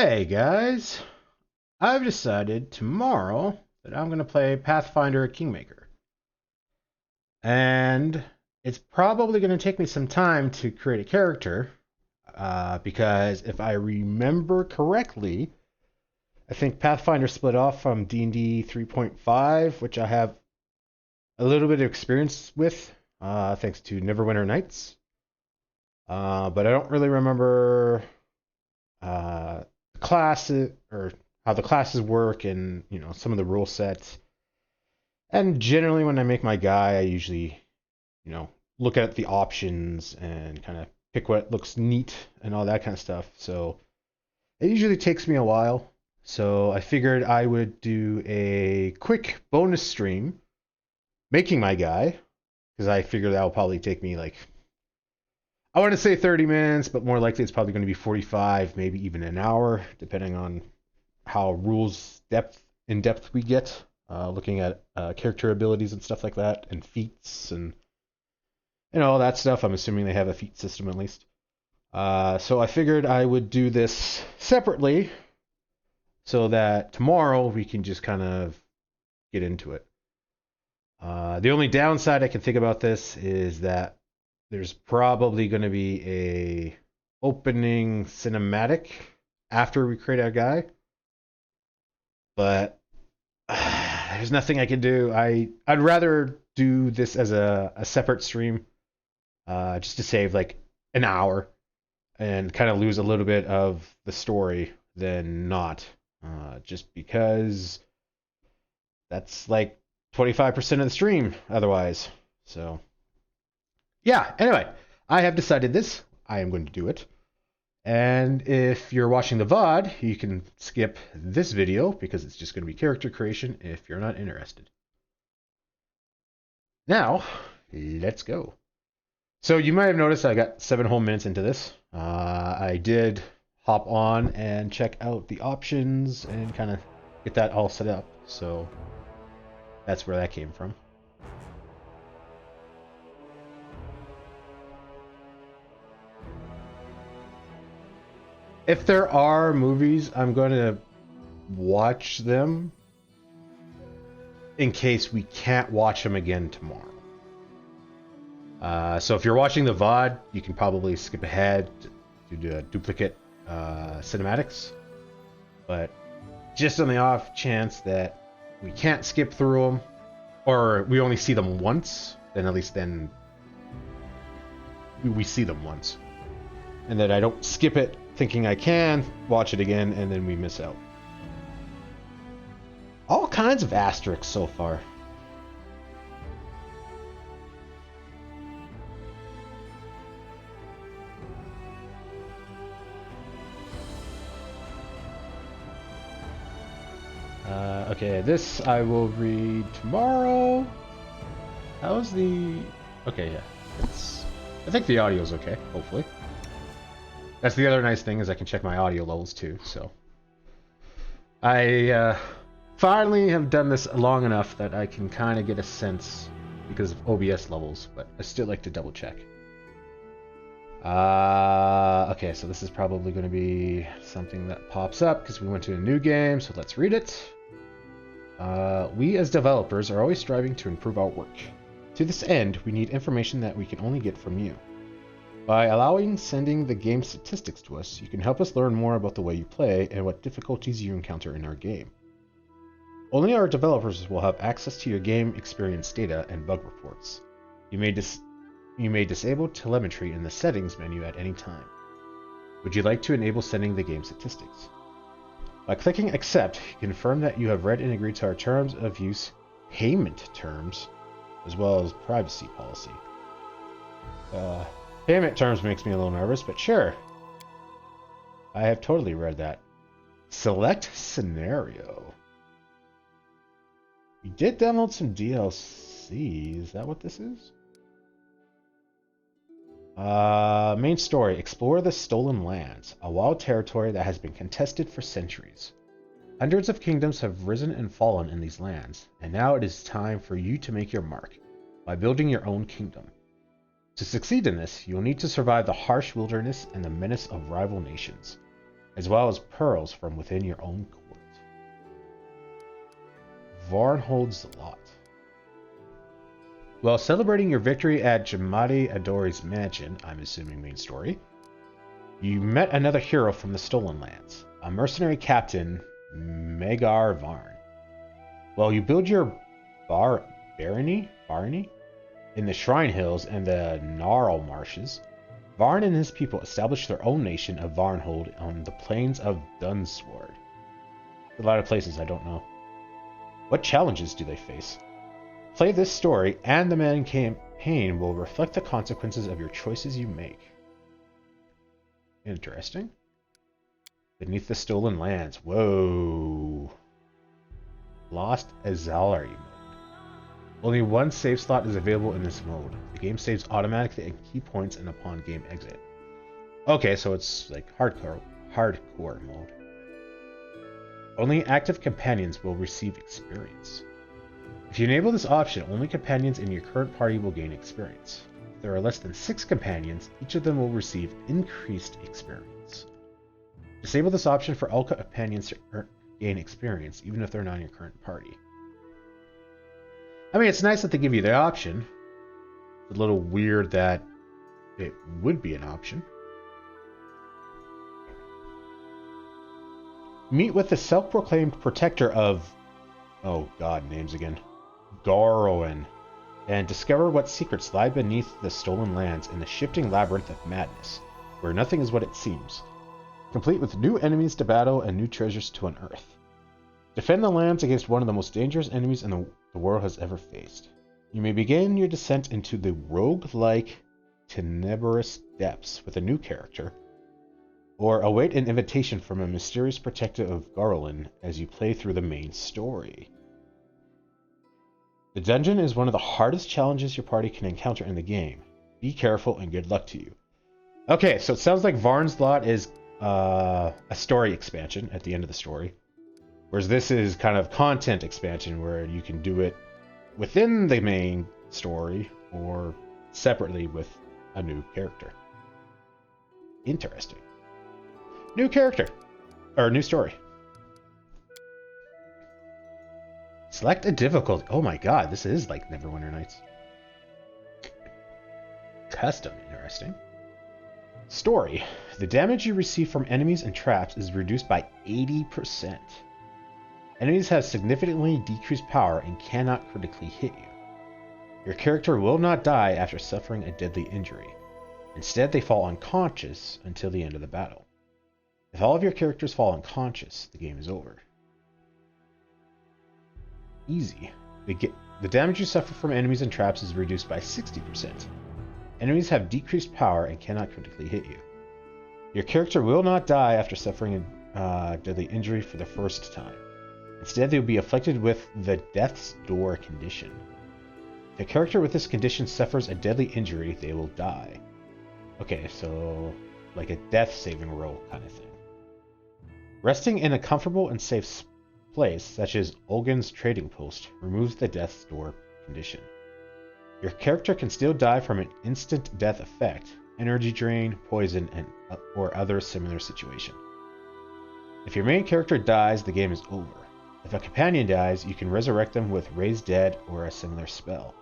Hey guys, I've decided tomorrow that I'm going to play Pathfinder Kingmaker. And it's probably going to take me some time to create a character because if I remember correctly, I think Pathfinder split off from D&D 3.5, which I have a little bit of experience with thanks to Neverwinter Nights. But I don't really remember classes or how the classes work and some of the rule sets. And generally, when I make my guy, I usually look at the options and kind of pick what looks neat and all that kind of stuff. So it usually takes me a while. So I figured I would do a quick bonus stream making my guy because I figured that will probably take me like I want to say 30 minutes, but more likely it's probably going to be 45, maybe even an hour, depending on how rules in depth we get. Looking at character abilities and stuff like that, and feats and all that stuff. I'm assuming they have a feat system at least. So I figured I would do this separately so that tomorrow we can just kind of get into it. The only downside I can think about this is that there's probably going to be a opening cinematic after we create our guy, but there's nothing I can do. I'd rather do this as a separate stream, just to save like an hour and kind of lose a little bit of the story than not. Just because that's like 25% of the stream otherwise. So yeah. Anyway, I have decided this. I am going to do it. And if you're watching the VOD, you can skip this video because it's just going to be character creation if you're not interested. Now, let's go. So you might have noticed I got 7 whole minutes into this. I did hop on and check out the options and kind of get that all set up. So that's where that came from. If there are movies, I'm going to watch them in case we can't watch them again tomorrow. So if you're watching the VOD, you can probably skip ahead to do duplicate cinematics. But just on the off chance that we can't skip through them, or we only see them once, then at least then we see them once. And that I don't skip it thinking I can watch it again and then we miss out. All kinds of asterisks so far. Okay, this I will read tomorrow. How's the... Okay, yeah. I think the audio's okay, hopefully. That's the other nice thing is I can check my audio levels too, so... I finally have done this long enough that I can kind of get a sense because of OBS levels, but I still like to double check. Okay, so this is probably going to be something that pops up because we went to a new game, so let's read it. We as developers are always striving to improve our work. To this end, we need information that we can only get from you. By allowing sending the game statistics to us, you can help us learn more about the way you play and what difficulties you encounter in our game. Only our developers will have access to your game experience data and bug reports. You may disable telemetry in the settings menu at any time. Would you like to enable sending the game statistics? By clicking accept, confirm that you have read and agreed to our terms of use, payment terms, as well as privacy policy. Payment terms makes me a little nervous, but sure. I have totally read that. Select scenario. We did download some DLC. Is that what this is? Main story. Explore the Stolen Lands, a wild territory that has been contested for centuries. Hundreds of kingdoms have risen and fallen in these lands, and now it is time for you to make your mark by building your own kingdom. To succeed in this, you will need to survive the harsh wilderness and the menace of rival nations. as well as pearls from within your own court. Varnhold's Lot. While celebrating your victory at Jamadi Adori's mansion, I'm assuming main story, you met another hero from the Stolen Lands, a mercenary captain, Magar Varn. Well, you build your barony in the Shrine Hills and the Gnarl Marshes. Varn and his people established their own nation of Varnhold on the plains of Dunsword. A lot of places I don't know. What challenges do they face? Play this story, and the main campaign will reflect the consequences of your choices you make. Interesting. Beneath the Stolen Lands. Whoa. Lost Azalari mode. Only one save slot is available in this mode. The game saves automatically at key points and upon game exit. Okay, so it's like hardcore mode. Only active companions will receive experience. If you enable this option, only companions in your current party will gain experience. If there are less than 6 companions, each of them will receive increased experience. Disable this option for all companions to gain experience, even if they're not in your current party. I mean, it's nice that they give you the option. It's a little weird that it would be an option. Meet with the self-proclaimed protector of... oh god, names again. Garrowen. And discover what secrets lie beneath the Stolen Lands in the shifting labyrinth of madness, where nothing is what it seems. Complete with new enemies to battle and new treasures to unearth. Defend the lands against one of the most dangerous enemies the world has ever faced. You may begin your descent into the rogue-like tenebrous depths with a new character, or await an invitation from a mysterious protector of Garland as you play through the main story. The dungeon is one of the hardest challenges your party can encounter in the game. Be careful and good luck to you. Okay, so it sounds like Varn's Lot is a story expansion at the end of the story. Whereas this is kind of content expansion where you can do it within the main story or separately with a new character. Interesting. New character. Or new story. Select a difficulty. Oh my god, this is like Neverwinter Nights. Custom. Interesting. Story. The damage you receive from enemies and traps is reduced by 80%. Enemies have significantly decreased power and cannot critically hit you. Your character will not die after suffering a deadly injury. Instead, they fall unconscious until the end of the battle. If all of your characters fall unconscious, the game is over. Easy. The damage you suffer from enemies and traps is reduced by 60%. Enemies have decreased power and cannot critically hit you. Your character will not die after suffering a deadly injury for the first time. Instead, they will be afflicted with the Death's Door condition. If a character with this condition suffers a deadly injury, they will die. Okay, so like a death saving roll kind of thing. Resting in a comfortable and safe place, such as Olgin's trading post, removes the Death's Door condition. Your character can still die from an instant death effect, energy drain, poison, or other similar situation. If your main character dies, the game is over. If a companion dies, you can resurrect them with Raise Dead or a similar spell,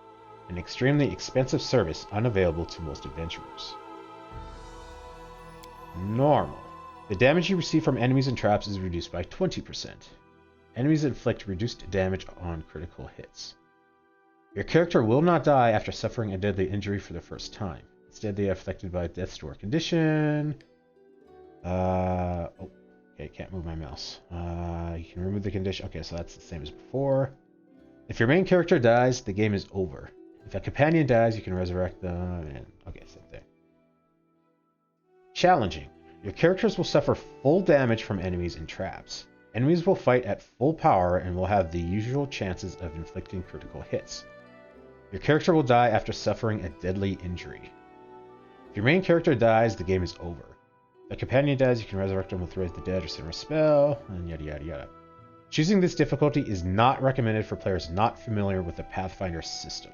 an extremely expensive service unavailable to most adventurers. Normal. The damage you receive from enemies and traps is reduced by 20%. Enemies inflict reduced damage on critical hits. Your character will not die after suffering a deadly injury for the first time. Instead, they are affected by Death's Door condition. Okay, can't move my mouse. You can remove the condition. Okay, so that's the same as before. If your main character dies, the game is over. If a companion dies, you can resurrect them. And okay, same thing. Challenging. Your characters will suffer full damage from enemies and traps. Enemies will fight at full power and will have the usual chances of inflicting critical hits. Your character will die after suffering a deadly injury. If your main character dies, the game is over. If a companion dies, you can resurrect them with Raise the Dead or similar spell, and yada yada yada. Choosing this difficulty is not recommended for players not familiar with the Pathfinder system.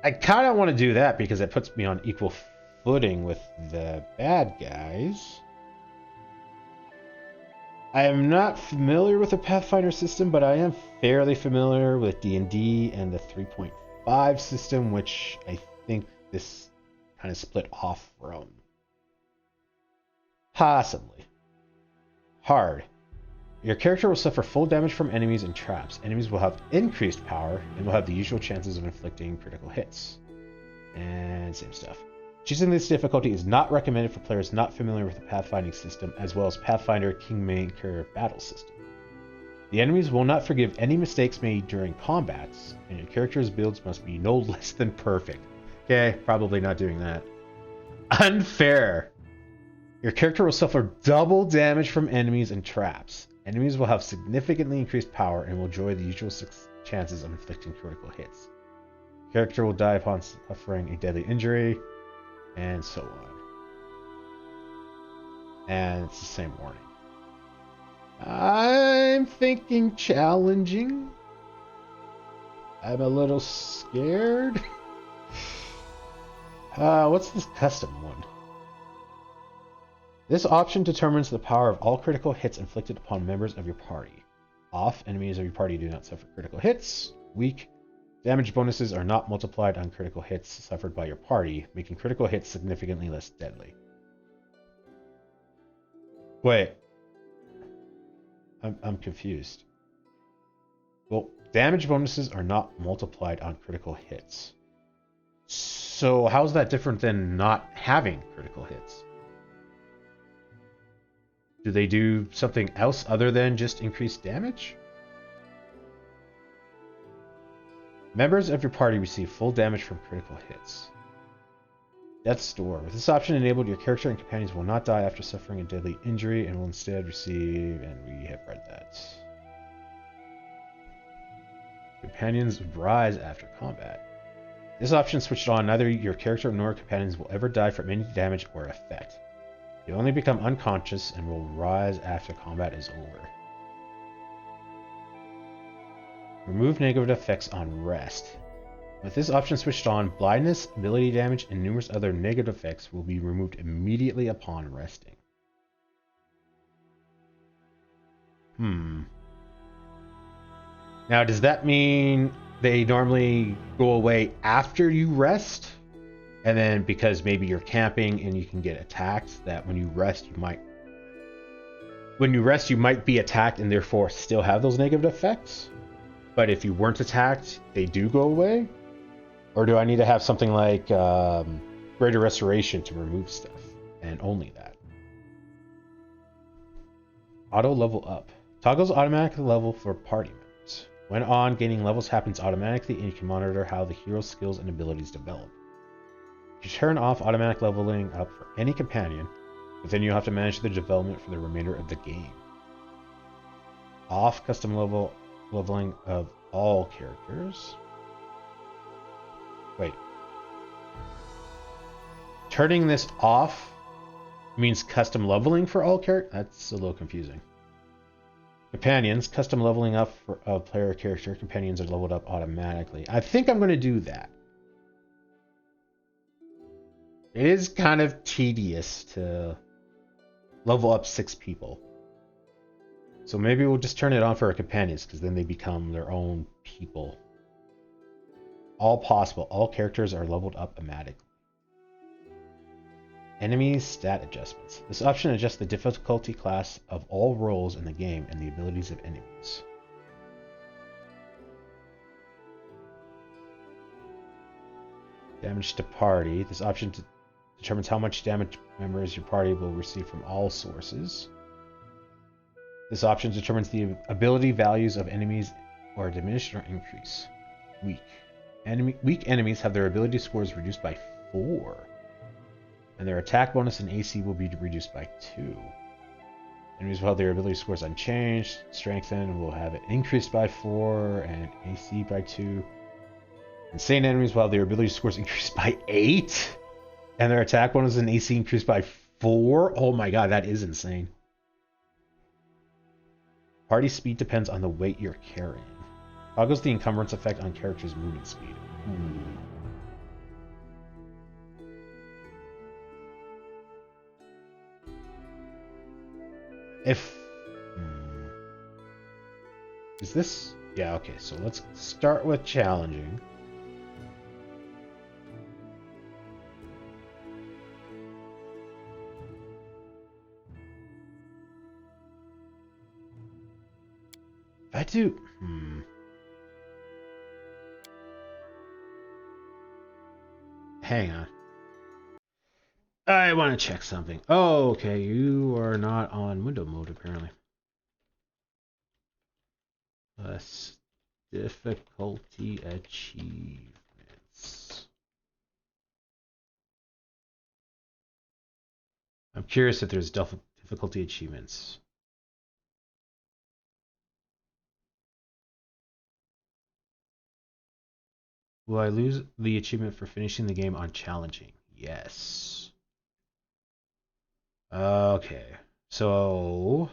I kind of want to do that because it puts me on equal footing with the bad guys. I am not familiar with the Pathfinder system, but I am fairly familiar with D&D and the 3.5 system, which I think this kind of split off from. Possibly. Hard. Your character will suffer full damage from enemies and traps. Enemies will have increased power and will have the usual chances of inflicting critical hits. And same stuff. Choosing this difficulty is not recommended for players not familiar with the pathfinding system, as well as Pathfinder Kingmaker battle system. The enemies will not forgive any mistakes made during combats, and your character's builds must be no less than perfect. Okay, probably not doing that. Unfair. Your character will suffer double damage from enemies and traps. Enemies will have significantly increased power and will enjoy the usual 6 chances of inflicting critical hits. Character will die upon suffering a deadly injury, and so on. And it's the same warning. I'm thinking challenging. I'm a little scared. What's this custom one? This option determines the power of all critical hits inflicted upon members of your party. Off, enemies of your party do not suffer critical hits. Weak, damage bonuses are not multiplied on critical hits suffered by your party, making critical hits significantly less deadly. Wait. I'm confused. Well, damage bonuses are not multiplied on critical hits. So how's that different than not having critical hits? Do they do something else other than just increase damage? Members of your party receive full damage from critical hits. Death's Door. With this option enabled, your character and companions will not die after suffering a deadly injury and will instead receive, and we have read that. Companions rise after combat. This option switched on, neither your character nor companions will ever die from any damage or effect. They only become unconscious and will rise after combat is over. Remove negative effects on rest. With this option switched on, blindness, ability damage, and numerous other negative effects will be removed immediately upon resting. Now, does that mean they normally go away after you rest? And then because maybe you're camping and you can get attacked, that when you rest you might be attacked and therefore still have those negative effects? But if you weren't attacked, they do go away? Or do I need to have something like Greater Restoration to remove stuff? And only that. Auto level up. Toggles automatic level for party members. When on, gaining levels happens automatically and you can monitor how the hero's skills and abilities develop. You turn off automatic leveling up for any companion, but then you have to manage the development for the remainder of the game. Off custom leveling of all characters. Wait. Turning this off means custom leveling for all characters? That's a little confusing. Companions, custom leveling up for a player character. Companions are leveled up automatically. I think I'm going to do that. It is kind of tedious to level up 6 people. So maybe we'll just turn it on for our companions, because then they become their own people. All possible. All characters are leveled up automatically. Enemies stat adjustments. This option adjusts the difficulty class of all roles in the game and the abilities of enemies. Damage to party. This option determines how much damage members your party will receive from all sources. This option determines the ability values of enemies or diminish or increase. Weak. Weak enemies have their ability scores reduced by 4. And their attack bonus and AC will be reduced by 2. Enemies will have their ability scores unchanged. Strengthen will have it increased by 4 and AC by 2. Insane enemies will have their ability scores increased by 8. And their attack bonus and AC increased by 4. Oh my god, that is insane. Party speed depends on the weight you're carrying. Toggles the encumbrance effect on characters' movement speed. Ooh. If... Is this... Yeah, okay, so let's start with challenging. If I do... Hang on. I want to check something. Oh, okay, you are not on window mode, apparently. Less difficulty achievements. I'm curious if there's difficulty achievements. Will I lose the achievement for finishing the game on challenging? Yes. Okay. So...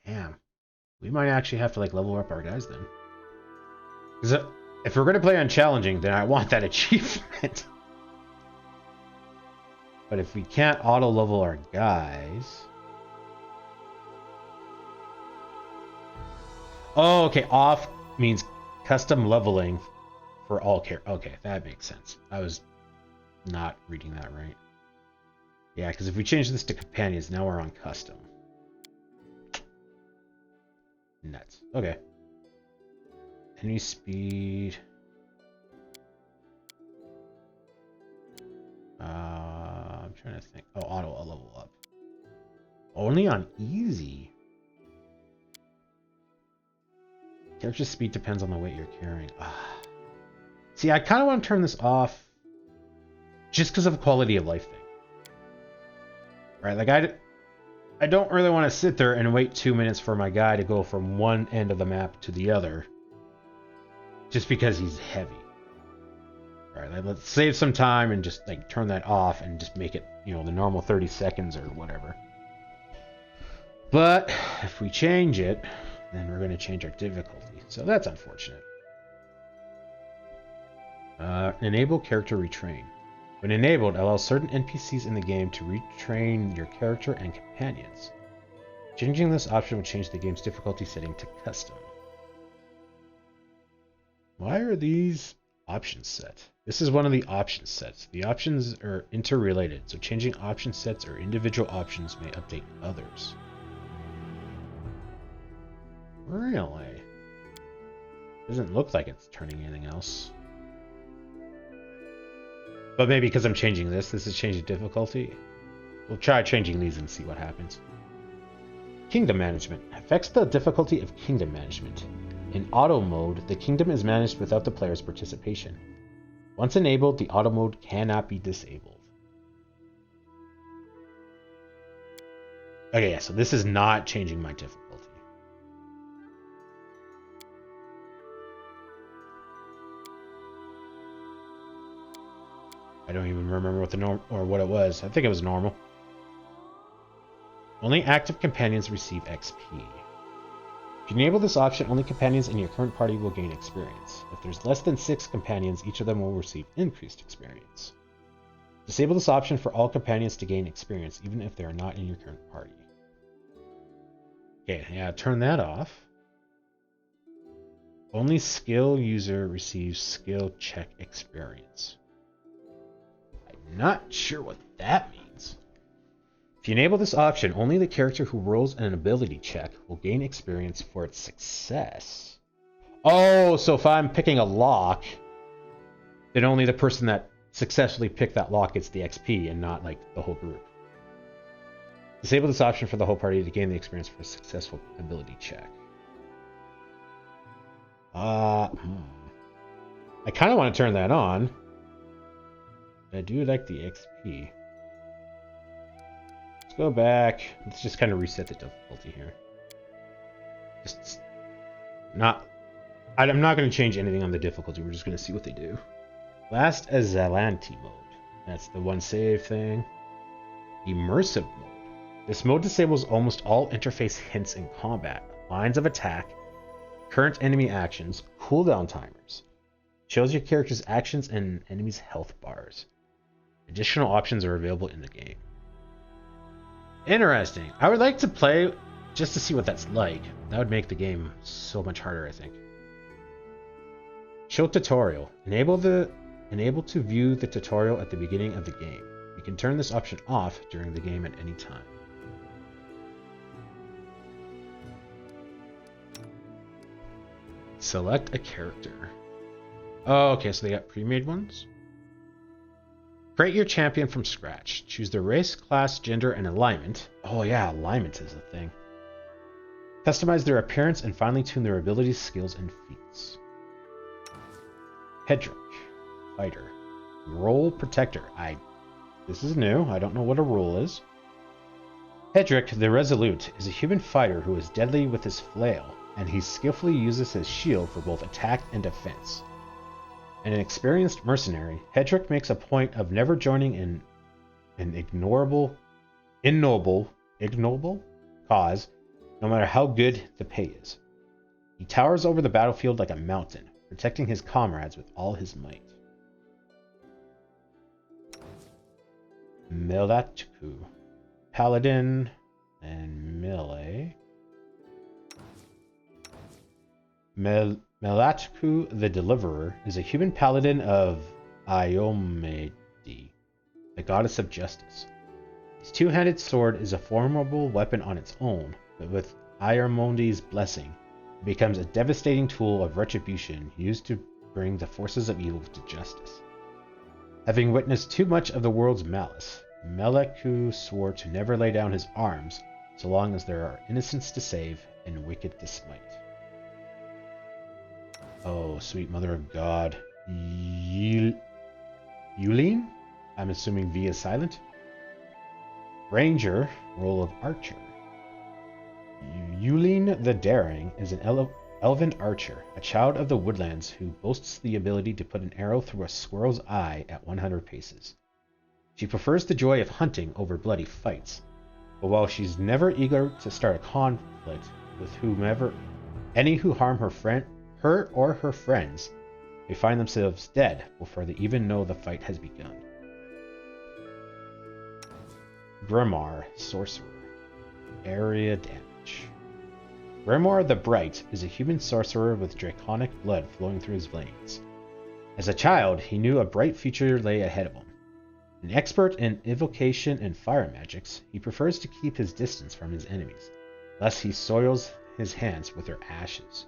Damn. We might actually have to like level up our guys then. Because if we're going to play on challenging, then I want that achievement. But if we can't auto level our guys... Oh, okay. Off means custom leveling for all characters. Okay, that makes sense. I was not reading that right. Yeah, because if we change this to companions, now we're on custom. Nuts. Okay. Enemy speed. I'm trying to think. Oh, auto level up. Only on easy. Character speed depends on the weight you're carrying. See, I kind of want to turn this off just because of the quality of life thing. Right? Like, I don't really want to sit there and wait 2 minutes for my guy to go from one end of the map to the other just because he's heavy. Right? Like, let's save some time and just like turn that off and just make it, you know, the normal 30 seconds or whatever. But if we change it, then we're going to change our difficulty. So that's unfortunate. Enable character retrain. When enabled, allow certain NPCs in the game to retrain your character and companions. Changing this option will change the game's difficulty setting to custom. Why are these options set? This is one of the option sets. The options are interrelated, so changing option sets or individual options may update others. Really? Doesn't look like it's turning anything else. But maybe because I'm changing this is changing difficulty. We'll try changing these and see what happens. Kingdom management affects the difficulty of kingdom management. In auto mode, the kingdom is managed without the player's participation. Once enabled, the auto mode cannot be disabled. Okay, yeah, so this is not changing my difficulty. I don't even remember what the norm or what it was. I think it was normal. Only active companions receive XP. If you enable this option, only companions in your current party will gain experience. If there's less than 6 companions, each of them will receive increased experience. Disable this option for all companions to gain experience, even if they are not in your current party. Okay, yeah, turn that off. Only skill user receives skill check experience. I'm not sure what that means. If you enable this option, only the character who rolls an ability check will gain experience for its success. Oh, so if I'm picking a lock, then only the person that successfully picked that lock gets the XP and not like the whole group. Disable this option for the whole party to gain the experience for a successful ability check. I kind of want to turn that on. I do like the XP. Let's go back. Let's just kind of reset the difficulty here. Just not... I'm not going to change anything on the difficulty. We're just going to see what they do. Last Azalanti mode. That's the one save thing. Immersive mode. This mode disables almost all interface hints in combat, lines of attack, current enemy actions, cooldown timers. Shows your character's actions and enemies' health bars. Additional options are available in the game. Interesting. I would like to play just to see what that's like. That would make the game so much harder, I think. Show tutorial. Enable to view the tutorial at the beginning of the game. You can turn this option off during the game at any time. Select a character. Oh, okay, so they got pre-made ones. Create your champion from scratch. Choose their race, class, gender, and alignment. Oh yeah, alignment is a thing. Customize their appearance and finely tune their abilities, skills, and feats. Hedrick, fighter. Role protector. This is new. I don't know what a role is. Hedrick the Resolute is a human fighter who is deadly with his flail, and he skillfully uses his shield for both attack and defense. An experienced mercenary, Hedrick makes a point of never joining in an ignoble cause, no matter how good the pay is. He towers over the battlefield like a mountain, protecting his comrades with all his might. Melatku, paladin and melee. Melatku the Deliverer is a human paladin of Iomede, the goddess of justice. His two-handed sword is a formidable weapon on its own, but with Iormondi's blessing, it becomes a devastating tool of retribution used to bring the forces of evil to justice. Having witnessed too much of the world's malice, Melatku swore to never lay down his arms so long as there are innocents to save and wicked to smite. Oh, sweet mother of God. Yulin? I'm assuming V is silent. Ranger, role of archer. Yulin the Daring is an elven archer, a child of the woodlands who boasts the ability to put an arrow through a squirrel's eye at 100 paces. She prefers the joy of hunting over bloody fights, but while she's never eager to start a conflict with any who harm her or her friends, they find themselves dead before they even know the fight has begun. Grimoire, sorcerer. Area damage. Grimoire the Bright is a human sorcerer with draconic blood flowing through his veins. As a child, he knew a bright future lay ahead of him. An expert in evocation and fire magics, he prefers to keep his distance from his enemies, lest he soils his hands with their ashes.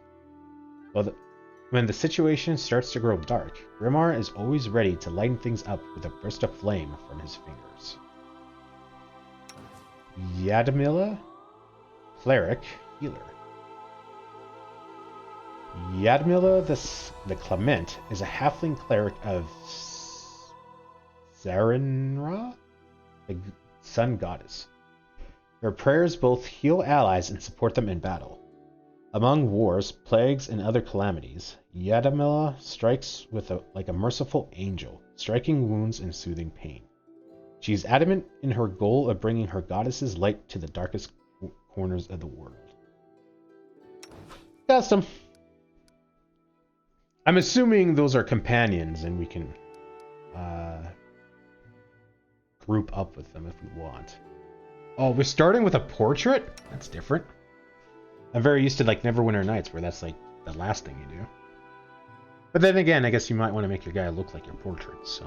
When the situation starts to grow dark, Grimoire is always ready to lighten things up with a burst of flame from his fingers. Yadamila, cleric, healer. Yadamila the Clement is a halfling cleric of Zarenra, the sun goddess. Her prayers both heal allies and support them in battle. Among wars, plagues, and other calamities, Yadamila strikes like a merciful angel, striking wounds and soothing pain. She is adamant in her goal of bringing her goddess's light to the darkest corners of the world. Custom. I'm assuming those are companions, and we can group up with them if we want. Oh, we're starting with a portrait? That's different. I'm very used to like Neverwinter Nights, where that's like the last thing you do. But then again, I guess you might want to make your guy look like your portrait, so.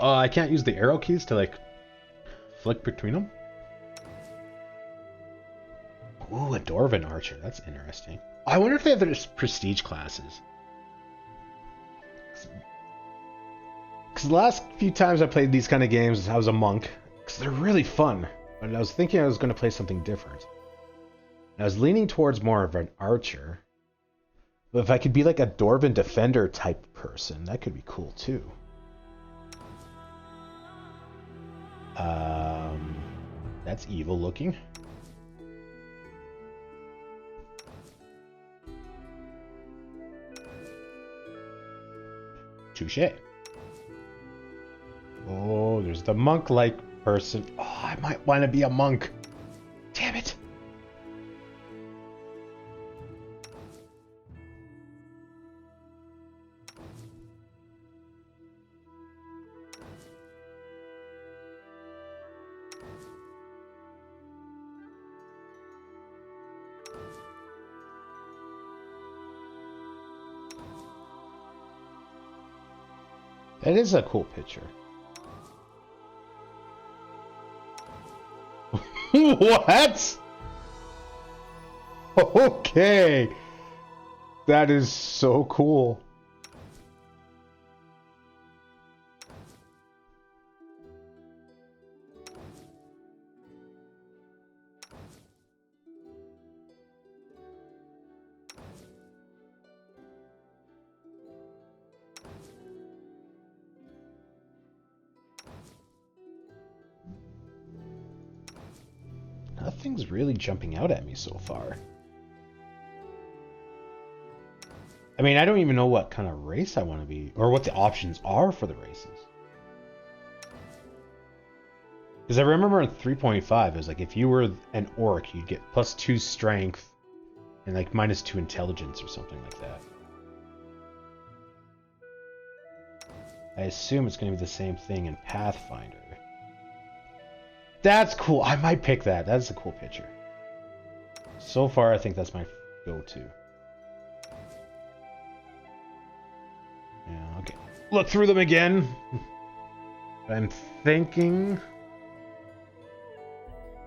I can't use the arrow keys to like flick between them. Ooh, a Dwarven archer. That's interesting. I wonder if they have their prestige classes. Because the last few times I played these kind of games, I was a monk. Because they're really fun. But I was thinking I was going to play something different. I was leaning towards more of an archer. But if I could be like a Dwarven defender type person, that could be cool too. That's evil looking. Touché. Oh, there's the monk-like person. Oh, I might want to be a monk. Damn it. That is a cool picture. What? Okay. That is so cool. Nothing's really jumping out at me so far. I mean, I don't even know what kind of race I want to be, or what the options are for the races. Because I remember in 3.5, it was like if you were an orc, you'd get +2 strength and like -2 intelligence or something like that. I assume it's going to be the same thing in Pathfinder. That's cool. I might pick that. That's a cool picture. So far, I think that's my go-to. Yeah, okay. Look through them again. I'm thinking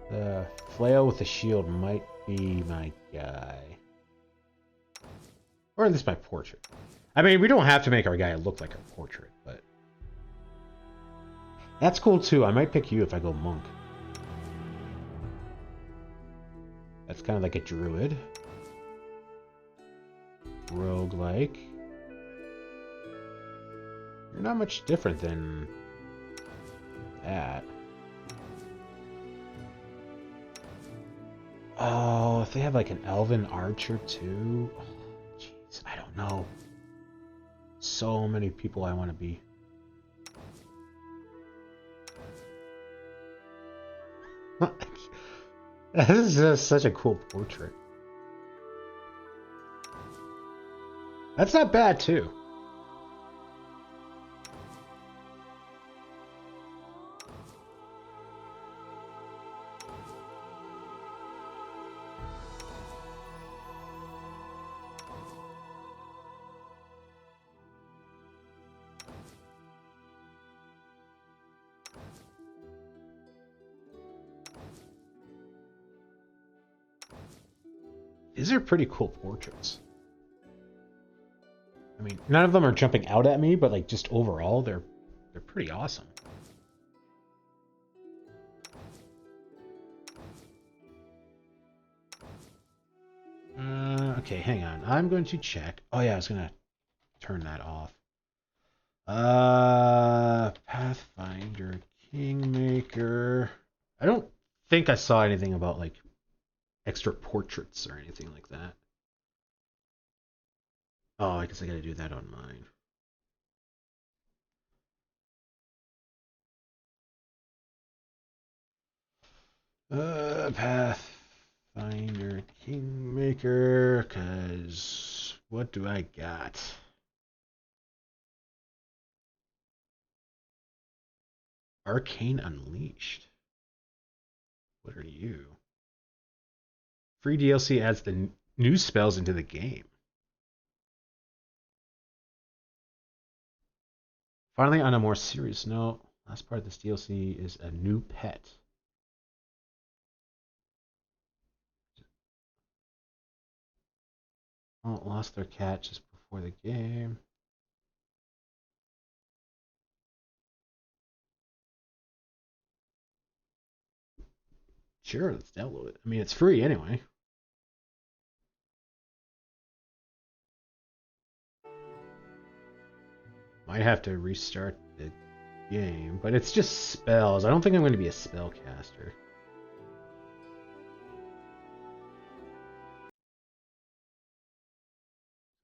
the flail with the shield might be my guy. Or at least my portrait. I mean, we don't have to make our guy look like a portrait, but... That's cool too. I might pick you if I go monk. That's kind of like a druid. Roguelike. You're not much different than that. Oh, if they have like an elven archer too. Oh, jeez, I don't know. So many people I want to be. This is just such a cool portrait. That's not bad too. These are pretty cool portraits. I mean, none of them are jumping out at me, but like just overall, they're pretty awesome. Okay, hang on. I'm going to check. Oh yeah, I was gonna turn that off. Pathfinder Kingmaker. I don't think I saw anything about like extra portraits or anything like that. Oh, I guess I gotta do that on mine. Pathfinder Kingmaker, cause what do I got? Arcane Unleashed. What are you? Free DLC adds the new spells into the game. Finally, on a more serious note, last part of this DLC is a new pet. Oh, lost their cat just before the game. Sure, let's download it. I mean, it's free anyway. Might have to restart the game, but it's just spells. I don't think I'm going to be a spellcaster.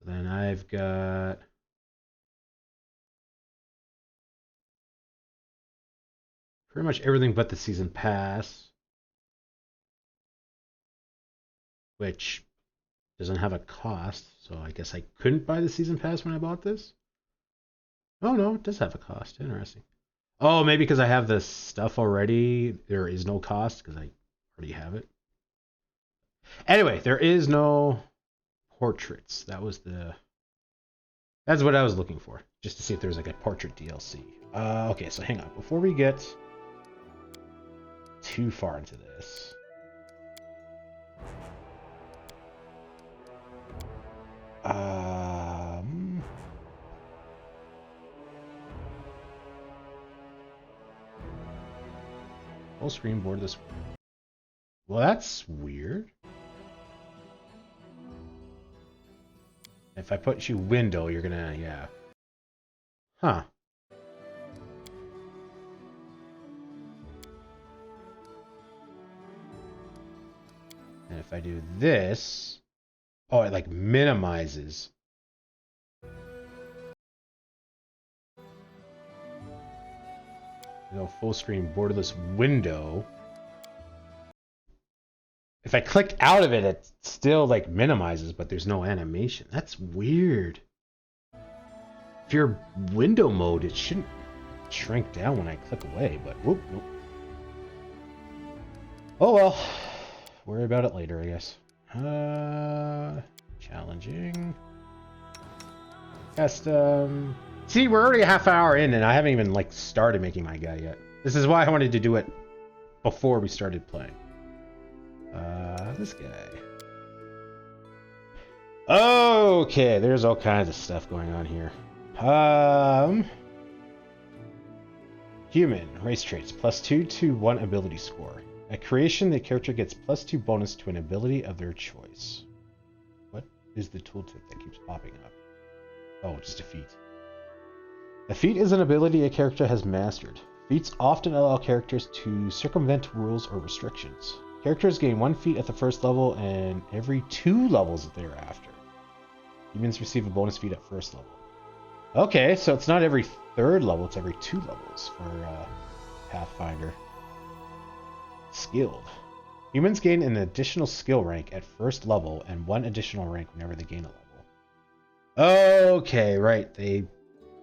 So then I've got pretty much everything but the season pass, which doesn't have a cost, so I guess I couldn't buy the season pass when I bought this. Oh no, it does have a cost. Interesting. Oh, maybe because I have the stuff already, there is no cost because I already have it. Anyway, there is no portraits. That was the That's what I was looking for, just to see if there's like a portrait DLC. Okay, so hang on. Before we get too far into this, full screen borderless. Well, that's weird. If I put you window, you're gonna, yeah. Huh. And if I do this, oh, it like minimizes. Full screen borderless window. If I clicked out of it, it still like minimizes, but there's no animation. That's weird. If you're window mode, it shouldn't shrink down when I click away, but whoop, nope. Oh well. Worry about it later, I guess. Challenging. Custom. See, we're already a half hour in and I haven't even like started making my guy yet. This is why I wanted to do it before we started playing. This guy. Okay, there's all kinds of stuff going on here. Human, race traits, +2 to 1 ability score. At creation, the character gets +2 bonus to an ability of their choice. What is the tooltip that keeps popping up? Oh, just a feat. A feat is an ability a character has mastered. Feats often allow characters to circumvent rules or restrictions. Characters gain 1 feat at the first level and every 2 levels thereafter. Humans receive a bonus feat at first level. Okay, so it's not every 3rd level, it's every 2 levels for Pathfinder. Skilled. Humans gain an additional skill rank at first level and 1 additional rank whenever they gain a level. Okay, right, they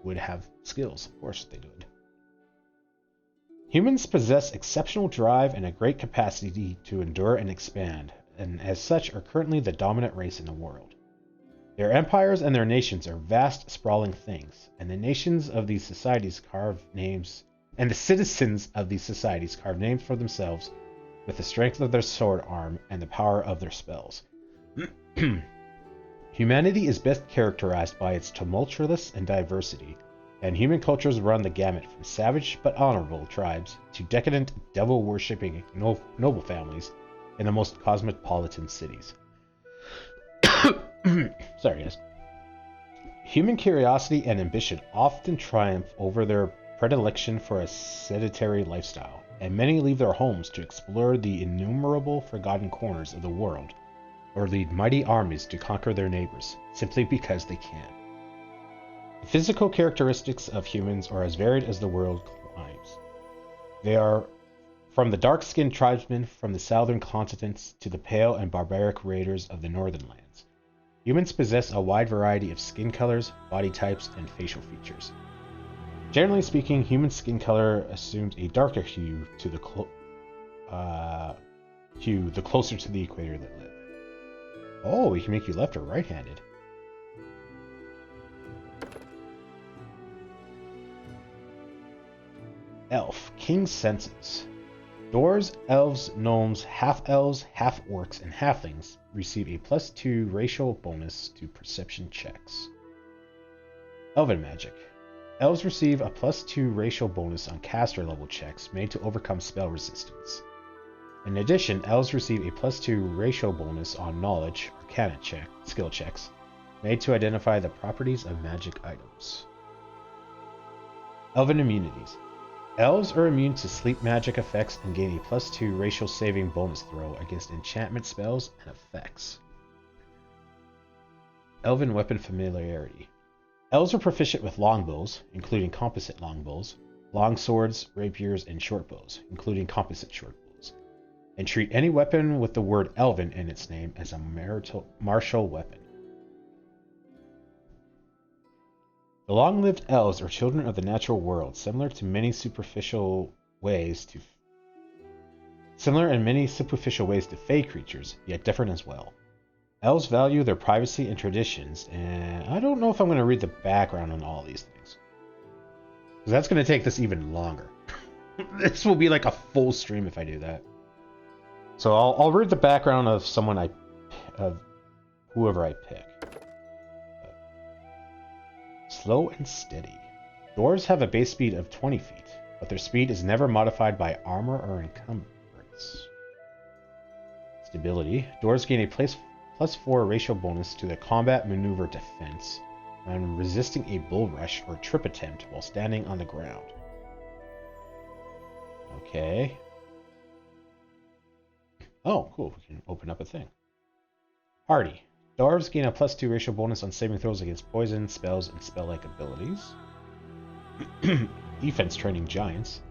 would have skills. Of course they would. Humans possess exceptional drive and a great capacity to endure and expand, and as such are currently the dominant race in the world. Their empires and their nations are vast, sprawling things, and the nations of these societies carve names, and the citizens of these societies carve names for themselves with the strength of their sword arm and the power of their spells. Humanity is best characterized by its tumultuousness and diversity, and human cultures run the gamut from savage but honorable tribes to decadent, devil-worshipping noble families in the most cosmopolitan cities. Sorry, guys. Human curiosity and ambition often triumph over their predilection for a sedentary lifestyle, and many leave their homes to explore the innumerable forgotten corners of the world, or lead mighty armies to conquer their neighbors, simply because they can. The physical characteristics of humans are as varied as the world climbs. They are from the dark-skinned tribesmen from the southern continents to the pale and barbaric raiders of the northern lands. Humans possess a wide variety of skin colors, body types, and facial features. Generally speaking, human skin color assumes a darker hue to the the closer to the equator they live. Oh, we can make you left or right-handed. Elf, King's Senses. Dwarves, elves, gnomes, half-elves, half-orcs, and halflings receive a +2 racial bonus to perception checks. Elven Magic. Elves receive a +2 racial bonus on caster level checks made to overcome spell resistance. In addition, elves receive a +2 racial bonus on knowledge, arcana skill checks, made to identify the properties of magic items. Elven Immunities. Elves are immune to sleep magic effects and gain a +2 racial saving bonus throw against enchantment spells and effects. Elven Weapon Familiarity. Elves are proficient with longbows, including composite longbows, longswords, rapiers, and shortbows, including composite shortbows, and treat any weapon with the word Elven in its name as a martial weapon. The long-lived elves are children of the natural world, similar in many superficial ways to fey creatures, yet different as well. Elves value their privacy and traditions, and I don't know if I'm going to read the background on all these things. Because that's going to take this even longer. This will be like a full stream if I do that. So I'll read the background of of whoever I pick. Slow and steady. Dwarves have a base speed of 20 feet, but their speed is never modified by armor or encumbrance. Stability. Dwarves gain a +4 ratio bonus to the combat maneuver defense when resisting a bull rush or trip attempt while standing on the ground. Okay. Oh, cool. We can open up a thing. Hardy. Dwarves gain a +2 ratio bonus on saving throws against poison, spells, and spell-like abilities. Defense training giants.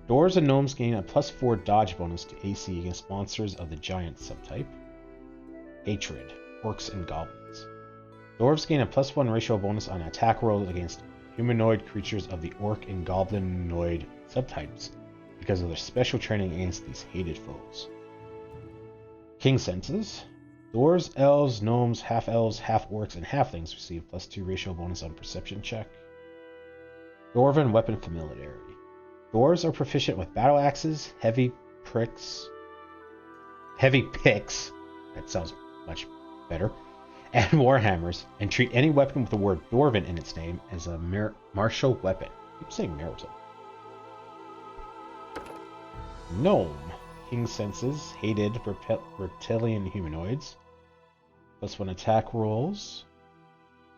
Dwarves and gnomes gain a +4 dodge bonus to AC against monsters of the giant subtype. Hatred. Orcs and goblins. Dwarves gain a +1 ratio bonus on attack rolls against humanoid creatures of the orc and goblinoid subtypes because of their special training against these hated foes. King senses. Dwarves, elves, gnomes, half-elves, half-orcs, and halflings receive +2 ratio bonus on perception check. Dwarven weapon familiarity. Dwarves are proficient with battle axes, heavy picks, that sounds much better, and warhammers, and treat any weapon with the word dwarven in its name as a martial weapon. I keep saying marital. Gnome. King senses, hated reptilian humanoids. +1 attack rolls.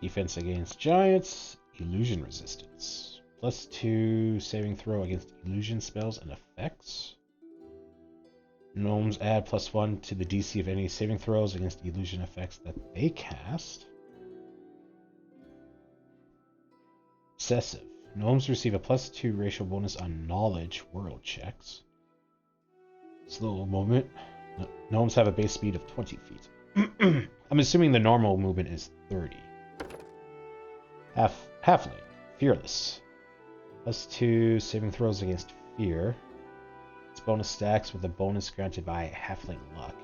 Defense against giants. Illusion resistance. +2 saving throw against illusion spells and effects. Gnomes add +1 to the DC of any saving throws against illusion effects that they cast. Obsessive. Gnomes receive a +2 ratio bonus on knowledge world checks. Slow movement. Gnomes have a base speed of 20 feet. I'm assuming the normal movement is 30. Halfling. Fearless. +2 saving throws against fear. Its bonus stacks with a bonus granted by halfling luck.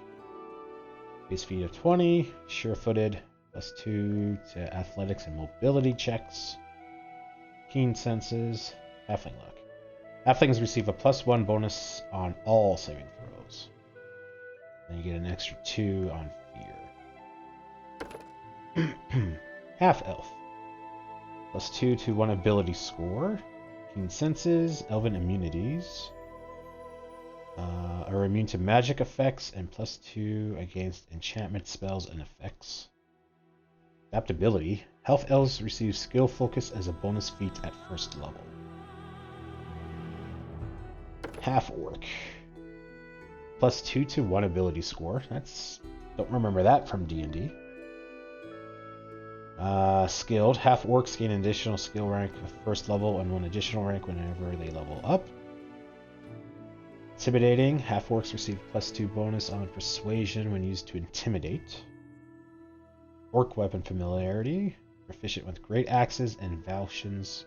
Base speed of 20. Sure-footed. +2 to athletics and mobility checks. Keen senses. Halfling luck. Halflings receive a +1 bonus on all saving throws. Then you get an extra 2 on fear. Half-elf. +2 to 1 ability score. Keen senses, elven immunities. Are immune to magic effects and +2 against enchantment spells and effects. Adaptability. Half elves receive skill focus as a bonus feat at first level. Half orc. +2 to 1 ability score. Don't remember that from D&D. Skilled. Half orcs gain an additional skill rank at first level and 1 additional rank whenever they level up. Intimidating. Half orcs receive +2 bonus on persuasion when used to intimidate. Orc weapon familiarity. Proficient with great axes and falchions,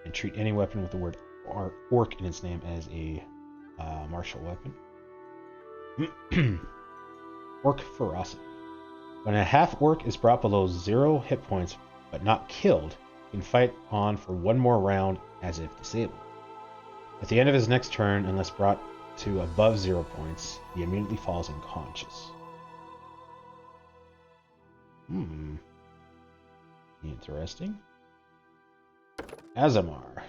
and treat any weapon with the word orc in its name as a martial weapon. Orc ferocity. When a half-orc is brought below 0 hit points but not killed, he can fight on for 1 more round as if disabled. At the end of his next turn, unless brought to above 0 points, he immediately falls unconscious. Interesting. Aasimar.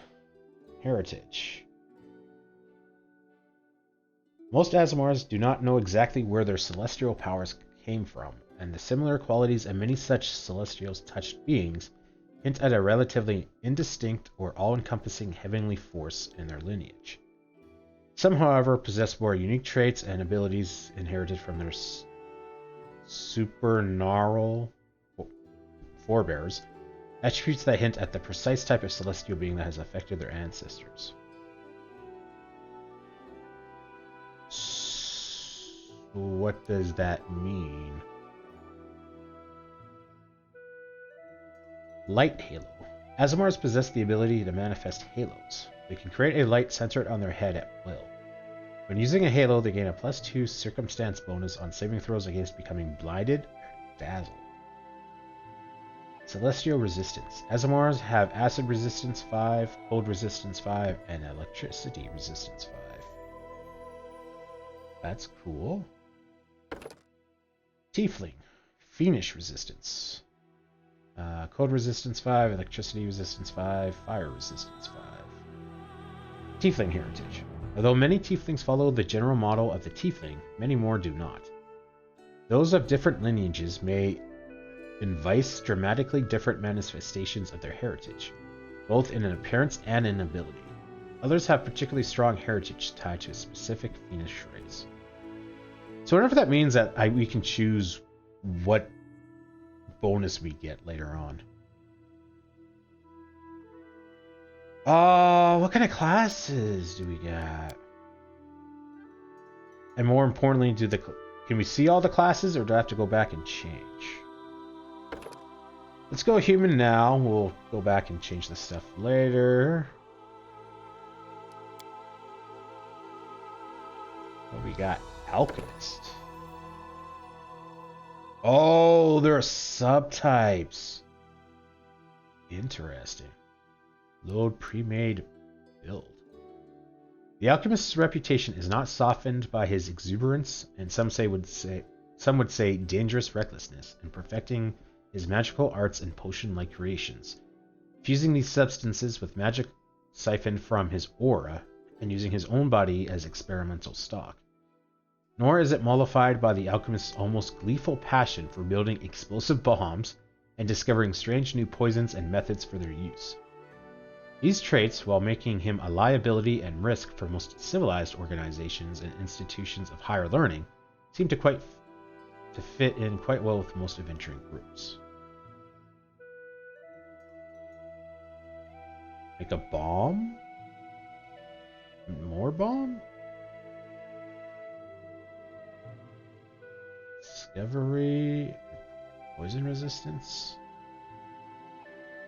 Heritage. Most Aasimars do not know exactly where their celestial powers came from, and the similar qualities of many such celestials touched beings hint at a relatively indistinct or all-encompassing heavenly force in their lineage. Some, however, possess more unique traits and abilities inherited from their supernaural forebears, attributes that hint at the precise type of celestial being that has affected their ancestors. So what does that mean? Light Halo. Aasimars possess the ability to manifest halos. They can create a light centered on their head at will. When using a halo, they gain a +2 circumstance bonus on saving throws against becoming blinded, Dazzle. Celestial Resistance. Azamars have Acid Resistance 5, Cold Resistance 5, and Electricity Resistance 5. That's cool. Tiefling. Fiendish Resistance. Cold Resistance 5, Electricity Resistance 5, Fire Resistance 5. Tiefling Heritage. Although many Tieflings follow the general model of the Tiefling, many more do not. Those of different lineages may invice dramatically different manifestations of their heritage, both in an appearance and in ability. Others have particularly strong heritage tied to a specific fiendish race. So I wonder if that means that we can choose what bonus we get later on. What kind of classes do we get? And more importantly, can we see all the classes, or do I have to go back and change? Let's go human now. We'll go back and change this stuff later. What we got? Alchemist. Oh, there are subtypes. Interesting. Load pre-made build. The alchemist's reputation is not softened by his exuberance, and some would say dangerous recklessness in perfecting his magical arts and potion-like creations, fusing these substances with magic siphoned from his aura and using his own body as experimental stock. Nor is it mollified by the alchemist's almost gleeful passion for building explosive bombs and discovering strange new poisons and methods for their use. These traits, while making him a liability and risk for most civilized organizations and institutions of higher learning, seem to fit in quite well with most adventuring groups. Like a bomb? More bomb? Discovery? Poison resistance?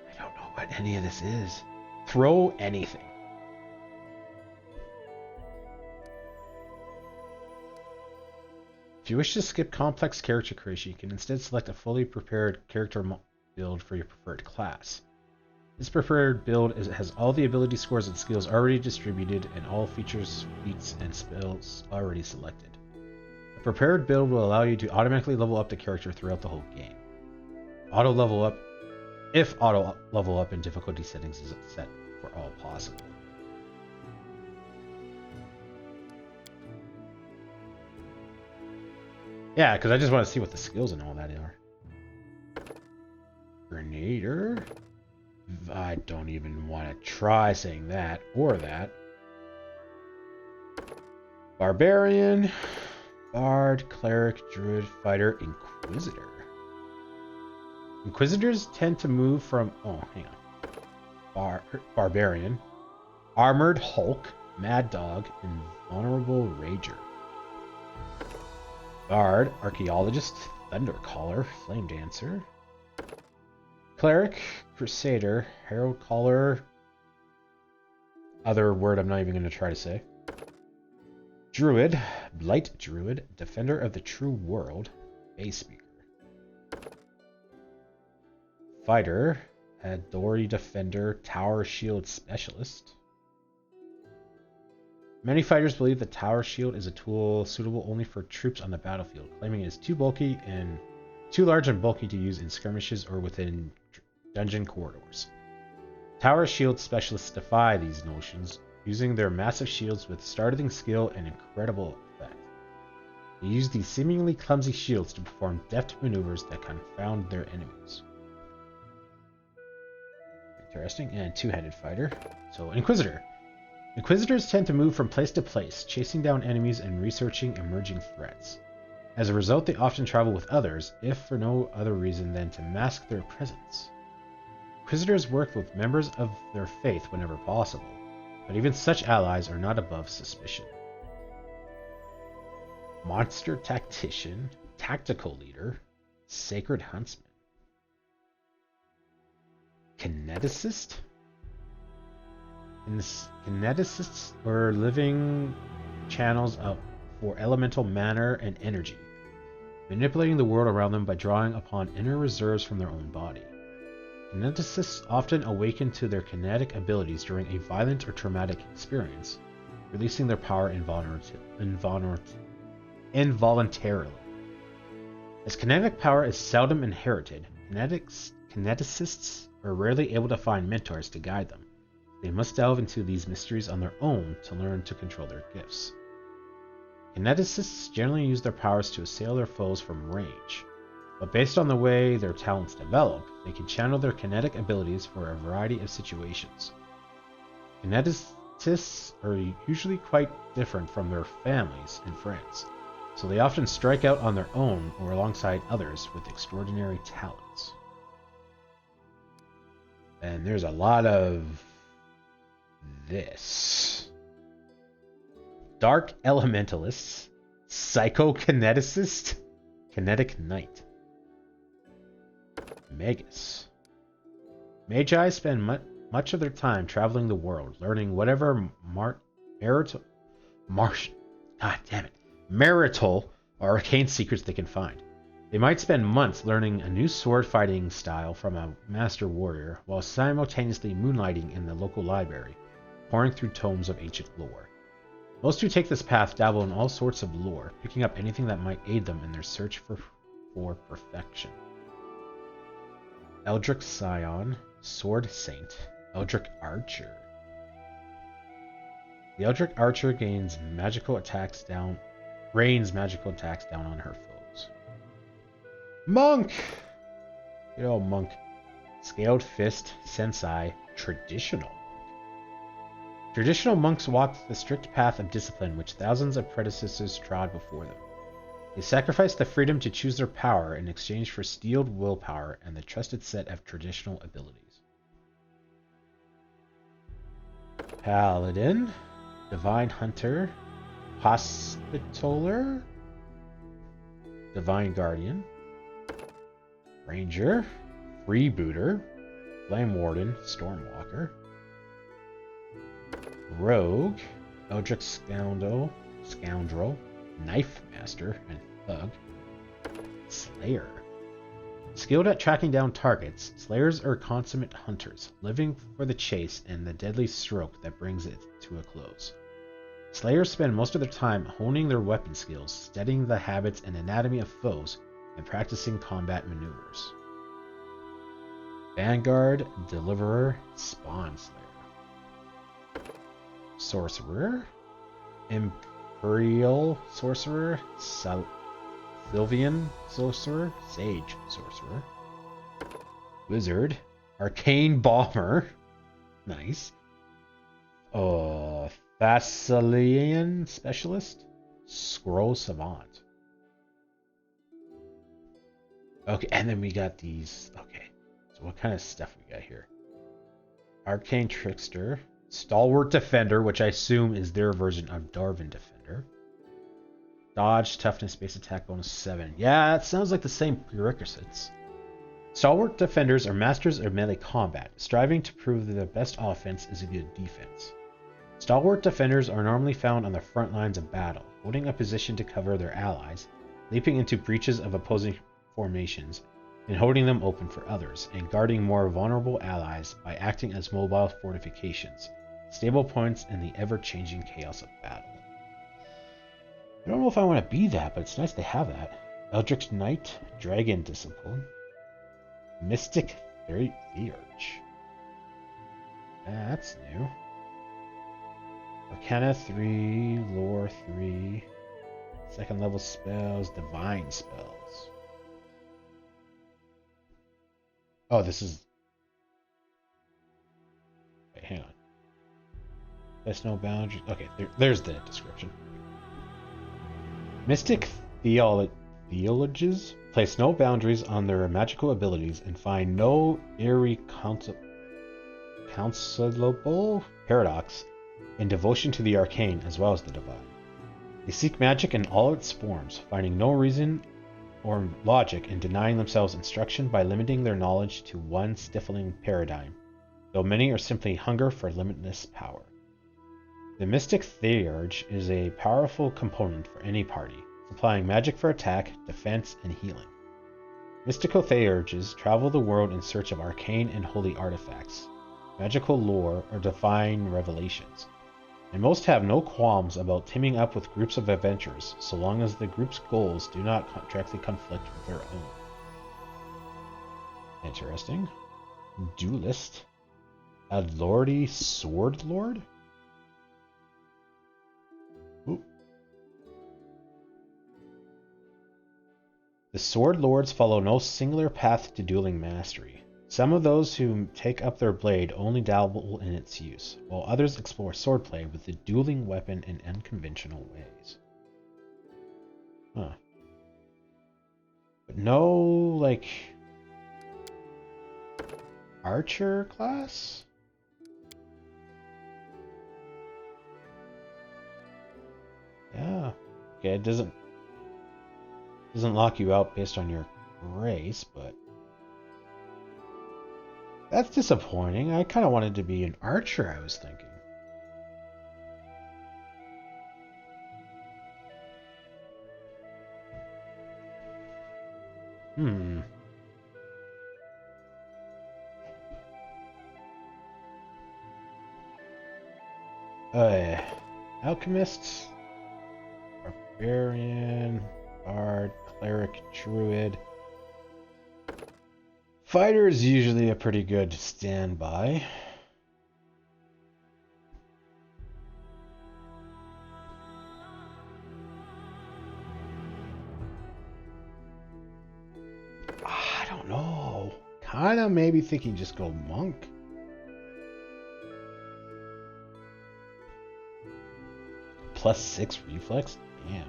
I don't know what any of this is. Throw anything. If you wish to skip complex character creation, you can instead select a fully prepared character build for your preferred class. This preferred build has all the ability scores and skills already distributed and all features, feats, and spells already selected. A prepared build will allow you to automatically level up the character throughout the whole game. Auto level up in difficulty settings is set for all possible. Yeah, because I just want to see what the skills and all that are. Grenader. I don't even want to try saying that or that. Barbarian. Bard, Cleric, Druid, Fighter, Inquisitor. Inquisitors tend to move from... Oh, hang on. Barbarian. Armored Hulk, Mad Dog, and Vulnerable Rager. Bard, Archaeologist, Thundercaller, Flame Dancer. Cleric, Crusader, Herald Caller. Other word I'm not even going to try to say. Druid, Blight Druid, Defender of the True World, Bay Speaker. Fighter, Dory Defender, Tower Shield Specialist. Many fighters believe the Tower Shield is a tool suitable only for troops on the battlefield, claiming it is too large and bulky to use in skirmishes or within dungeon corridors. Tower Shield Specialists defy these notions, using their massive shields with startling skill and incredible effect. They use these seemingly clumsy shields to perform deft maneuvers that confound their enemies. Interesting. And two-headed fighter. So, Inquisitor. Inquisitors tend to move from place to place, chasing down enemies and researching emerging threats. As a result, they often travel with others, if for no other reason than to mask their presence. Inquisitors work with members of their faith whenever possible, but even such allies are not above suspicion. Monster Tactician, Tactical Leader, Sacred Huntsman. Kineticist? Kineticists are living channels for elemental matter and energy. manipulating the world around them by drawing upon inner reserves from their own body. Kineticists often awaken to their kinetic abilities during a violent or traumatic experience, releasing their power involuntarily. As kinetic power is seldom inherited, kineticists are rarely able to find mentors to guide them. They must delve into these mysteries on their own to learn to control their gifts. Kineticists generally use their powers to assail their foes from range, but based on the way their talents develop, they can channel their kinetic abilities for a variety of situations. Kineticists are usually quite different from their families and friends, so they often strike out on their own or alongside others with extraordinary talents. And there's a lot of this. Dark Elementalists, Psychokineticist, Kinetic Knight. Magus. Magi spend much of their time traveling the world, learning whatever marital or arcane secrets they can find. They might spend months learning a new sword fighting style from a master warrior, while simultaneously moonlighting in the local library, pouring through tomes of ancient lore. Most who take this path dabble in all sorts of lore, picking up anything that might aid them in their search for perfection. Eldritch Scion, Sword Saint, Eldritch Archer. The Eldritch Archer rains magical attacks down on her foes. Monk! Good old monk. Scaled Fist, Sensei, Traditional. Traditional monks walked the strict path of discipline which thousands of predecessors trod before them. They sacrificed the freedom to choose their power in exchange for steeled willpower and the trusted set of traditional abilities. Paladin, Divine Hunter, Hospitaller, Divine Guardian, Ranger, Freebooter, Flame Warden, Stormwalker, Rogue, Eldritch Scoundrel, Knife Master, and Thug. Slayer. Skilled at tracking down targets, Slayers are consummate hunters, living for the chase and the deadly stroke that brings it to a close. Slayers spend most of their time honing their weapon skills, studying the habits and anatomy of foes, and practicing combat maneuvers. Vanguard, Deliverer, Spawn Slayer. Sorcerer, Imperial Sorcerer, Sylvian Sorcerer, Sage Sorcerer, Wizard, Arcane Bomber, nice, Thessalian Specialist, Scroll Savant. Okay, and then we got these, okay, so what kind of stuff we got here? Arcane Trickster, Stalwart Defender, which I assume is their version of Darwin Defender. Dodge, Toughness, Base Attack, Bonus 7. Yeah, it sounds like the same prerequisites. Stalwart Defenders are masters of melee combat, striving to prove that the best offense is a good defense. Stalwart Defenders are normally found on the front lines of battle, holding a position to cover their allies, leaping into breaches of opposing formations, and holding them open for others, and guarding more vulnerable allies by acting as mobile fortifications, stable points in the ever-changing chaos of battle. I don't know if I want to be that, but it's nice to have that. Eldritch Knight, Dragon Discipline, Mystic Theurge. That's new. Arcana 3, Lore 3, second level spells, Divine spells. Oh, this is... Wait, hang on. There's no boundaries. Okay, there's the description. Mystic theologies place no boundaries on their magical abilities and find no irreconcilable paradox in devotion to the arcane as well as the divine. They seek magic in all its forms, finding no reason or logic in denying themselves instruction by limiting their knowledge to one stifling paradigm, though many are simply hunger for limitless power. The Mystic Theurge is a powerful component for any party, applying magic for attack, defense, and healing. Mystical theurges travel the world in search of arcane and holy artifacts, magical lore, or divine revelations, and most have no qualms about teaming up with groups of adventurers so long as the group's goals do not directly conflict with their own. Interesting. Duelist. Adlordi Sword Lord? Ooh. The Sword Lords follow no singular path to dueling mastery. Some of those who take up their blade only dabble in its use, while others explore swordplay with the dueling weapon in unconventional ways. Huh. But no, like, archer class? Yeah. Okay, it doesn't lock you out based on your race, but that's disappointing. I kind of wanted to be an archer, I was thinking. Alchemists, barbarian, bard, cleric, druid. Fighter is usually a pretty good standby. I don't know. Kinda maybe thinking just go monk. +6 reflex? Damn.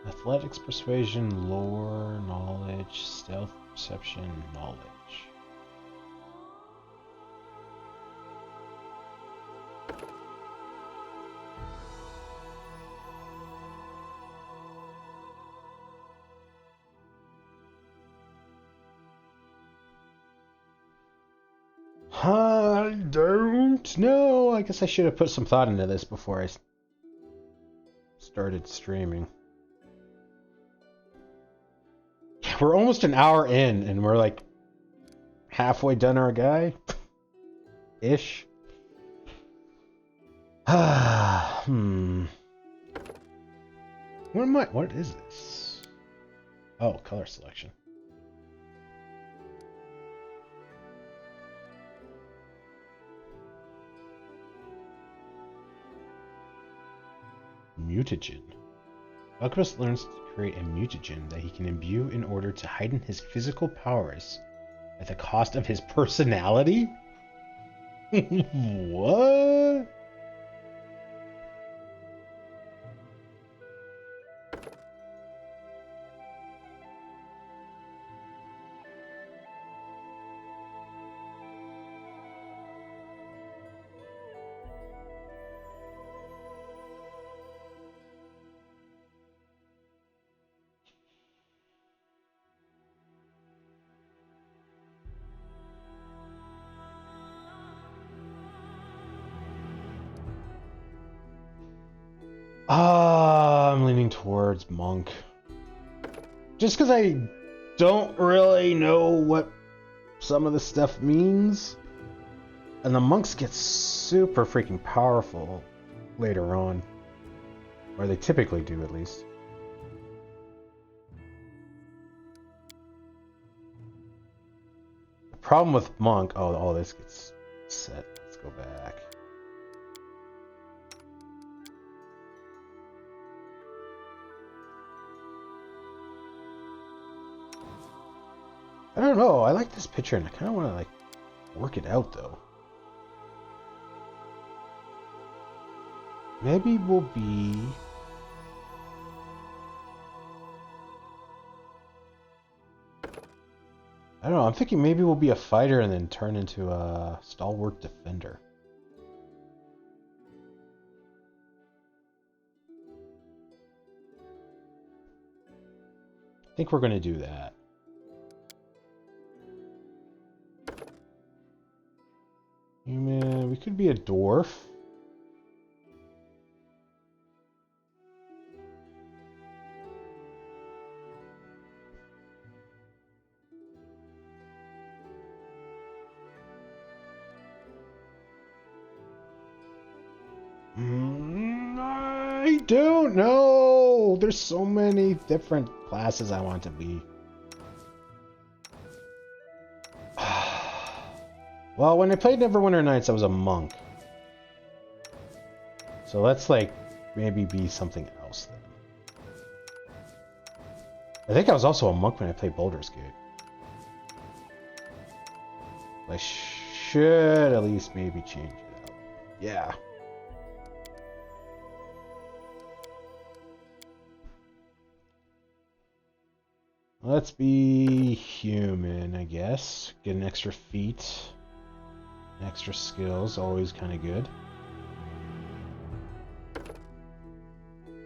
Athletics, persuasion, lore, knowledge, stealth, perception, knowledge. I don't know. I guess I should have put some thought into this before I started streaming. We're almost an hour in, and we're like halfway done our guy. Ish. What am I? What is this? Oh, color selection. Mutagen. Alchemist learns to create a mutagen that he can imbue in order to heighten his physical powers at the cost of his personality? What? I'm leaning towards monk. Just because I don't really know what some of the stuff means. And the monks get super freaking powerful later on. Or they typically do, at least. The problem with monk... Oh, all this gets set. Let's go back. I don't know. I like this picture, and I kind of want to like work it out, though. Maybe we'll be... I don't know. I'm thinking maybe we'll be a fighter and then turn into a stalwart defender. I think we're going to do that. Human, we could be a dwarf. I don't know. There's so many different classes I want to be. Well, when I played Neverwinter Nights, I was a monk. So let's like maybe be something else then. I think I was also a monk when I played Baldur's Gate. I should at least maybe change it up. Yeah. Let's be human, I guess. Get an extra feat. Extra skills, always kind of good.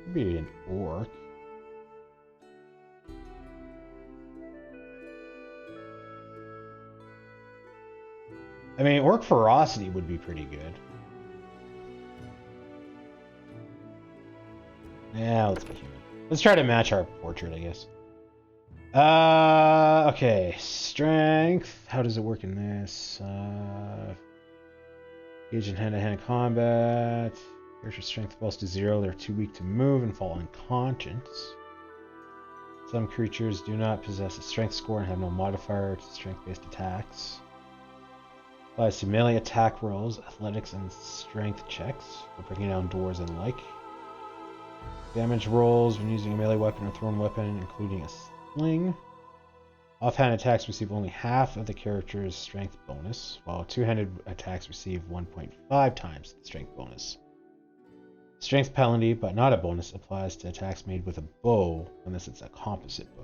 Maybe an orc. I mean, orc ferocity would be pretty good. Yeah, let's be human. Let's try to match our portrait, I guess. Okay. Strength. How does it work in this? Engage in hand-to-hand combat. Character strength falls to 0. They're too weak to move and fall unconscious. Some creatures do not possess a strength score and have no modifier to strength-based attacks. Applies to melee attack rolls, athletics, and strength checks for breaking down doors and like. Damage rolls when using a melee weapon or thrown weapon, including a sling. Offhand attacks receive only half of the character's strength bonus, while two-handed attacks receive 1.5 times the strength bonus. Strength penalty, but not a bonus, applies to attacks made with a bow, unless it's a composite bow.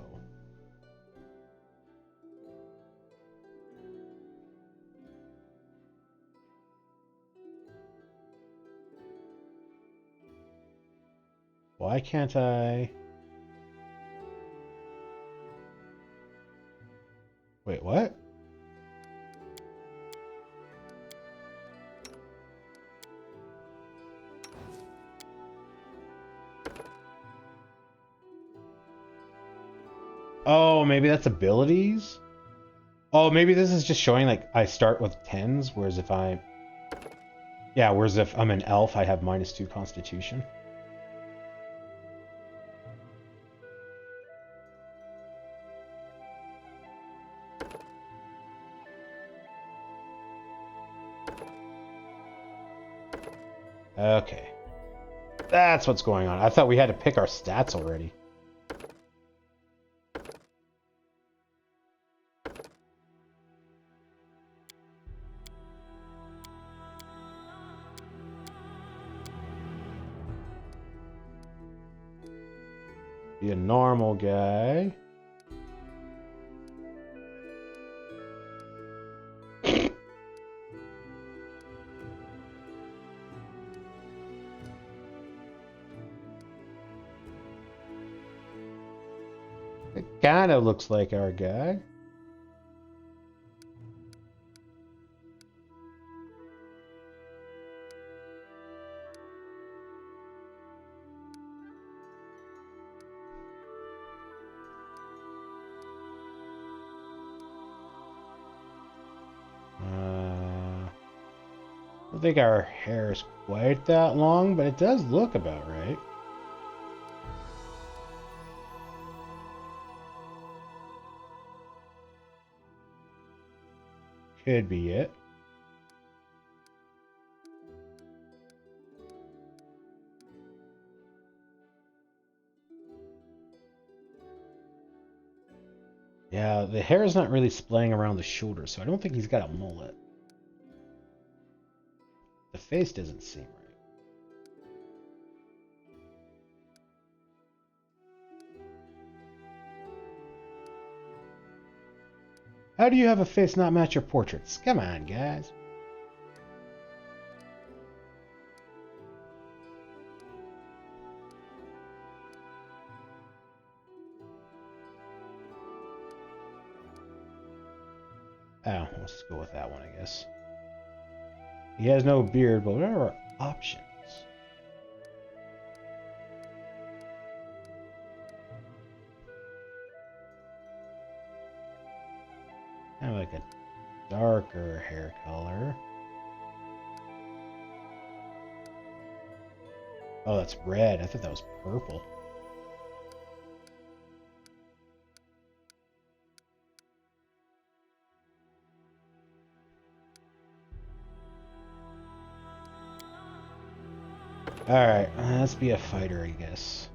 Why can't I... Wait, what? Oh, maybe that's abilities? Oh, maybe this is just showing like I start with 10s, whereas if I... Yeah, whereas if I'm an elf, I have -2 constitution. Okay. That's what's going on. I thought we had to pick our stats already. Be a normal guy. It kind of looks like our guy. I don't think our hair is quite that long, but it does look about right. Could be it. Yeah, the hair is not really splaying around the shoulders, so I don't think he's got a mullet. The face doesn't seem right. How do you have a face not match your portraits? Come on, guys. Oh, let's just go with that one, I guess. He has no beard, but what are our options? Kind of like a darker hair color. Oh, that's red. I thought that was purple. Alright, let's be a fighter, I guess.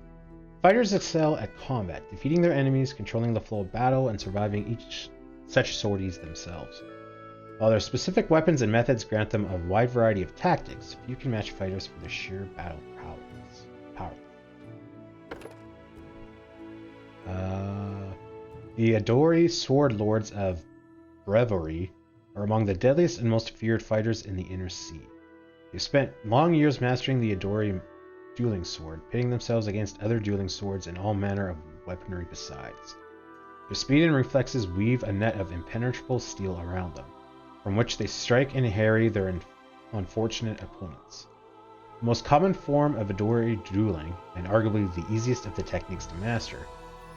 Fighters excel at combat, defeating their enemies, controlling the flow of battle, and surviving each such sorties themselves. While their specific weapons and methods grant them a wide variety of tactics, few can match fighters for their sheer battle prowess. The Adori Sword Lords of Breviary are among the deadliest and most feared fighters in the Inner Sea. They've spent long years mastering the Adori dueling sword, pitting themselves against other dueling swords and all manner of weaponry besides. Their speed and reflexes weave a net of impenetrable steel around them, from which they strike and harry their unfortunate opponents. The most common form of Adori dueling, and arguably the easiest of the techniques to master,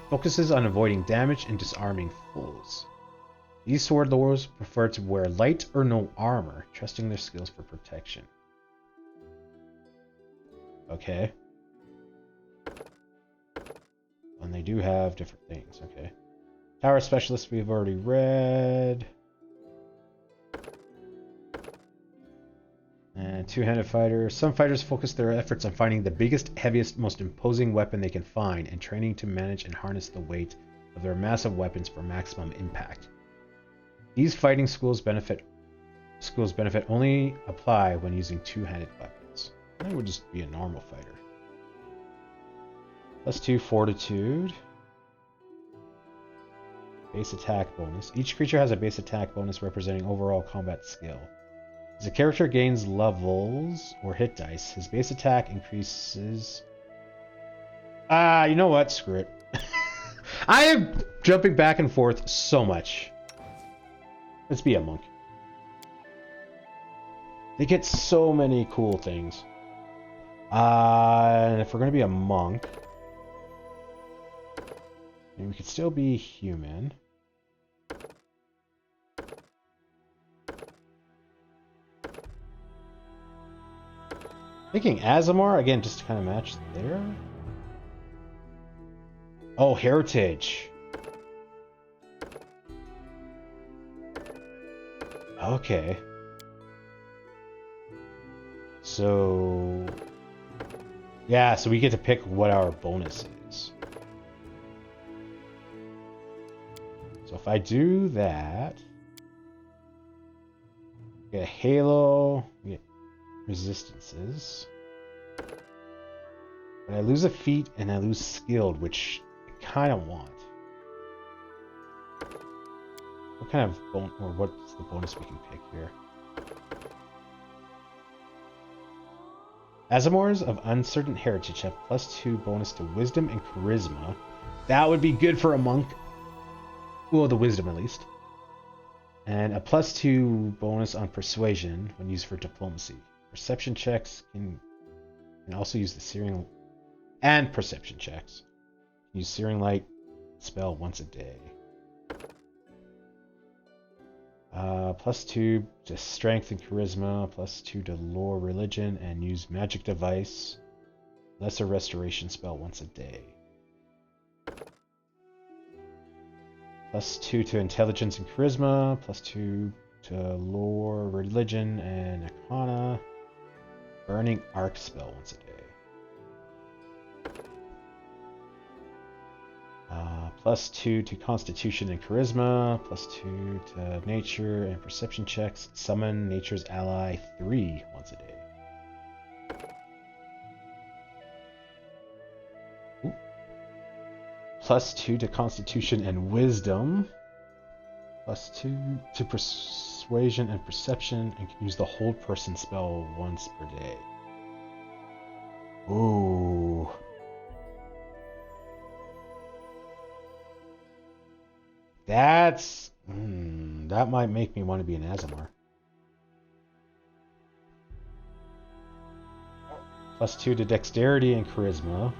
focuses on avoiding damage and disarming foes. These sword lords prefer to wear light or no armor, trusting their skills for protection. Okay. And they do have different things, okay. Tower Specialist we've already read. And two-handed fighter. Some fighters focus their efforts on finding the biggest, heaviest, most imposing weapon they can find and training to manage and harness the weight of their massive weapons for maximum impact. These fighting schools benefit only apply when using two-handed weapons. I would just be a normal fighter. +2 fortitude. Base attack bonus. Each creature has a base attack bonus representing overall combat skill. As a character gains levels or hit dice, his base attack increases. You know what? Screw it. I am jumping back and forth so much. Let's be a monk. They get so many cool things. And if we're going to be a monk, maybe we could still be human. Thinking Aasimar, again, just to kind of match there. Oh, heritage. Okay. So... yeah, so we get to pick what our bonus is. So if I do that... get a halo, we get resistances. But I lose a feat and I lose skilled, which I kind of want. What kind of what's the bonus we can pick here? Aasimars of Uncertain Heritage have +2 bonus to Wisdom and Charisma. That would be good for a monk. Well, the Wisdom at least. And a +2 bonus on Persuasion when used for Diplomacy. Perception checks can also use the Searing... and Perception checks. Use Searing Light spell once a day. +2 to Strength and Charisma, +2 to Lore Religion, and use Magic Device, Lesser Restoration spell once a day. +2 to Intelligence and Charisma, +2 to Lore Religion and Arcana, Burning Arc spell once a day. +2 to Constitution and Charisma, +2 to Nature and Perception checks. Summon Nature's Ally 3 once a day. Ooh. +2 to Constitution and Wisdom, +2 to Persuasion and Perception, and can use the Hold Person spell once per day. Ooh. That might make me want to be an Aasimar. +2 to dexterity and charisma.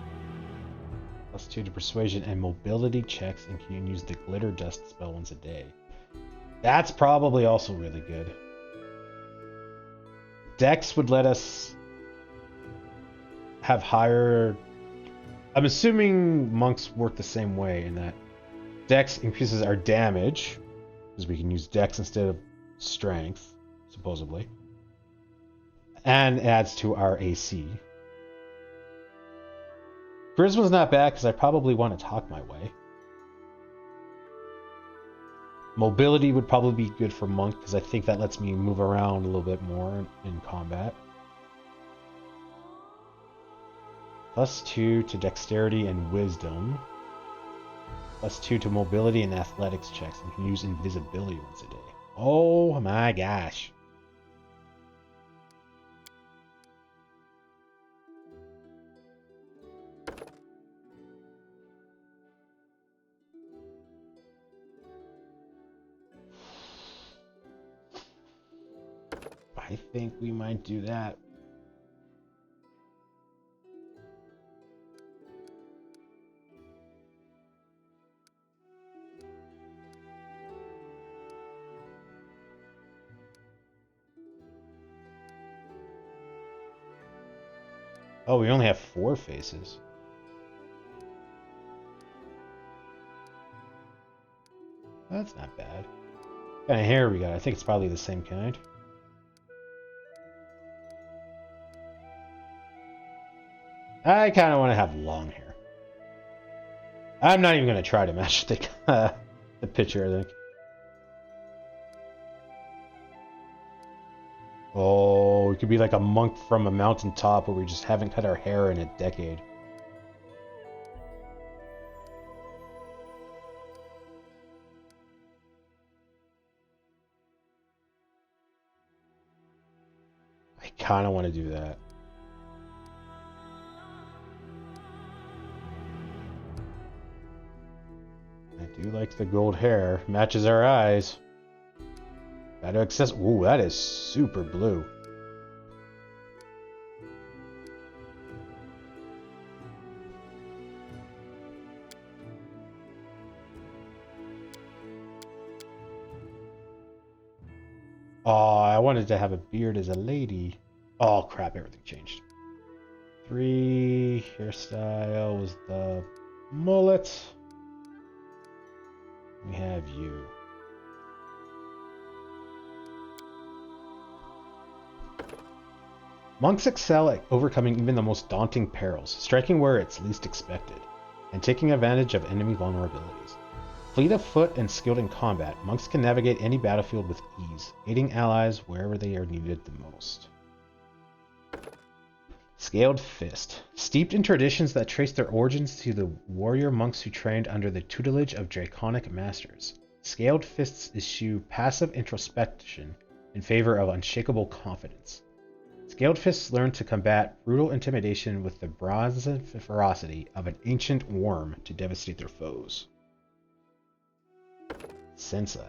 +2 to persuasion and mobility checks, and can use the glitter dust spell once a day. That's probably also really good. Dex would let us have higher... I'm assuming monks work the same way in that Dex increases our damage, because we can use Dex instead of strength, supposedly, and adds to our AC. Charisma's not bad because I probably want to talk my way. Mobility would probably be good for monk because I think that lets me move around a little bit more in combat. +2 to dexterity and wisdom. +2 to mobility and athletics checks, and can use invisibility once a day. Oh my gosh. I think we might do that. Oh, we only have 4 faces. That's not bad. What kind of hair we got? I think it's probably the same kind. I kind of want to have long hair. I'm not even going to try to match the picture, I think. Oh, it could be like a monk from a mountaintop where we just haven't cut our hair in a decade. I kind of want to do that. I do like the gold hair. Matches our eyes. Gotta access. Ooh, that is super blue. Oh, I wanted to have a beard as a lady. Oh crap, everything changed. 3 hairstyle was the mullet. We have you. Monks excel at overcoming even the most daunting perils, striking where it's least expected, and taking advantage of enemy vulnerabilities. Fleet of foot and skilled in combat, monks can navigate any battlefield with ease, aiding allies wherever they are needed the most. Scaled Fist. Steeped in traditions that trace their origins to the warrior monks who trained under the tutelage of draconic masters, Scaled Fists issue passive introspection in favor of unshakable confidence. Scaled Fists learn to combat brutal intimidation with the brazen ferocity of an ancient worm to devastate their foes. Sensei.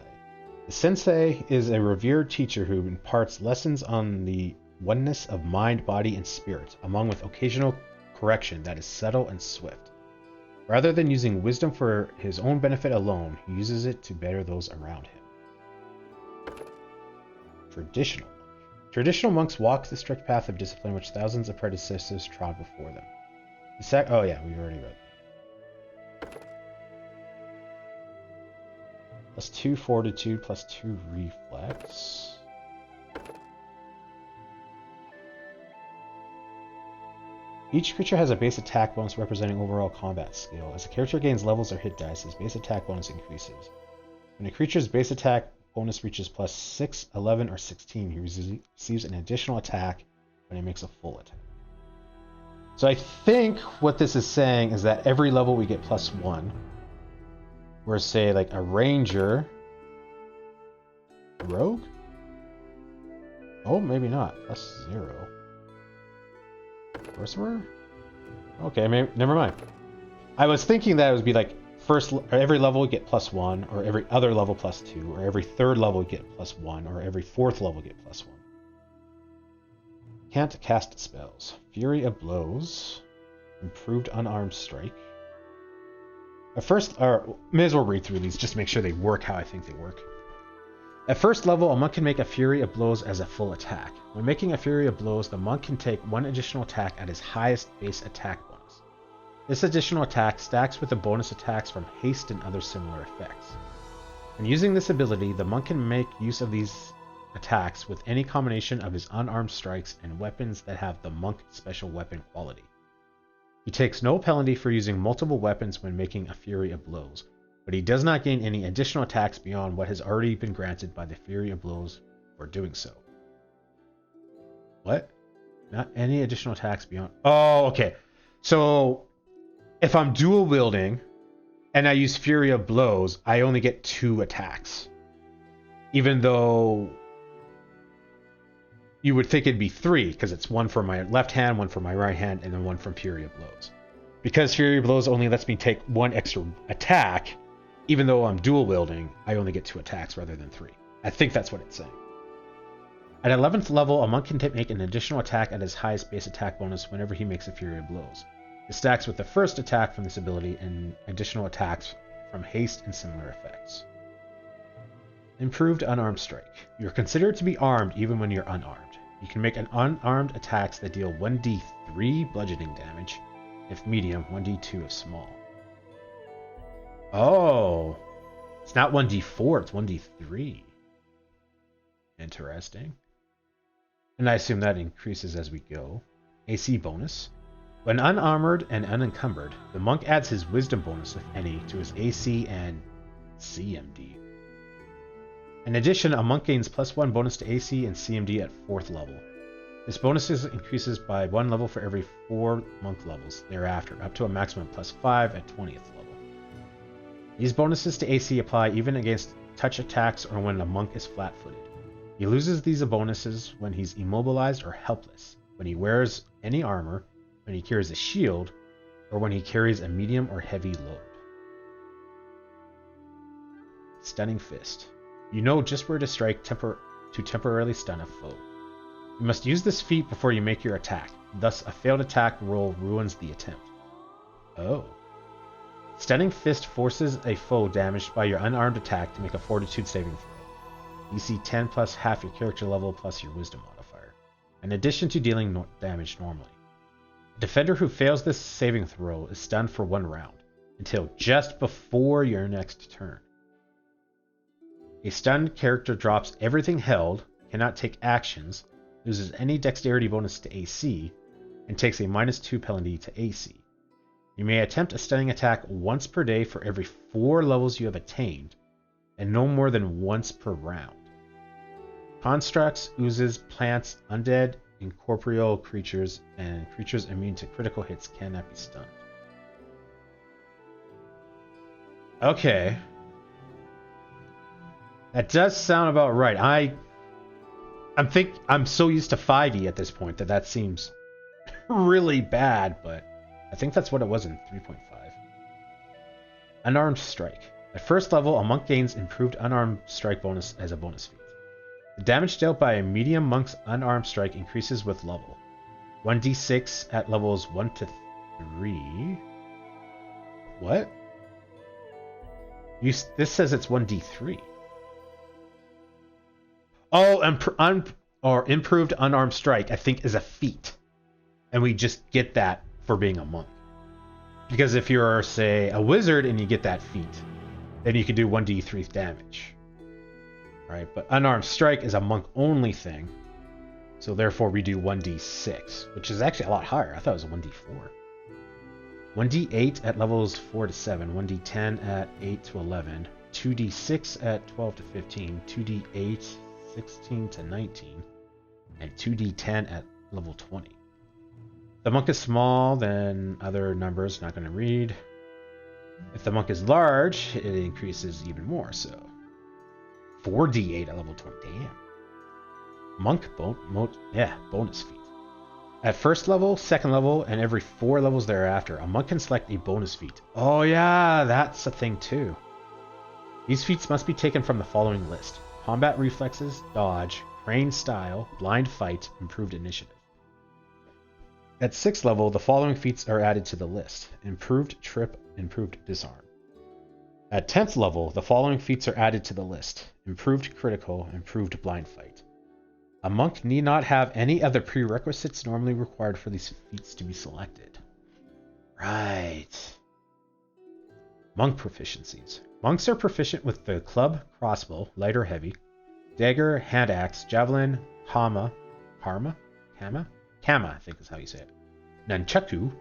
The sensei is a revered teacher who imparts lessons on the oneness of mind, body, and spirit, along with occasional correction that is subtle and swift. Rather than using wisdom for his own benefit alone, he uses it to better those around him. Traditional. Traditional monks walk the strict path of discipline which thousands of predecessors trod before them. Oh yeah, we've already read that. +2 fortitude, +2 reflex. Each creature has a base attack bonus representing overall combat skill. As a character gains levels or hit dice, his base attack bonus increases. When a creature's base attack bonus reaches +6, 11, or 16, he receives an additional attack when he makes a full attack. So I think what this is saying is that every level we get +1. Whereas, say, like a ranger... Rogue? Oh, maybe not. +0. Sorcerer? Okay, never mind. I was thinking that it would be like every level you get +1, or every other level +2, or every third level you get +1, or every fourth level you get +1. Can't cast spells. Fury of Blows. Improved Unarmed Strike. At first, or may as well read through these just to make sure they work how I think they work. At first level, a monk can make a Fury of Blows as a full attack. When making a Fury of Blows, the monk can take one additional attack at his highest base attack bonus. This additional attack stacks with the bonus attacks from haste and other similar effects. And using this ability, the monk can make use of these attacks with any combination of his unarmed strikes and weapons that have the monk special weapon quality. He takes no penalty for using multiple weapons when making a Fury of Blows, but he does not gain any additional attacks beyond what has already been granted by the Fury of Blows for doing so. What? Not any additional attacks beyond... Oh, okay. So, if I'm dual wielding and I use Fury of Blows, I only get 2 attacks. Even though you would think it'd be 3, because it's 1 for my left hand, 1 for my right hand, and then 1 from Fury of Blows. Because Fury of Blows only lets me take 1 extra attack, even though I'm dual wielding, I only get 2 attacks rather than 3. I think that's what it's saying. At 11th level, a monk can make an additional attack at his highest base attack bonus whenever he makes a Fury of Blows. It stacks with the first attack from this ability and additional attacks from haste and similar effects. Improved Unarmed Strike. You are considered to be armed even when you're unarmed. You can make an unarmed attacks that deal 1d3 bludgeoning damage, if medium, 1d2 if small. Oh, it's not 1d4, it's 1d3. Interesting. And I assume that increases as we go. AC bonus. When unarmored and unencumbered, the monk adds his wisdom bonus, if any, to his AC and CMD. In addition, a monk gains +1 bonus to AC and CMD at 4th level. This bonus increases by 1 level for every 4 monk levels thereafter, up to a maximum +5 at 20th level. These bonuses to AC apply even against touch attacks or when a monk is flat-footed. He loses these bonuses when he's immobilized or helpless, when he wears any armor, when he carries a shield, or when he carries a medium or heavy load. Stunning Fist. You know just where to strike to temporarily stun a foe. You must use this feat before you make your attack. Thus, a failed attack roll ruins the attempt. Oh. Stunning Fist forces a foe damaged by your unarmed attack to make a Fortitude saving throw. DC 10 plus half your character level plus your Wisdom modifier, in addition to dealing damage normally. A defender who fails this saving throw is stunned for 1 round, until just before your next turn. A stunned character drops everything held, cannot take actions, loses any dexterity bonus to AC, and takes a -2 penalty to AC. You may attempt a stunning attack once per day for every 4 levels you have attained, and no more than once per round. Constructs, oozes, plants, undead, incorporeal creatures, and creatures immune to critical hits cannot be stunned. Okay. That does sound about right. I'm so used to 5e at this point that seems really bad, but I think that's what it was in 3.5. Unarmed Strike. At first level, a monk gains improved unarmed strike bonus as a bonus feat. The damage dealt by a medium monk's unarmed strike increases with level. 1d6 at levels 1 to 3. What? This says it's 1d3. Oh, improved unarmed strike, I think, is a feat. And we just get that for being a monk. Because if you're, say, a wizard and you get that feat, then you can do 1d3 damage. Right? But unarmed strike is a monk-only thing. So therefore we do 1d6, which is actually a lot higher. I thought it was a 1d4. 1d8 at levels 4 to 7, 1d10 at 8 to 11, 2d6 at 12 to 15, 2d8 16 to 19, and 2d10 at level 20. The monk is small, then other numbers not going to read. If the monk is large, it increases even more, so 4d8 at level 20. Damn. Monk bonus feat. At first level, second level, and every 4 levels thereafter, a monk can select a bonus feat. Oh yeah, that's a thing too. These feats must be taken from the following list: combat reflexes, dodge, crane style, blind fight, improved initiative. At 6th level, the following feats are added to the list: improved trip, improved disarm. At 10th level, the following feats are added to the list: improved critical, improved blind fight. A monk need not have any other prerequisites normally required for these feats to be selected. Right. Monk proficiencies. Monks are proficient with the club, crossbow, light or heavy, dagger, hand axe, javelin, kama, I think is how you say it, nunchaku,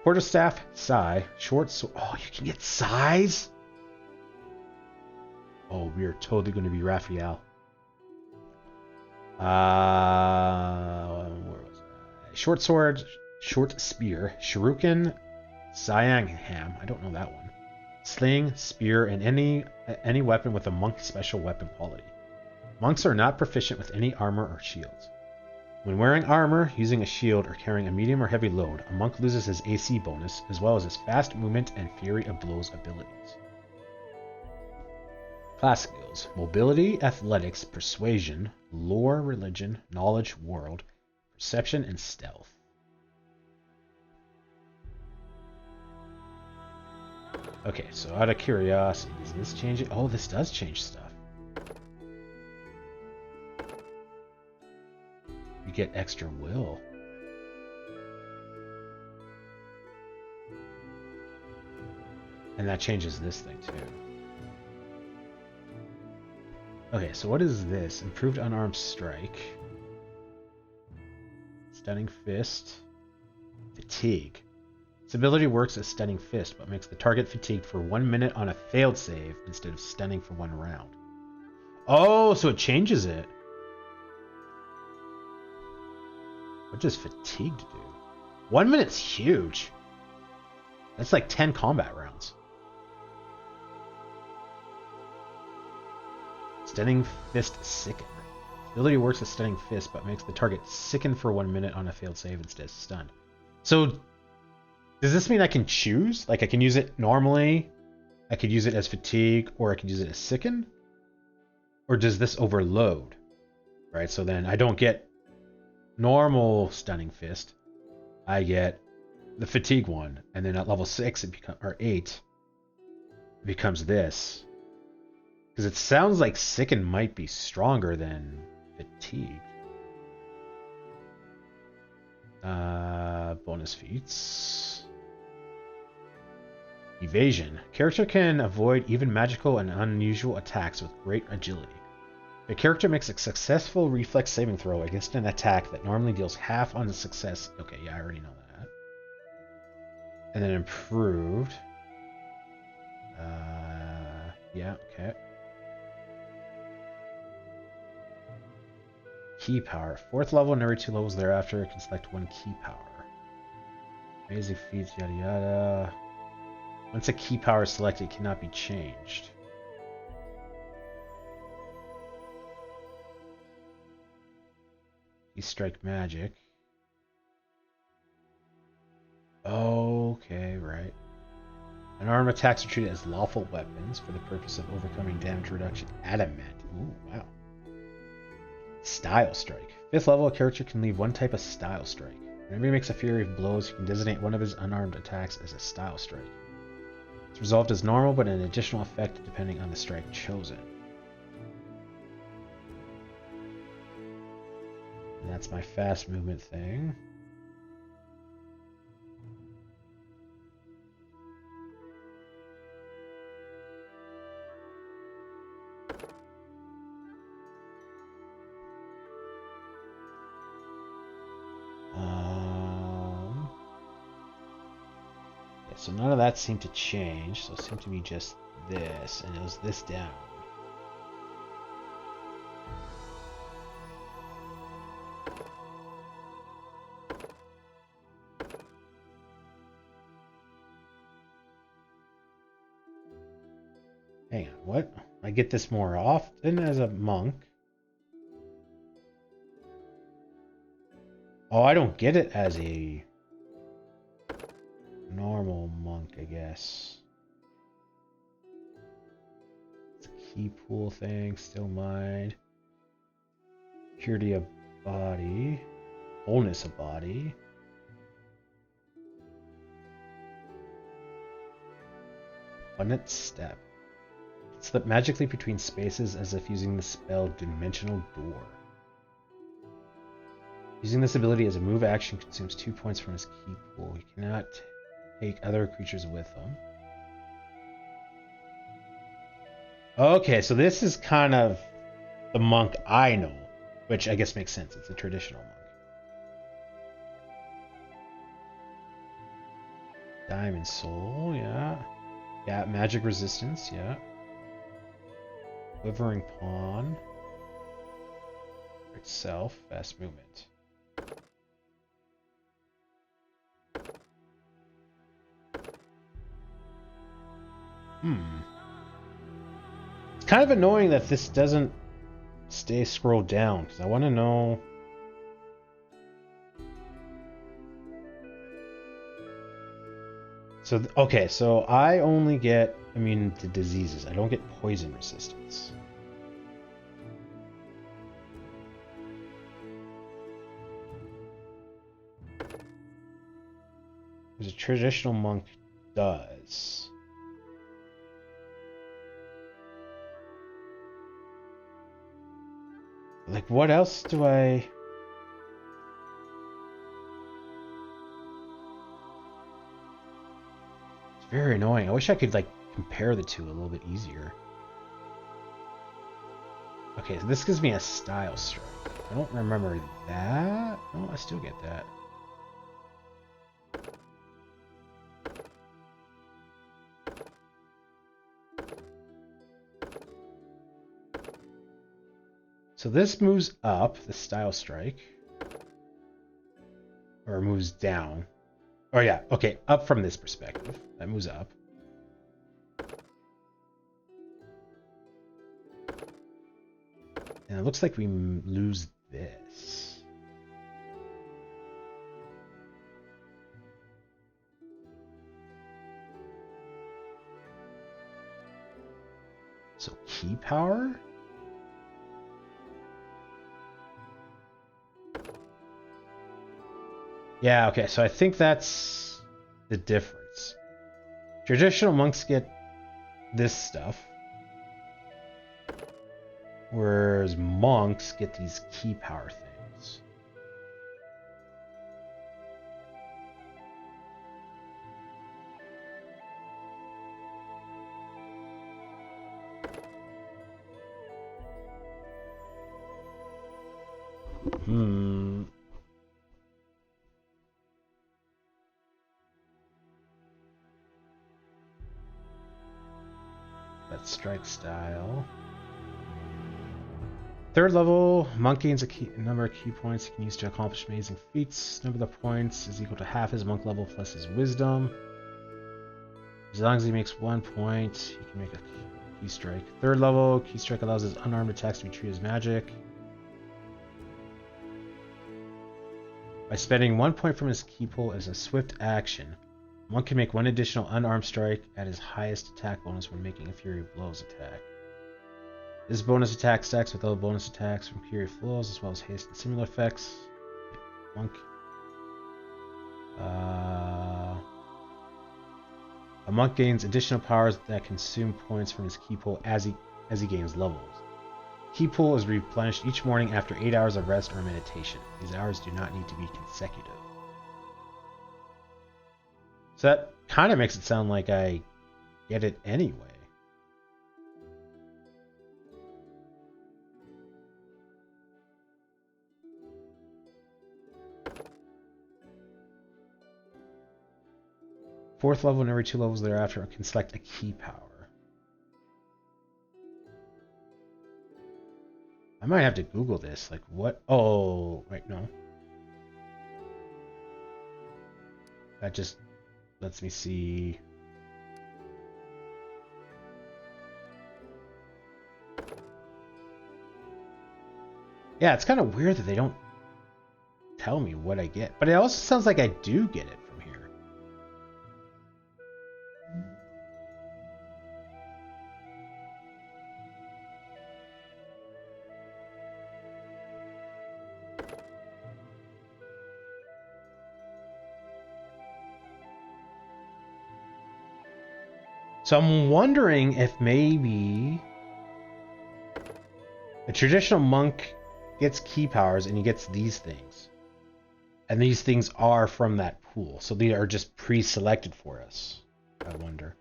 quarterstaff, sai, short sword. Oh, you can get sais? Oh, we are totally going to be Raphael. Where was I? Short sword, short spear, shuriken, Zyangham. I don't know that one. Sling, spear, and any weapon with a monk special weapon quality. Monks are not proficient with any armor or shields. When wearing armor, using a shield, or carrying a medium or heavy load, a monk loses his AC bonus, as well as his fast movement and fury of blows abilities. Class skills: mobility, athletics, persuasion, lore, religion, knowledge, world, perception, and stealth. Okay, so out of curiosity, does this change it? Oh, this does change stuff. You get extra will. And that changes this thing too. Okay, so what is this? Improved unarmed strike. Stunning fist. Fatigue. This ability works as stunning fist, but makes the target fatigued for 1 minute on a failed save instead of stunning for 1 round. Oh, so it changes it. What does fatigued do? 1 minute's huge. That's like 10 combat rounds. Stunning fist sicken. Ability works as stunning fist, but makes the target sicken for 1 minute on a failed save instead of stunned. So, does this mean I can choose? Like I can use it normally, I could use it as fatigue, or I could use it as sicken? Or does this overload? Right, so then I don't get normal stunning fist. I get the fatigue one, and then at level 6 it becomes, or 8, it becomes this. Because it sounds like sicken might be stronger than fatigue. Bonus feats. Evasion. Character can avoid even magical and unusual attacks with great agility. The character makes a successful reflex saving throw against an attack that normally deals half on the success. Okay, yeah, I already know that. And then improved. Yeah, okay. Key power. 4th level and every 2 levels thereafter can select 1 key power. Amazing feats, yada yada. Once a key power is selected, it cannot be changed. Key strike magic. Okay, right. Unarmed attacks are treated as lawful weapons for the purpose of overcoming damage reduction. Adamant. Ooh, wow. Style strike. 5th level, a character can leave 1 type of style strike. Whenever he makes a fury of blows, he can designate one of his unarmed attacks as a style strike. It's resolved as normal, but an additional effect depending on the strike chosen. And that's my fast movement thing. So none of that seemed to change, so it seemed to be just this, and it was this down. Hang on, what? I get this more often as a monk. Oh, I don't get it as a normal monk, I guess. It's a key pool thing, still mind. Purity of body. Wholeness of body. Abundant step. Slip magically between spaces as if using the spell Dimensional Door. Using this ability as a move action consumes 2 points from his key pool. He cannot take other creatures with him. Okay, so this is kind of the monk I know, which I guess makes sense. It's a traditional monk. Diamond Soul, yeah. Yeah, magic resistance, yeah. Quivering Pawn. Itself, fast movement. It's kind of annoying that this doesn't stay scrolled down, because I want to know... So, okay, so I only get immune to diseases. I don't get poison resistance. There's a traditional monk does. Like, what else do I... It's very annoying. I wish I could, like, compare the two a little bit easier. Okay, so this gives me a style strike. I don't remember that. Oh, I still get that. So this moves up, the style strike. Or moves down. Oh yeah, okay, up from this perspective. That moves up. And it looks like we lose this. So key power? Yeah, okay, so I think that's the difference. Traditional monks get this stuff, whereas monks get these key power things. That's strike style. Third level, monk gains a number of key points he can use to accomplish amazing feats. Number of the points is equal to half his monk level plus his wisdom. As long as he makes 1 point, he can make a key strike. Third level, key strike allows his unarmed attacks to be treated as magic. By spending 1 point from his key pool as a swift action, monk can make 1 additional unarmed strike at his highest attack bonus when making a Fury of Blows attack. This bonus attack stacks with other bonus attacks from Fury of Blows as well as haste and similar effects. Monk. A monk gains additional powers that consume points from his key pool as he gains levels. Key pool is replenished each morning after 8 hours of rest or meditation. These hours do not need to be consecutive. So that kind of makes it sound like I get it anyway. Fourth level and every 2 levels thereafter can select a key power. I might have to Google this. Like what? Oh, wait, no. That just lets me see. Yeah, it's kind of weird that they don't tell me what I get. But it also sounds like I do get it from here. So I'm wondering if maybe a traditional monk gets key powers and he gets these things. And these things are from that pool. So they are just pre-selected for us. I wonder.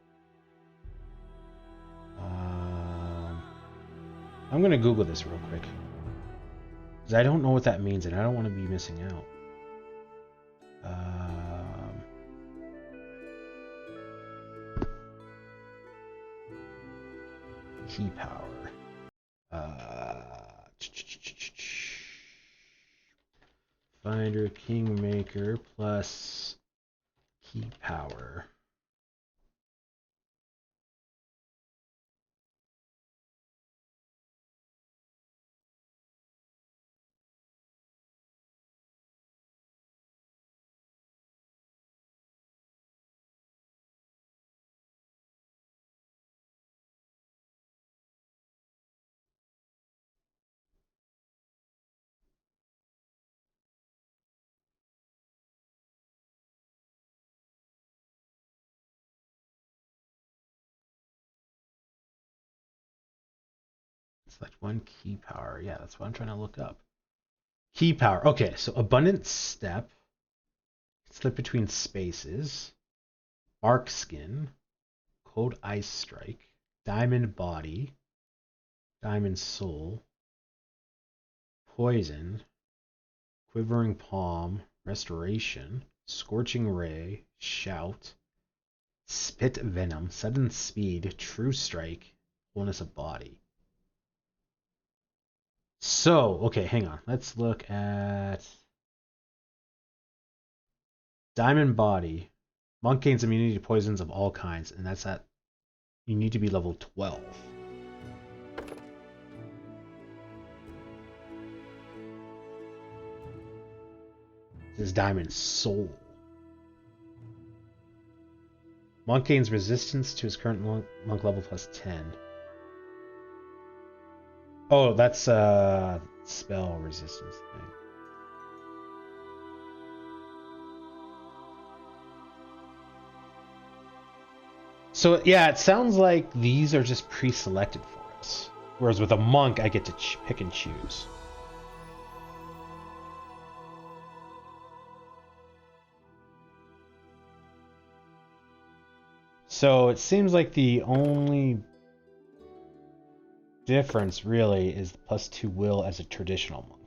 I'm going to Google this real quick. Because I don't know what that means and I don't want to be missing out. Key power. Finder Kingmaker plus key power. Select one key power. Yeah, that's what I'm trying to look up. Key power. Okay, so Abundant Step. Slip between spaces. Arc Skin. Cold Ice Strike. Diamond Body. Diamond Soul. Poison. Quivering Palm. Restoration. Scorching Ray. Shout. Spit Venom. Sudden Speed. True Strike. Wholeness of Body. So, okay, hang on. Let's look at Diamond Body. Monk gains immunity to poisons of all kinds, and that's at you need to be level 12. This is Diamond Soul. Monk gains resistance to his current monk level plus 10. Oh, that's a spell resistance thing. So yeah, it sounds like these are just pre-selected for us. Whereas with a monk, I get to pick and choose. So it seems like the only difference really is the +2 will as a traditional monk.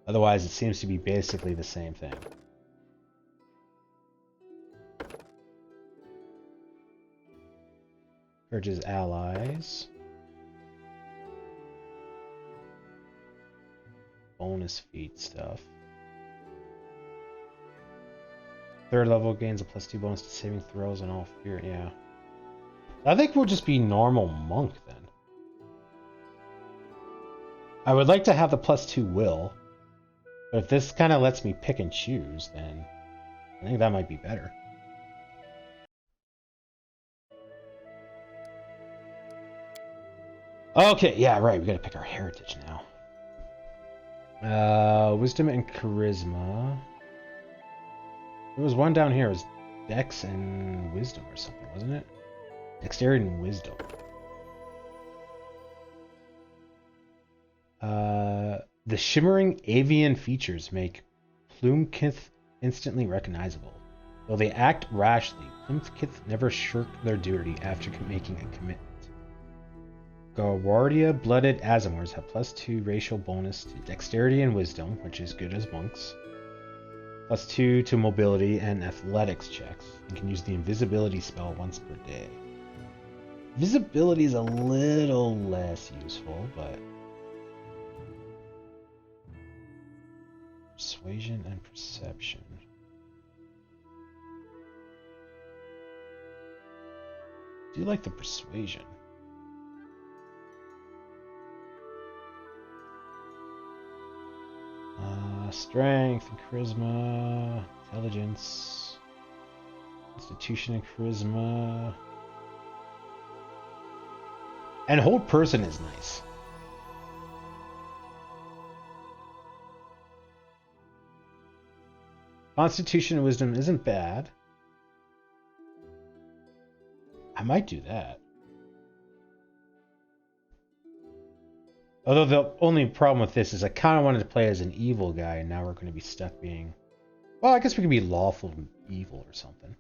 Otherwise, it seems to be basically the same thing. Purges allies. Bonus feat stuff. Third level gains a +2 bonus to saving throws and all fear. Yeah. I think we'll just be normal monk then. I would like to have the +2 will. But if this kind of lets me pick and choose, then I think that might be better. Okay, yeah, right. We gotta pick our heritage now. Wisdom and charisma. There was one down here. It was Dex and Wisdom or something, wasn't it? Dexterity and Wisdom. The shimmering avian features make Plunkith instantly recognizable. Though they act rashly, Plunkith never shirk their duty after making a commitment. Gawardia blooded Azamors have +2 racial bonus to dexterity and wisdom, which is good as monks. +2 to mobility and athletics checks, and can use the invisibility spell once per day. Visibility is a little less useful, but persuasion and perception. I do like the persuasion. strength and charisma, intelligence, constitution and charisma. And hold person is nice. Constitution and wisdom isn't bad. I might do that. Although the only problem with this is I kind of wanted to play as an evil guy, and now we're going to be stuck being... Well, I guess we could be lawful evil or something.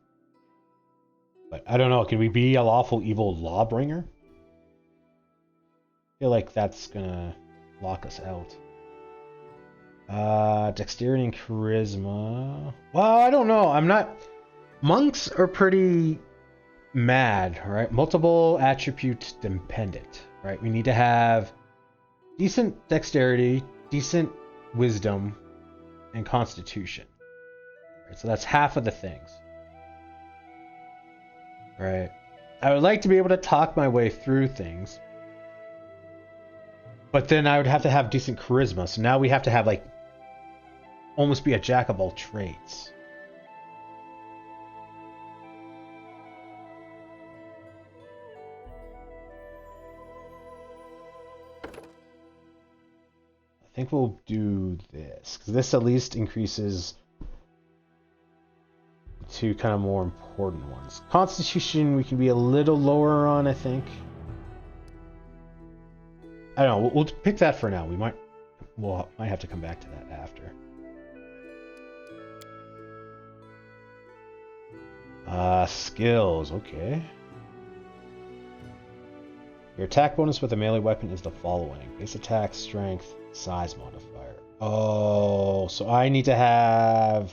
But I don't know, can we be a lawful evil lawbringer? I feel like that's going to lock us out. Dexterity and charisma. Well, I don't know. I'm not... Monks are pretty mad, right? Multiple attribute dependent, right? We need to have decent dexterity, decent wisdom, and constitution. Right, so that's half of the things. Right. I would like to be able to talk my way through things. But then I would have to have decent charisma. So now we have to have like almost be a jack of all trades. I think we'll do this, because this at least increases two kind of more important ones. Constitution we can be a little lower on, I think. I don't know, we'll pick that for now. We might have to come back to that after. Skills, okay. Your attack bonus with a melee weapon is the following: base attack, strength, size modifier. Oh, so I need to have...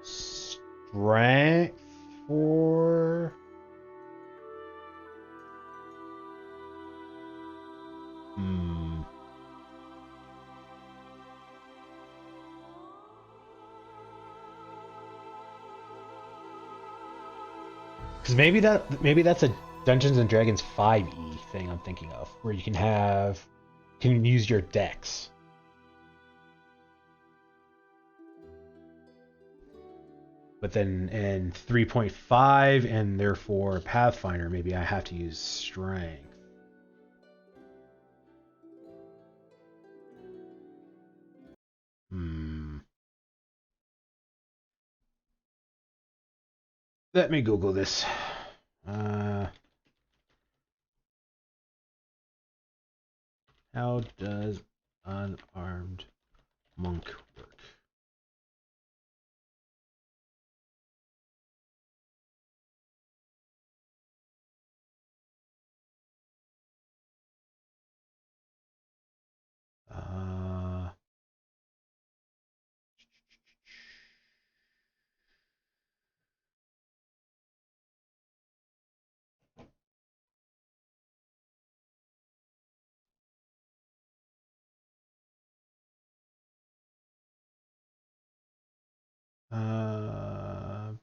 strength for... Because maybe that's a Dungeons and Dragons 5e thing I'm thinking of, where you can use your dex. But then in 3.5 and therefore Pathfinder, maybe I have to use strength. Let me Google this. How does unarmed monk work?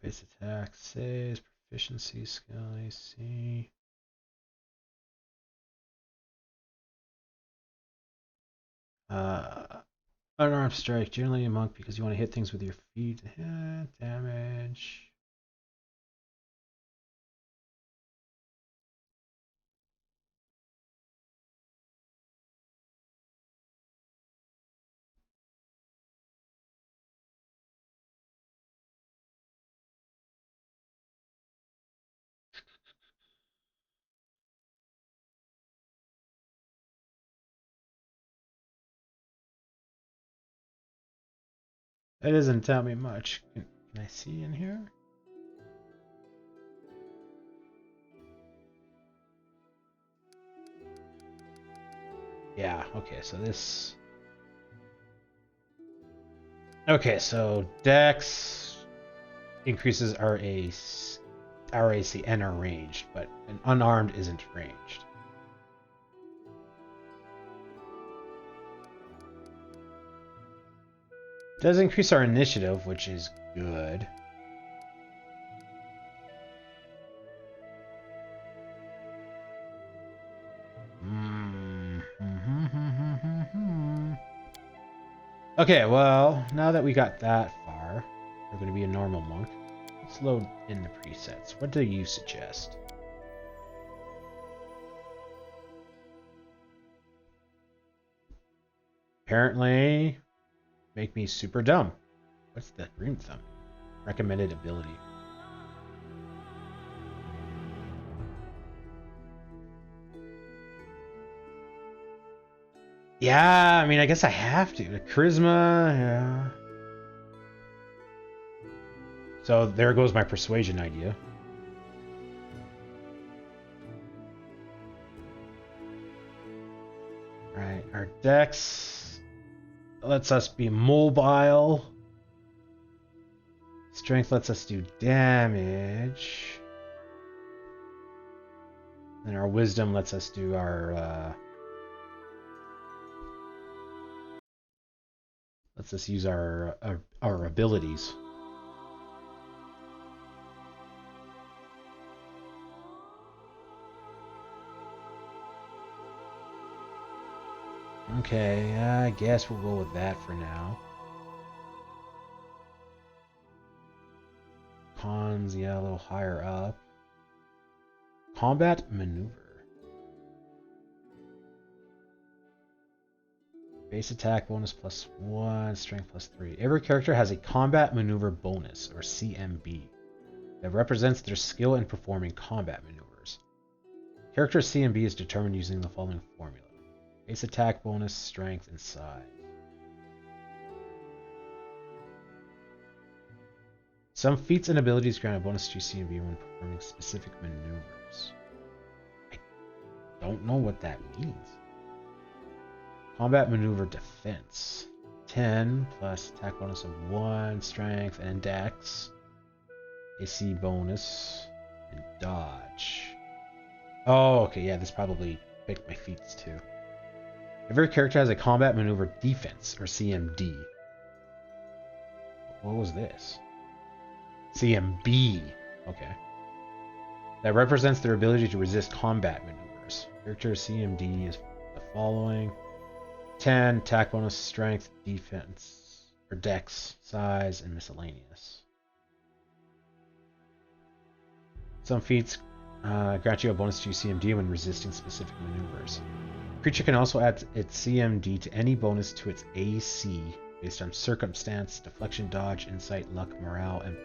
Base attack, saves, proficiency, skill, AC. Unarmed strike, generally a monk because you want to hit things with your feet. Damage. That doesn't tell me much. Can I see in here? Yeah, okay, so this... Okay, so Dex increases our AC and our ranged, but an unarmed isn't ranged. Does increase our initiative, which is good. Okay, well, now that we got that far, we're going to be a normal monk. Let's load in the presets. What do you suggest? Apparently, make me super dumb. What's the Rune Thumb? Recommended ability. Yeah, I mean, I guess I have to. Charisma, yeah. So there goes my persuasion idea. Right, our dex lets us be mobile. Strength lets us do damage. And our wisdom lets us do our lets us use our abilities. Okay, I guess we'll go with that for now. Cons, yeah, a little higher up. Combat maneuver. Base attack bonus +1, strength +3. Every character has a combat maneuver bonus, or CMB, that represents their skill in performing combat maneuvers. Character CMB is determined using the following formula: base attack bonus, strength, and size. Some feats and abilities grant a bonus to CMB when performing specific maneuvers. I don't know what that means. Combat maneuver defense. 10 plus attack bonus of 1, strength, and dex. AC bonus, and dodge. Oh, okay, yeah, this probably picked my feats too. Every character has a combat maneuver defense, or CMD. What was this? CMB. Okay. That represents their ability to resist combat maneuvers. Character CMD is the following: 10 attack bonus, strength, defense, or dex, size, and miscellaneous. Some feats grant you a bonus to CMD when resisting specific maneuvers. Creature can also add its CMD to any bonus to its AC based on circumstance, deflection, dodge, insight, luck, morale, and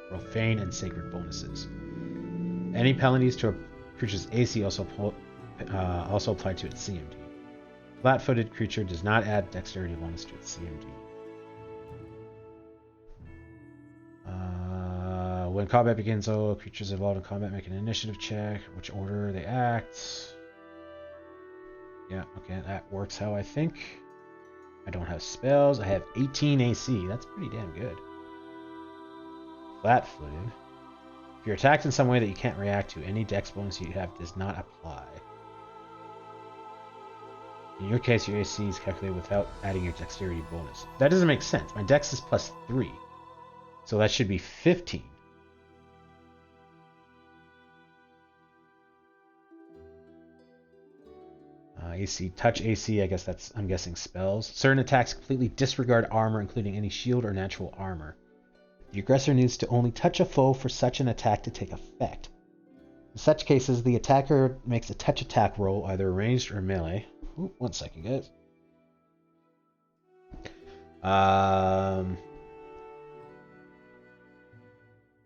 profane and sacred bonuses. Any penalties to a creature's AC also apply to its CMD. Flat-footed creature does not add dexterity bonus to its CMD. When combat begins, all creatures involved in combat make an initiative check. Which order they act. Yeah, okay, that works how I think. I don't have spells. I have 18 AC. That's pretty damn good. Flat-footed. If you're attacked in some way that you can't react to, any dex bonus you have does not apply. In your case, your AC is calculated without adding your dexterity bonus. That doesn't make sense. My dex is +3. So that should be 15. AC, touch AC, I guess I'm guessing spells. Certain attacks completely disregard armor, including any shield or natural armor. The aggressor needs to only touch a foe for such an attack to take effect. In such cases, the attacker makes a touch attack roll, either ranged or melee. Ooh, 1 second, guys.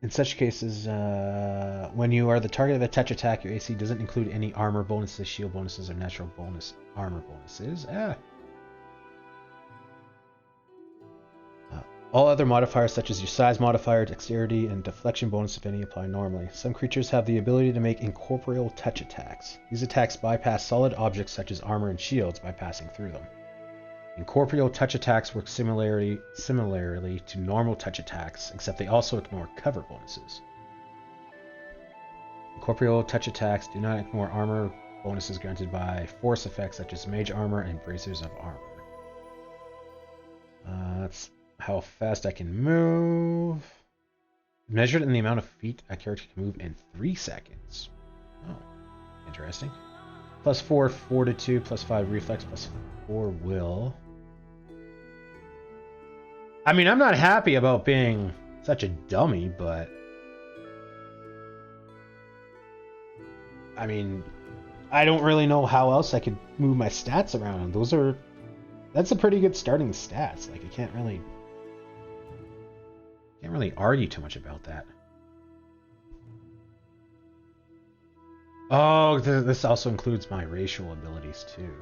In such cases, when you are the target of a touch attack, your AC doesn't include any armor bonuses, shield bonuses, or natural bonus armor bonuses. All other modifiers, such as your size modifier, dexterity, and deflection bonus, if any, apply normally. Some creatures have the ability to make incorporeal touch attacks. These attacks bypass solid objects such as armor and shields by passing through them. Incorporeal touch attacks work similarly to normal touch attacks, except they also ignore cover bonuses. Incorporeal touch attacks do not ignore armor bonuses granted by force effects such as mage armor and bracers of armor. That's how fast I can move. Measured in the amount of feet a character can move in 3 seconds. Oh, interesting. +4 fortitude, +5 reflex, +4 will. I mean, I'm not happy about being such a dummy, but I mean, I don't really know how else I could move my stats around. That's a pretty good starting stats. Like, I can't really argue too much about that. Oh, this also includes my racial abilities too.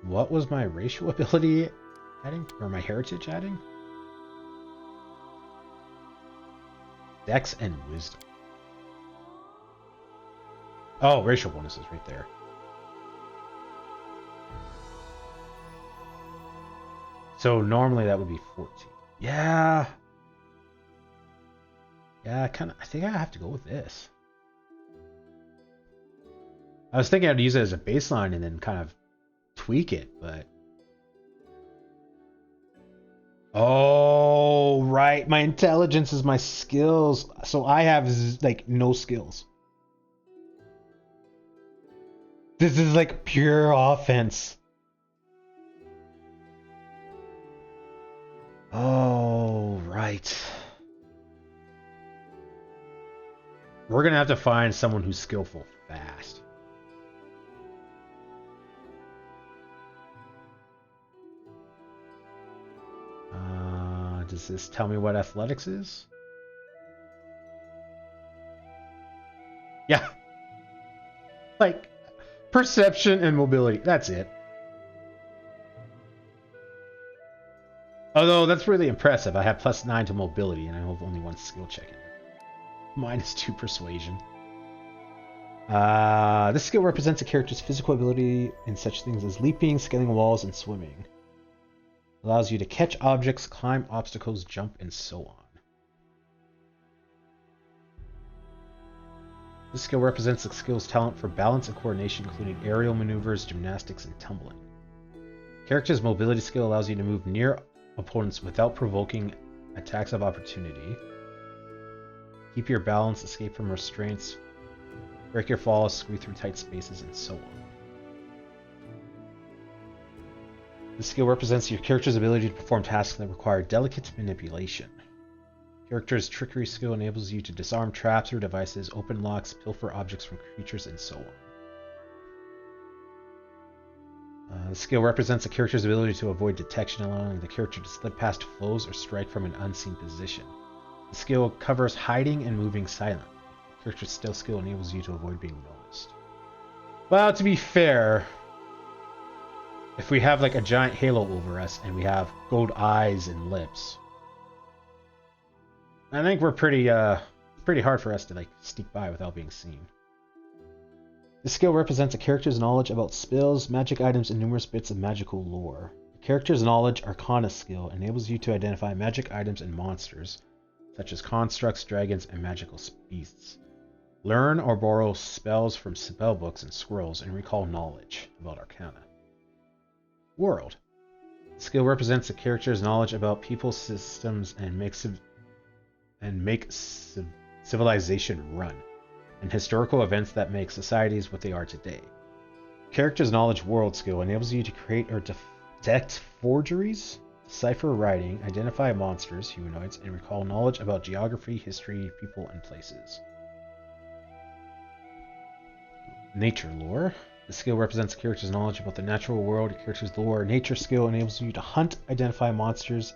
What was my racial ability adding? Or my heritage adding? Dex and wisdom. Oh, racial bonuses right there. So normally that would be 14. Yeah. Yeah, I think I have to go with this. I was thinking I'd use it as a baseline and then kind of tweak it, but... Oh, right. My intelligence is my skills. So I have, like, no skills. This is, like, pure offense. Oh, right. We're going to have to find someone who's skillful fast. Does this tell me what athletics is? Yeah. Like, perception and mobility. That's it. Although, that's really impressive. I have +9 to mobility, and I have only 1 skill check in there. -2 persuasion. This skill represents a character's physical ability in such things as leaping, scaling walls, and swimming. Allows you to catch objects, climb obstacles, jump, and so on. This skill represents the skill's talent for balance and coordination, including aerial maneuvers, gymnastics, and tumbling. Character's mobility skill allows you to move near opponents without provoking attacks of opportunity. Keep your balance, escape from restraints, break your falls, squeeze through tight spaces, and so on. This skill represents your character's ability to perform tasks that require delicate manipulation. Character's trickery skill enables you to disarm traps or devices, open locks, pilfer objects from creatures, and so on. The skill represents a character's ability to avoid detection, allowing the character to slip past foes or strike from an unseen position. The skill covers hiding and moving silently. The character's stealth skill enables you to avoid being noticed. Well, to be fair, if we have like a giant halo over us and we have gold eyes and lips, I think we're pretty hard for us to like sneak by without being seen. This skill represents a character's knowledge about spells, magic items, and numerous bits of magical lore. The character's knowledge Arcana skill enables you to identify magic items and monsters, such as constructs, dragons, and magical beasts. Learn or borrow spells from spellbooks and scrolls, and recall knowledge about Arcana. World. The skill represents a character's knowledge about people, systems, and make civilization run, and historical events that make societies what they are today. Character's knowledge world skill enables you to create or detect forgeries, decipher writing, identify monsters, humanoids, and recall knowledge about geography, history, people, and places. Nature lore. The skill represents a character's knowledge about the natural world. A character's lore nature skill enables you to hunt, identify monsters,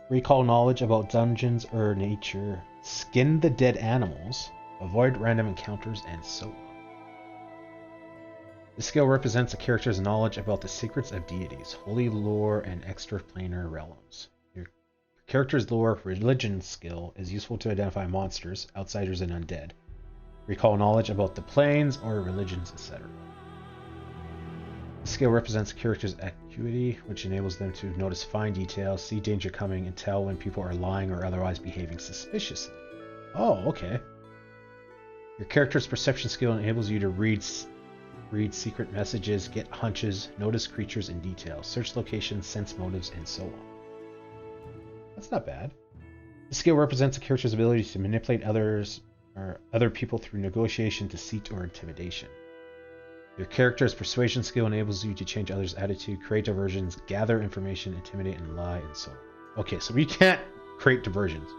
recall knowledge about dungeons or nature, skin the dead animals, avoid random encounters, and so on. This skill represents a character's knowledge about the secrets of deities, holy lore, and extraplanar realms. Your character's lore religion skill is useful to identify monsters, outsiders, and undead. Recall knowledge about the planes or religions, etc. This skill represents a character's acuity, which enables them to notice fine details, see danger coming, and tell when people are lying or otherwise behaving suspiciously. Oh, okay. Your character's perception skill enables you to read secret messages, get hunches, notice creatures in detail, search locations, sense motives, and so on. That's not bad. This skill represents a character's ability to manipulate others or other people through negotiation, deceit, or intimidation. Your character's persuasion skill enables you to change others' attitude, create diversions, gather information, intimidate, and lie, and so on. Okay, so we can't create diversions.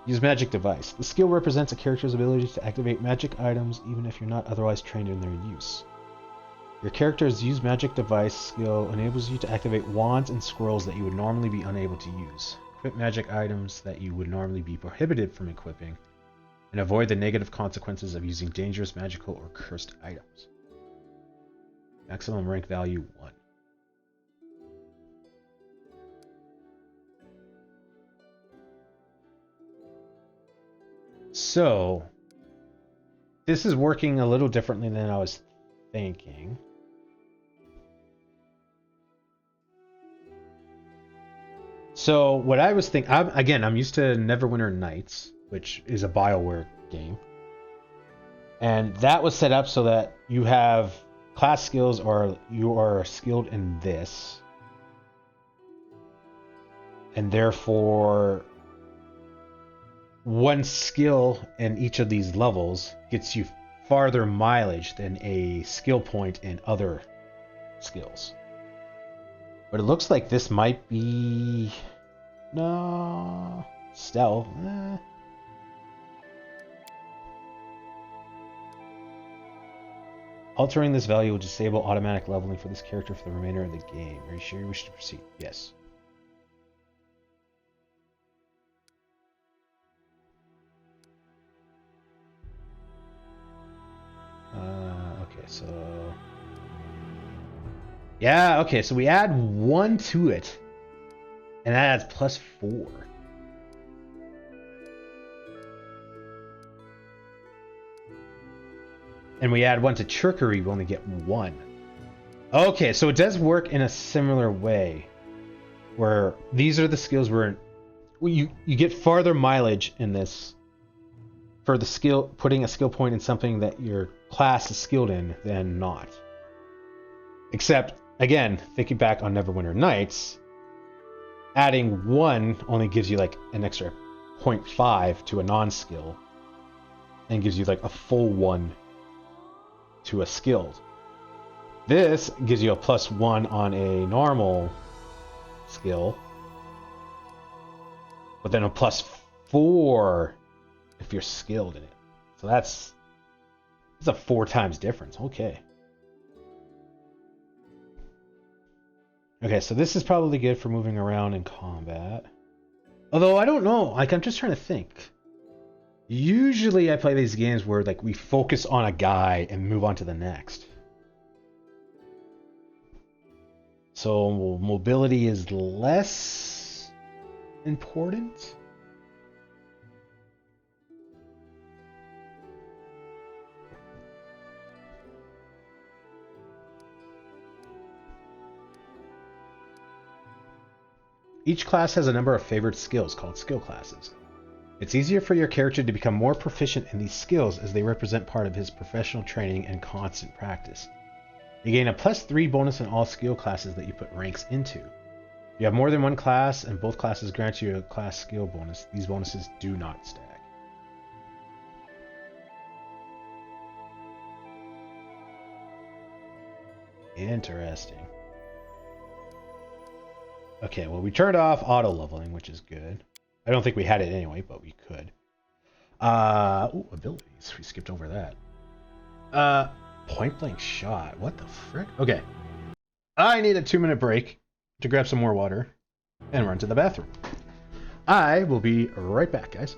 Use magic device. The skill represents a character's ability to activate magic items even if you're not otherwise trained in their use. Your character's use magic device skill enables you to activate wands and scrolls that you would normally be unable to use. Equip magic items that you would normally be prohibited from equipping, and avoid the negative consequences of using dangerous, magical, or cursed items. Maximum rank value 1. So, this is working a little differently than I was thinking. So, what I was thinking, I'm used to Neverwinter Nights, which is a BioWare game. And that was set up so that you have class skills or you are skilled in this. And therefore, one skill in each of these levels gets you farther mileage than a skill point in other skills. But it looks like this might be... No... Stealth. Altering this value will disable automatic leveling for this character for the remainder of the game. Are you sure you wish to proceed? Yes. Okay, so... Yeah, okay, so we add 1 to it. And that adds plus 4. And we add 1 to trickery, we only get 1. Okay, so it does work in a similar way. Where these are the skills where you get farther mileage in this for the skill, putting a skill point in something that your class is skilled in than not. Except, again, thinking back on Neverwinter Nights, adding 1 only gives you like an extra 0.5 to a non-skill and gives you like a full 1 to a skilled. This gives you a plus 1 on a normal skill, but then a plus 4 if you're skilled in it. So that's a 4 times difference. Okay, so this is probably good for moving around in combat. Although I don't know, like I'm just trying to think. Usually I play these games where like we focus on a guy and move on to the next. So mobility is less important. Each class has a number of favored skills called skill classes. It's easier for your character to become more proficient in these skills as they represent part of his professional training and constant practice. You gain a plus 3 bonus in all skill classes that you put ranks into. If you have more than one class and both classes grant you a class skill bonus, these bonuses do not stack. Interesting. Okay, well we turned off auto leveling, which is good. I don't think we had it anyway, but we could. Ooh, abilities. We skipped over that. Point blank shot. What the frick? Okay. I need a 2-minute break to grab some more water and run to the bathroom. I will be right back, guys.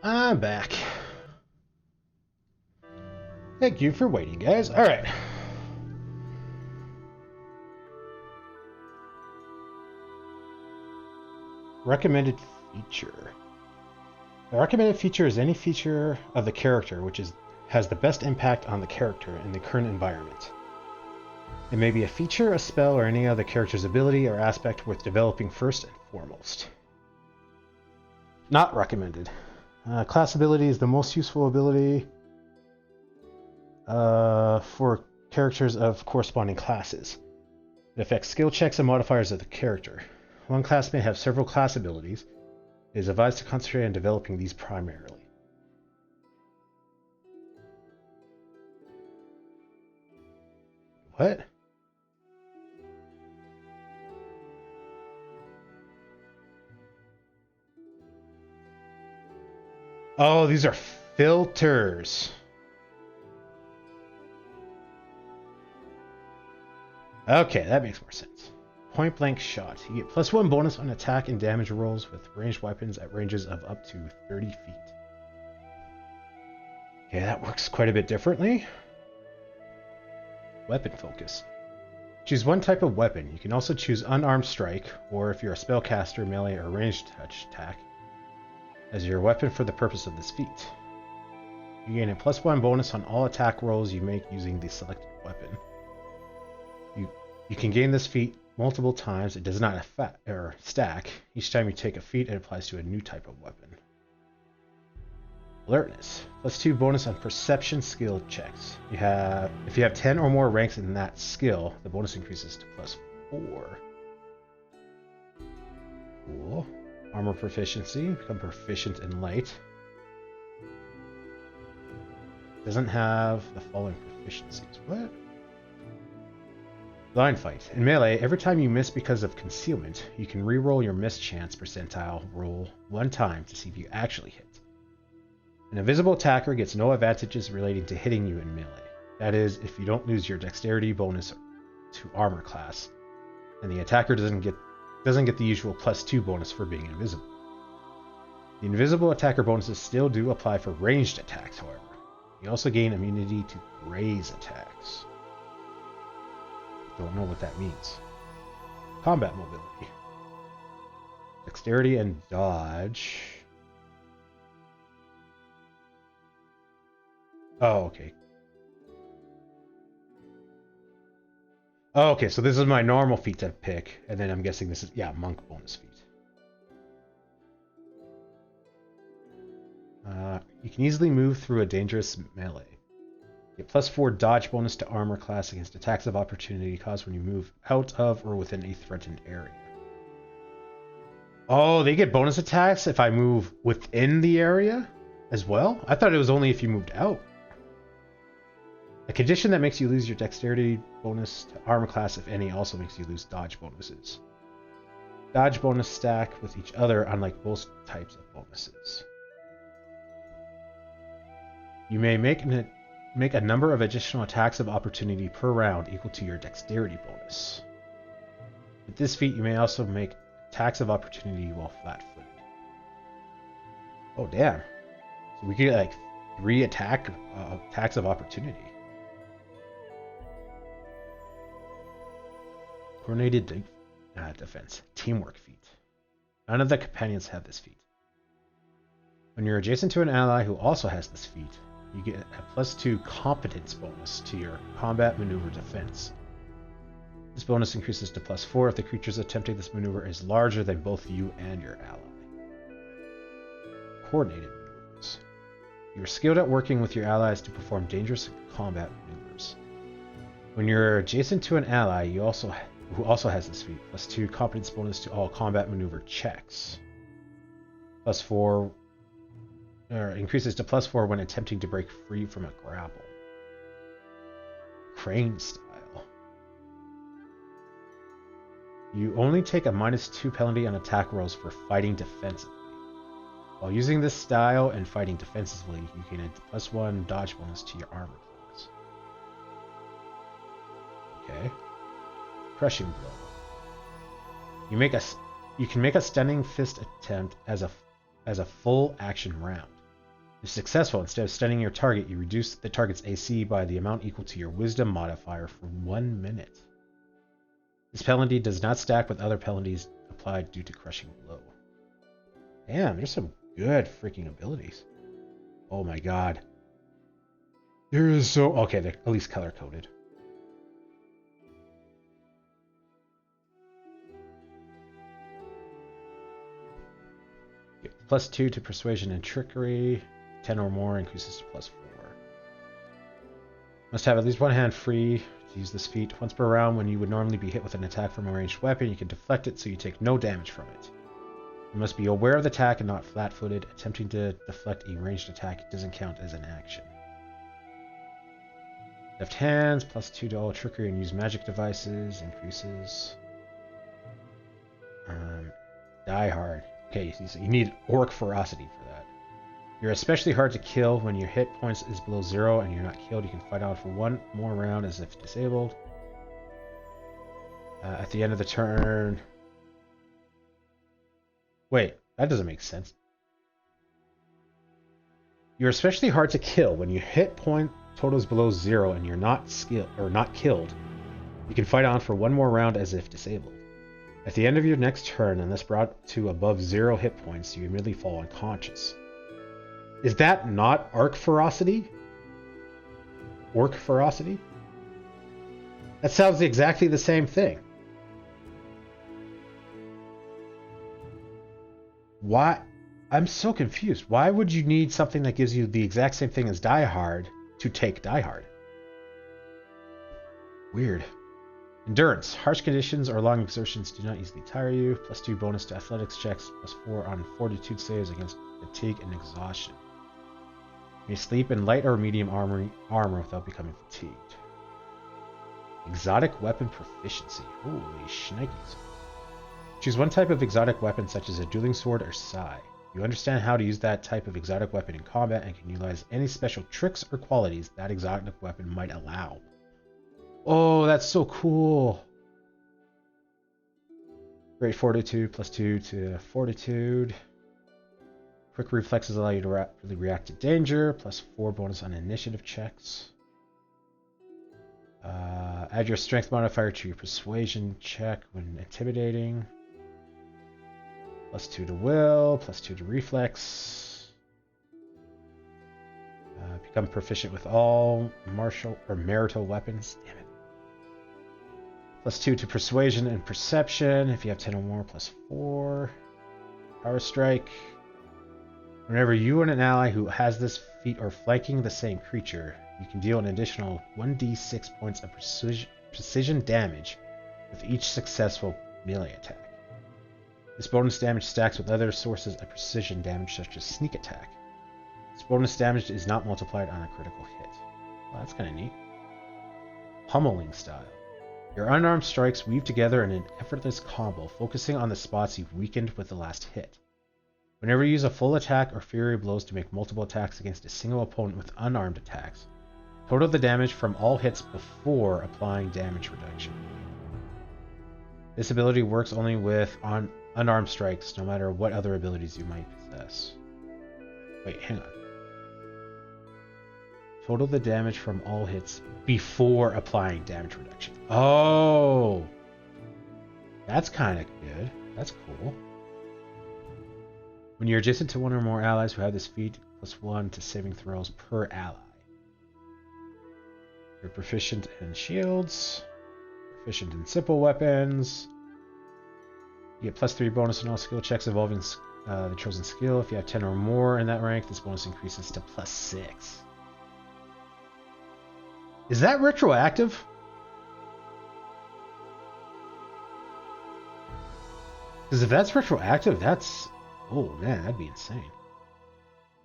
I'm back. Thank you for waiting, guys. Alright. Recommended feature. The recommended feature is any feature of the character which has the best impact on the character in the current environment. It may be a feature, a spell, or any other character's ability or aspect worth developing first and foremost. Not recommended. Class ability is the most useful ability for characters of corresponding classes. It affects skill checks and modifiers of the character. One class may have several class abilities. It is advised to concentrate on developing these primarily. What? Oh, these are filters. Okay, that makes more sense. Point blank shot. You get +1 bonus on attack and damage rolls with ranged weapons at ranges of up to 30 feet. Okay, that works quite a bit differently. Weapon focus. Choose one type of weapon. You can also choose unarmed strike, or if you're a spellcaster, melee or ranged touch attack, as your weapon for the purpose of this feat. You gain a +1 bonus on all attack rolls you make using the selected weapon. You can gain this feat multiple times. It does not stack. Each time you take a feat, it applies to a new type of weapon. Alertness. +2 bonus on perception skill checks. If you have 10 or more ranks in that skill, the bonus increases to +4. Cool. Armor proficiency. Become proficient in light. Doesn't have the following proficiencies. What? Blind fight. In melee, every time you miss because of concealment, you can reroll your miss chance percentile roll one time to see if you actually hit. An invisible attacker gets no advantages relating to hitting you in melee. That is, if you don't lose your dexterity bonus to armor class, and the attacker doesn't get the usual +2 bonus for being invisible. The invisible attacker bonuses still do apply for ranged attacks, however. You also gain immunity to graze attacks. Don't know what that means. Combat mobility. Dexterity and dodge. Oh, okay. Oh, okay, so this is my normal feat to pick, and then I'm guessing this is, yeah, monk bonus feat. You can easily move through a dangerous melee. Get +4 dodge bonus to armor class against attacks of opportunity caused when you move out of or within a threatened area. Oh, they get bonus attacks if I move within the area as well? I thought it was only if you moved out. A condition that makes you lose your dexterity bonus to armor class, if any, also makes you lose dodge bonuses. Dodge bonus stack with each other, unlike most types of bonuses. You may make a number of additional attacks of opportunity per round equal to your dexterity bonus. With this feat, you may also make attacks of opportunity while flat-footed. Oh, damn. So we get like 3 attacks of opportunity. Coordinated defense. Teamwork feat. None of the companions have this feat. When you're adjacent to an ally who also has this feat, you get a +2 competence bonus to your combat maneuver defense. This bonus increases to +4 if the creatures attempting this maneuver is larger than both you and your ally. Coordinated maneuvers. You are skilled at working with your allies to perform dangerous combat maneuvers. When you're adjacent to an ally who also has this feat, +2 competence bonus to all combat maneuver checks. +4 increases to +4 when attempting to break free from a grapple. Crane style. You only take a -2 penalty on attack rolls for fighting defensively. While using this style and fighting defensively, you gain a +1 dodge bonus to your armor class. Okay. Crushing blow. You can make a stunning fist attempt as a full action round. If successful, instead of stunning your target, you reduce the target's AC by the amount equal to your wisdom modifier for 1 minute. This penalty does not stack with other penalties applied due to crushing blow. Damn, there's some good freaking abilities. Oh my god. There is so... Okay, they're at least color-coded. +2 to persuasion and trickery. 10 or more increases to +4. Must have at least one hand free to use this feat. Once per round, when you would normally be hit with an attack from a ranged weapon, you can deflect it so you take no damage from it. You must be aware of the attack and not flat-footed. Attempting to deflect a ranged attack doesn't count as an action. Left hands, +2 to all trickery and use magic devices, increases. Die hard. Okay, so you need Orc Ferocity for that. You're especially hard to kill when your hit points is below 0 and you're not killed. You can fight on for one more round as if disabled. At the end of the turn... Wait, that doesn't make sense. You're especially hard to kill when your hit point total is below 0 and you're not killed. You can fight on for one more round as if disabled. At the end of your next turn, unless brought to above 0 hit points, you immediately fall unconscious. Is that not Arc Ferocity? Orc Ferocity? That sounds exactly the same thing. Why? I'm so confused. Why would you need something that gives you the exact same thing as Die Hard to take Die Hard? Weird. Endurance. Harsh conditions or long exertions do not easily tire you. +2 bonus to athletics checks. +4 on fortitude saves against fatigue and exhaustion. You may sleep in light or medium armor without becoming fatigued. Exotic weapon proficiency. Holy shnikes. Choose one type of exotic weapon such as a dueling sword or sai. You understand how to use that type of exotic weapon in combat and can utilize any special tricks or qualities that exotic weapon might allow. Oh, that's so cool. Great fortitude, +2 to fortitude. Quick reflexes allow you to rapidly react to danger, +4 bonus on initiative checks. Add your strength modifier to your persuasion check when intimidating. +2 to will, +2 to reflex. Become proficient with all martial or marital weapons. Damn it. +2 to persuasion and perception. If you have 10 or more, +4. Power strike. Whenever you and an ally who has this feat are flanking the same creature, you can deal an additional 1d6 points of precision damage with each successful melee attack. This bonus damage stacks with other sources of precision damage such as sneak attack. This bonus damage is not multiplied on a critical hit. Well, that's kind of neat. Pummeling style. Your unarmed strikes weave together in an effortless combo, focusing on the spots you've weakened with the last hit. Whenever you use a full attack or fury blows to make multiple attacks against a single opponent with unarmed attacks, total the damage from all hits before applying damage reduction. This ability works only with unarmed strikes, no matter what other abilities you might possess. Wait, hang on. Total the damage from all hits before applying damage reduction. Oh! That's kind of good. That's cool. When you're adjacent to one or more allies who have this feat, +1 to saving throws per ally. You're proficient in shields, proficient in simple weapons. You get +3 bonus on all skill checks involving the chosen skill. If you have 10 or more in that rank, this bonus increases to +6. Is that retroactive? Because if that's retroactive, that's... Oh man, that'd be insane.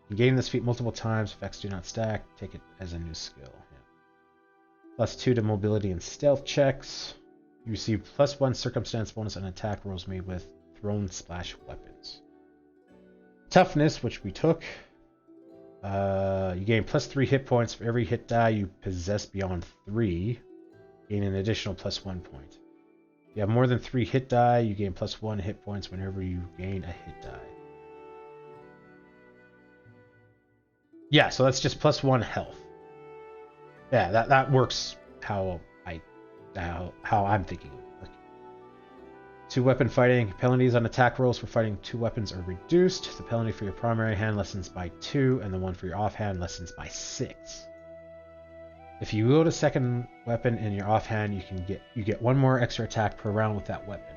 You gain this feat multiple times. Effects do not stack. Take it as a new skill. Yeah. +2 to mobility and stealth checks. You receive +1 circumstance bonus on attack rolls made with thrown splash weapons. Toughness, which we took. You gain +3 hit points for every hit die you possess beyond 3. Gain an additional +1 point. If you have more than 3 hit die, you gain +1 hit points whenever you gain a hit die. Yeah, so that's just +1 health. Yeah, that works how I'm thinking of it working. 2 weapon fighting. Penalties on attack rolls for fighting 2 weapons are reduced. The penalty for your primary hand lessens by 2, and the one for your offhand lessens by 6. If you wield a second weapon in your offhand, you get 1 more extra attack per round with that weapon.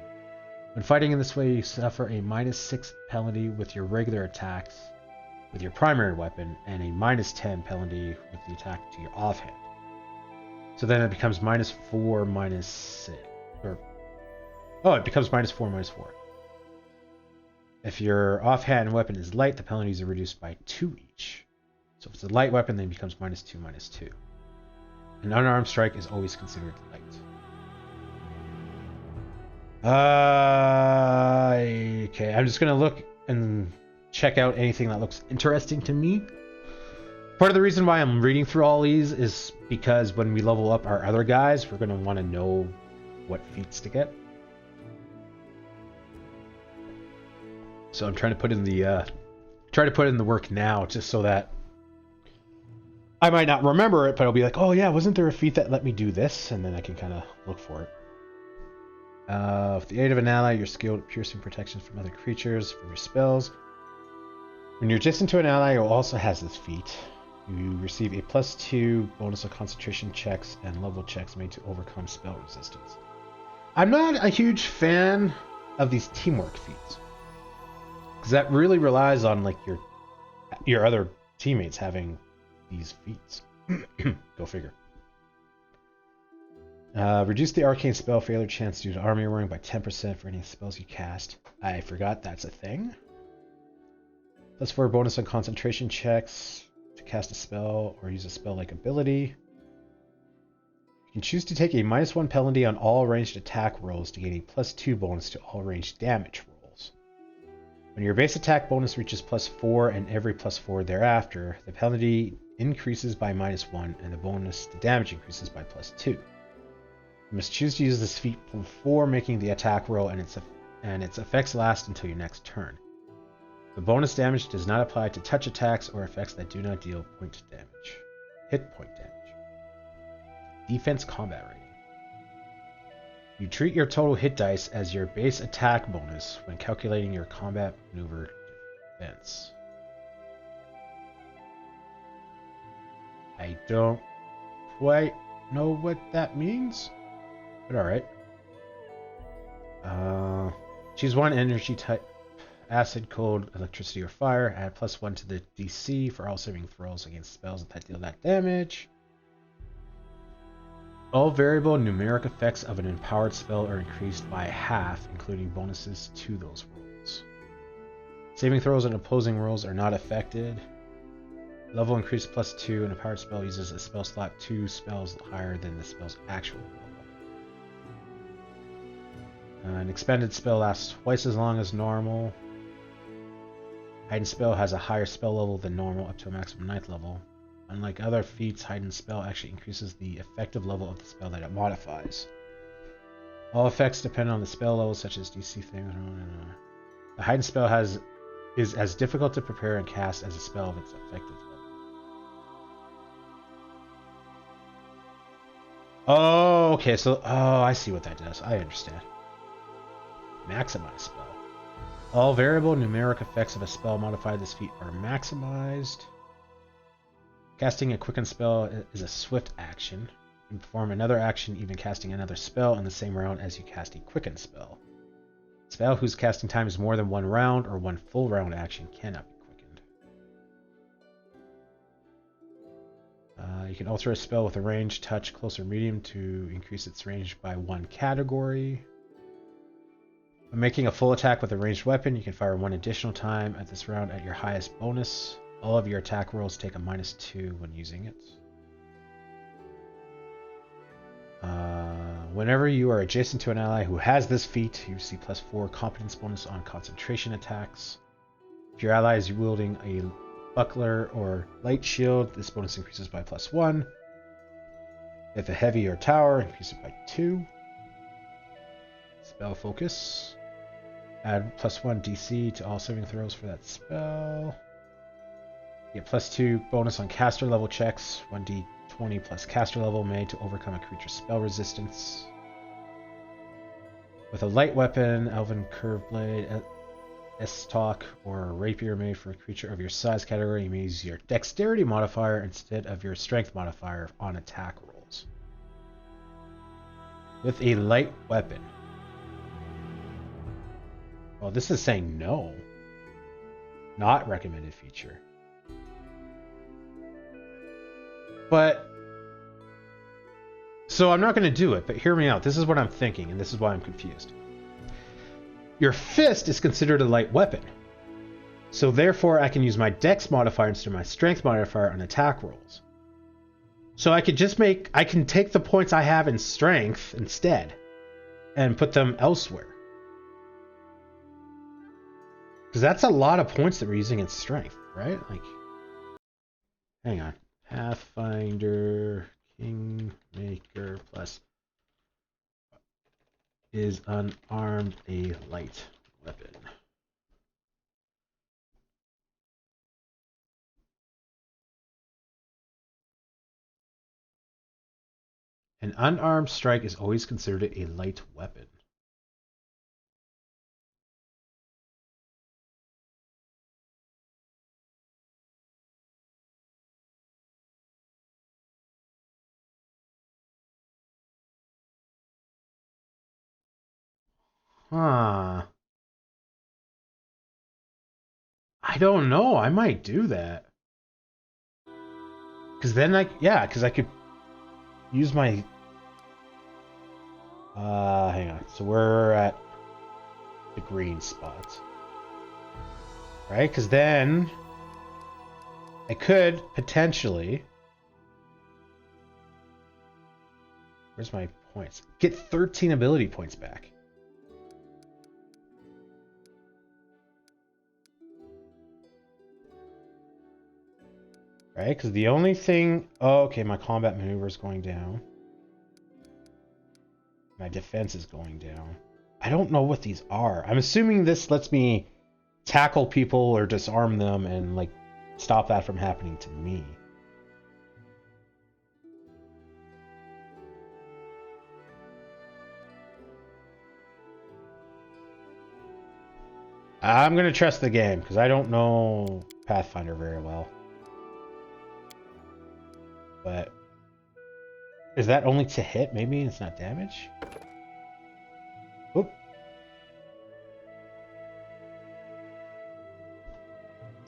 When fighting in this way, you suffer a -6 penalty with your regular attacks with your primary weapon, and a -10 penalty with the attack to your offhand. So then it becomes -4, -6. It becomes -4, -4. If your offhand weapon is light, the penalties are reduced by 2 each. So if it's a light weapon, then it becomes -2, -2. An unarmed strike is always considered light. Okay, I'm just gonna look and check out anything that looks interesting to me. Part of the reason why I'm reading through all these is because when we level up our other guys, we're gonna want to know what feats to get. So I'm trying to put in the work now, just so that I might not remember it, but I'll be like, oh yeah, wasn't there a feat that let me do this? And then I can kind of look for it. With the aid of an ally, you're skilled at piercing protections from other creatures from your spells. When you're adjacent to an ally who also has this feat, you receive a +2 bonus on concentration checks and level checks made to overcome spell resistance. I'm not a huge fan of these teamwork feats, because that really relies on like your other teammates having these feats. Go figure. Reduce the arcane spell failure chance due to armor you're wearing by 10% for any spells you cast. I forgot that's a thing. +4 bonus on concentration checks to cast a spell or use a spell-like ability. You can choose to take a -1 penalty on all ranged attack rolls to gain a +2 bonus to all ranged damage rolls. When your base attack bonus reaches +4 and every +4 thereafter, the penalty increases by -1 and the bonus to damage increases by +2. You must choose to use this feat before making the attack roll, and its effects last until your next turn. The bonus damage does not apply to touch attacks or effects that do not deal hit point damage. Defense combat rating. You treat your total hit dice as your base attack bonus when calculating your combat maneuver defense. I don't quite know what that means, but alright. Choose one energy type: acid, cold, electricity, or fire. Add +1 to the DC for all saving throws against spells that deal that damage. All variable numeric effects of an empowered spell are increased by half, including bonuses to those rolls. Saving throws and opposing rolls are not affected. Level increase +2. An empowered spell uses a spell slot 2 spells higher than the spell's actual level. An expended spell lasts twice as long as normal. Heightened spell has a higher spell level than normal, up to a maximum 9th level. Unlike other feats, heightened spell actually increases the effective level of the spell that it modifies. All effects depend on the spell level, such as DC things. The heightened spell is as difficult to prepare and cast as a spell of its effective level. Oh, okay, so I see what that does. I understand. Maximize spell. All variable numeric effects of a spell modified by this feat are maximized. Casting a quicken spell is a swift action. You can perform another action, even casting another spell in the same round as you cast a quicken spell. A spell whose casting time is more than 1 round or 1 full round action cannot be quickened. You can alter a spell with a range, touch, close, or medium to increase its range by 1 category. When making a full attack with a ranged weapon, you can fire 1 additional time at this round at your highest bonus. All of your attack rolls take a -2 when using it. Whenever you are adjacent to an ally who has this feat, you receive +4 competence bonus on concentration attacks. If your ally is wielding a buckler or light shield, this bonus increases by +1. If a heavy or tower, increases by 2. Spell focus. Add +1 DC to all saving throws for that spell. You get +2 bonus on caster level checks, 1d20 plus caster level made to overcome a creature's spell resistance. With a light weapon, Elven Curve Blade, Estoc, or a Rapier made for a creature of your size category, you may use your Dexterity modifier instead of your Strength modifier on attack rolls. With a light weapon. Well, this is saying no. Not recommended feature. But, so I'm not going to do it, but hear me out. This is what I'm thinking, and this is why I'm confused. Your fist is considered a light weapon. So therefore, I can use my Dex modifier instead of my Strength modifier on attack rolls. So I can take the points I have in Strength instead and put them elsewhere. Because that's a lot of points that we're using in Strength, right? Like, hang on. Pathfinder, Kingmaker plus is unarmed a light weapon. An unarmed strike is always considered a light weapon. Huh. I don't know. I might do that. Because then because I could use my... hang on. So we're at the green spot. Right? Because then I could potentially... Where's my points? Get 13 ability points back. Right? Because the only thing... Oh, okay, my combat maneuver is going down. My defense is going down. I don't know what these are. I'm assuming this lets me tackle people or disarm them and, like, stop that from happening to me. I'm going to trust the game because I don't know Pathfinder very well. But is that only to hit? Maybe it's not damage? Oop.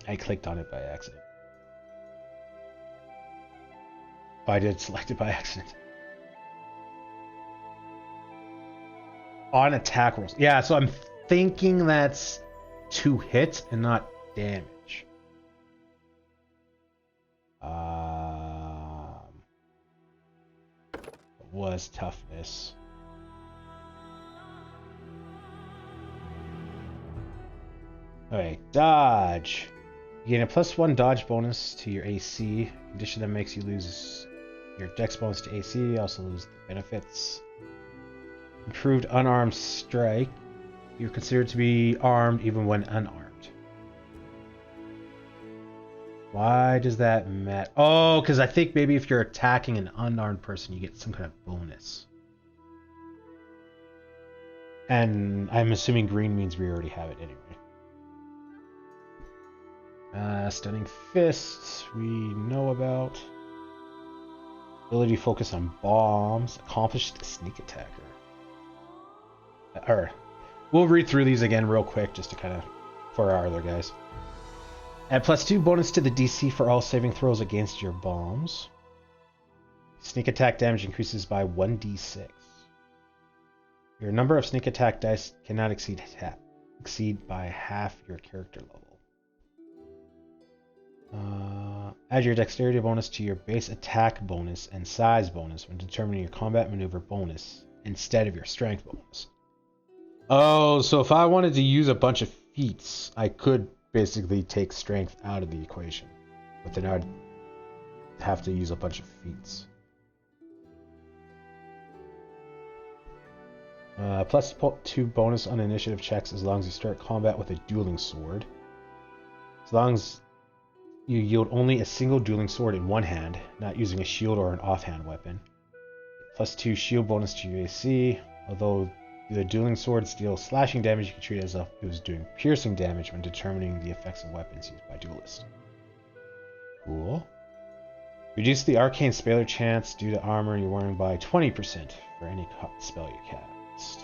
I clicked on it by accident. Oh, I did select it by accident. On attack rolls. Yeah, so I'm thinking that's to hit and not damage. Was toughness. Alright, dodge. You gain a +1 dodge bonus to your AC. Condition that makes you lose your dex bonus to AC. You also lose the benefits. Improved unarmed strike. You're considered to be armed even when unarmed. Why does that matter? Oh, because I think maybe if you're attacking an unarmed person, you get some kind of bonus. And I'm assuming green means we already have it anyway. Stunning fists, we know about. Ability to focus on bombs. Accomplished sneak attacker. We'll read through these again real quick just to kind of for our other guys. Add +2 bonus to the DC for all saving throws against your bombs. Sneak attack damage increases by 1d6. Your number of sneak attack dice cannot exceed by half your character level. Add your dexterity bonus to your base attack bonus and size bonus when determining your combat maneuver bonus instead of your strength bonus. Oh, so if I wanted to use a bunch of feats, I could basically take strength out of the equation, but then I'd have to use a bunch of feats. +2 bonus on initiative checks as long as you start combat with a dueling sword. As long as you yield only a single dueling sword in one hand, not using a shield or an offhand weapon. +2 shield bonus to your AC. Although the dueling swords deal slashing damage, you can treat it as if it was doing piercing damage when determining the effects of weapons used by duelists. Cool. Reduce the arcane spaler chance due to armor you're wearing by 20% for any spell you cast.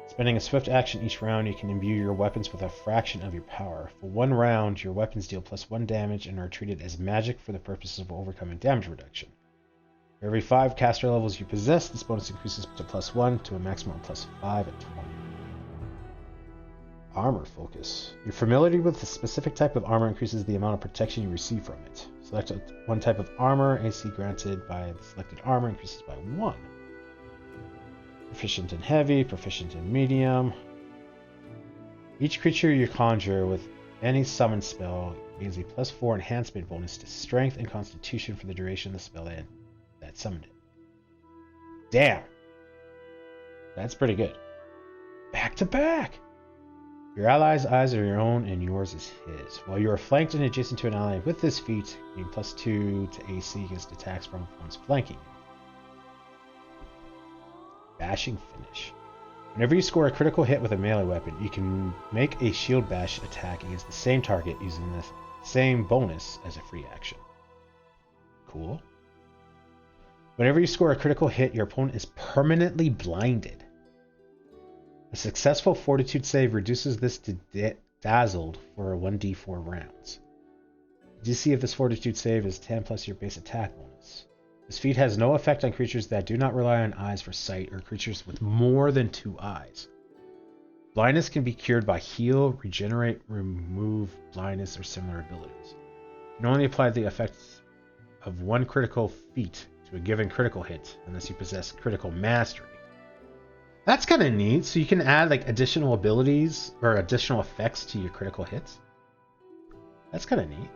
Spending a swift action each round, you can imbue your weapons with a fraction of your power. For one round, your weapons deal +1 damage and are treated as magic for the purposes of overcoming damage reduction. For every 5 caster levels you possess, this bonus increases to +1 to a maximum of +5 at 20. Armor focus. Your familiarity with a specific type of armor increases the amount of protection you receive from it. Select one type of armor, AC granted by the selected armor increases by 1. Proficient in heavy, proficient in medium. Each creature you conjure with any summon spell gains a +4 enhancement bonus to strength and constitution for the duration of the spell that summoned it. Damn! That's pretty good. Back to back! Your ally's eyes are your own and yours is his. While you are flanked and adjacent to an ally with this feat, gain +2 to AC against attacks from opponents flanking you. Bashing finish. Whenever you score a critical hit with a melee weapon, you can make a shield bash attack against the same target using the same bonus as a free action. Cool. Whenever you score a critical hit, your opponent is permanently blinded. A successful fortitude save reduces this to dazzled for 1d4 rounds. The DC of this fortitude save is 10 plus your base attack bonus. This feat has no effect on creatures that do not rely on eyes for sight or creatures with more than 2 eyes. Blindness can be cured by heal, regenerate, remove blindness, or similar abilities. You can only apply the effects of one critical feat to a given critical hit unless you possess critical mastery. That's kind of neat. So you can add like additional abilities or additional effects to your critical hits. That's kind of neat.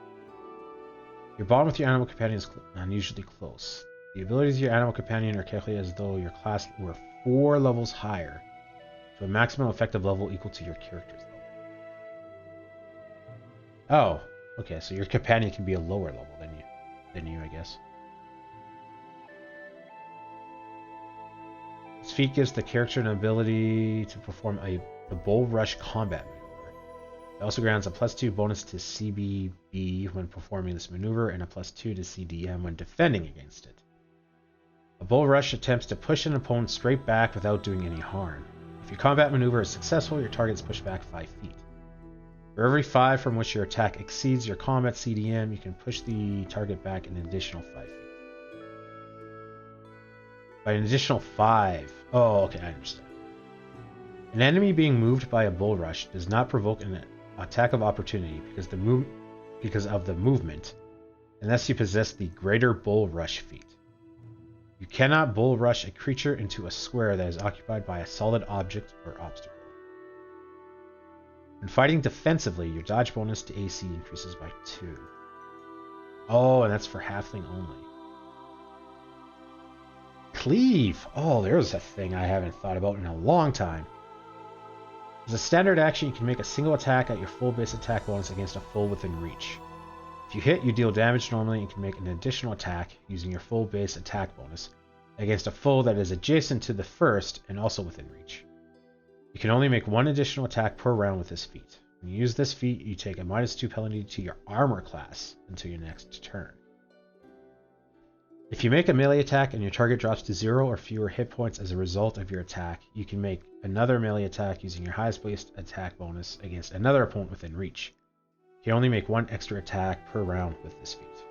Your bond with your animal companion is unusually close. The abilities of your animal companion are calculated as though your class were 4 levels higher, to a maximum effective level equal to your character's level. Oh, okay. So your companion can be a lower level than you, I guess. This feat gives the character an ability to perform a bull rush combat maneuver. It also grants a +2 bonus to CBB when performing this maneuver and a +2 to CDM when defending against it. A bull rush attempts to push an opponent straight back without doing any harm. If your combat maneuver is successful, your target is pushed back 5 feet. For every 5 from which your attack exceeds your combat CDM, you can push the target back an additional 5 feet. By an additional 5. Oh, okay, I understand. An enemy being moved by a bull rush does not provoke an attack of opportunity because of the movement, unless you possess the Greater Bull Rush feat. You cannot bull rush a creature into a square that is occupied by a solid object or obstacle. When fighting defensively, your dodge bonus to AC increases by 2. Oh, and that's for halfling only. Cleave! Oh, there's a thing I haven't thought about in a long time. As a standard action, you can make a single attack at your full base attack bonus against a foe within reach. If you hit, you deal damage normally and can make an additional attack using your full base attack bonus against a foe that is adjacent to the first and also within reach. You can only make 1 additional attack per round with this feat. When you use this feat, you take a -2 penalty to your armor class until your next turn. If you make a melee attack and your target drops to 0 or fewer hit points as a result of your attack, you can make another melee attack using your highest based attack bonus against another opponent within reach. You can only make 1 extra attack per round with this feat.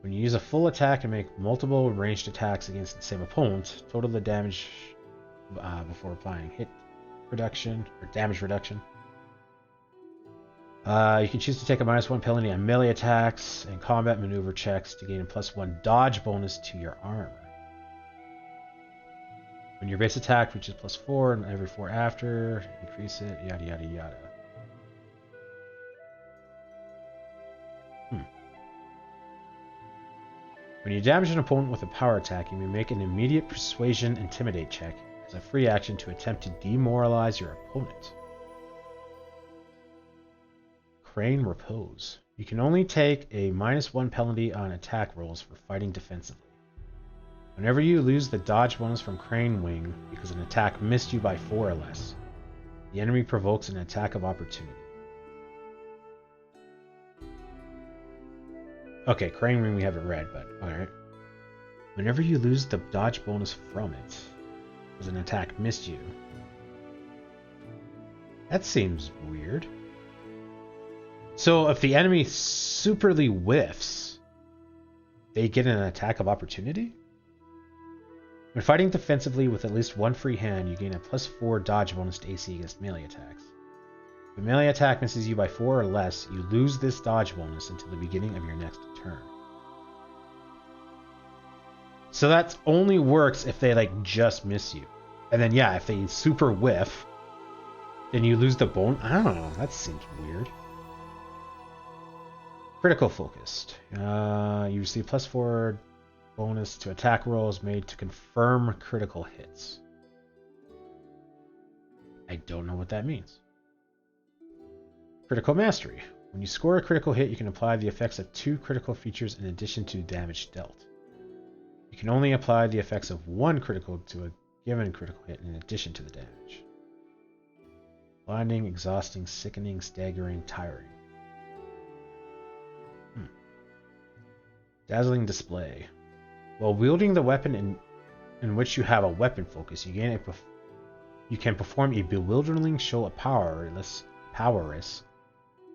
When you use a full attack and make multiple ranged attacks against the same opponent, total the damage before applying hit reduction or damage reduction. You can choose to take a -1 penalty on melee attacks and combat maneuver checks to gain a +1 dodge bonus to your armor. When your base attack reaches +4 and every 4 after, increase it, yada yada yada. When you damage an opponent with a power attack, you may make an immediate Persuasion Intimidate check as a free action to attempt to demoralize your opponent. Crane Repose. You can only take a -1 penalty on attack rolls for fighting defensively. Whenever you lose the dodge bonus from Crane Wing because an attack missed you by 4 or less, the enemy provokes an attack of opportunity. Okay, Crane Wing we haven't read, but alright. Whenever you lose the dodge bonus from it because an attack missed you. That seems weird. So if the enemy superly whiffs, they get an attack of opportunity? When fighting defensively with at least one free hand, you gain a +4 dodge bonus to AC against melee attacks. If a melee attack misses you by 4 or less, you lose this dodge bonus until the beginning of your next turn. So that only works if they like just miss you. And then yeah, if they super whiff, then you lose the bone. I don't know, that seems weird. Critical focused. You receive +4 bonus to attack rolls made to confirm critical hits. I don't know what that means. Critical mastery. When you score a critical hit, you can apply the effects of 2 critical features in addition to damage dealt. You can only apply the effects of 1 critical to a given critical hit in addition to the damage. Blinding, exhausting, sickening, staggering, tiring. Dazzling display. While wielding the weapon in which you have a weapon focus, you can perform a bewildering show of powerless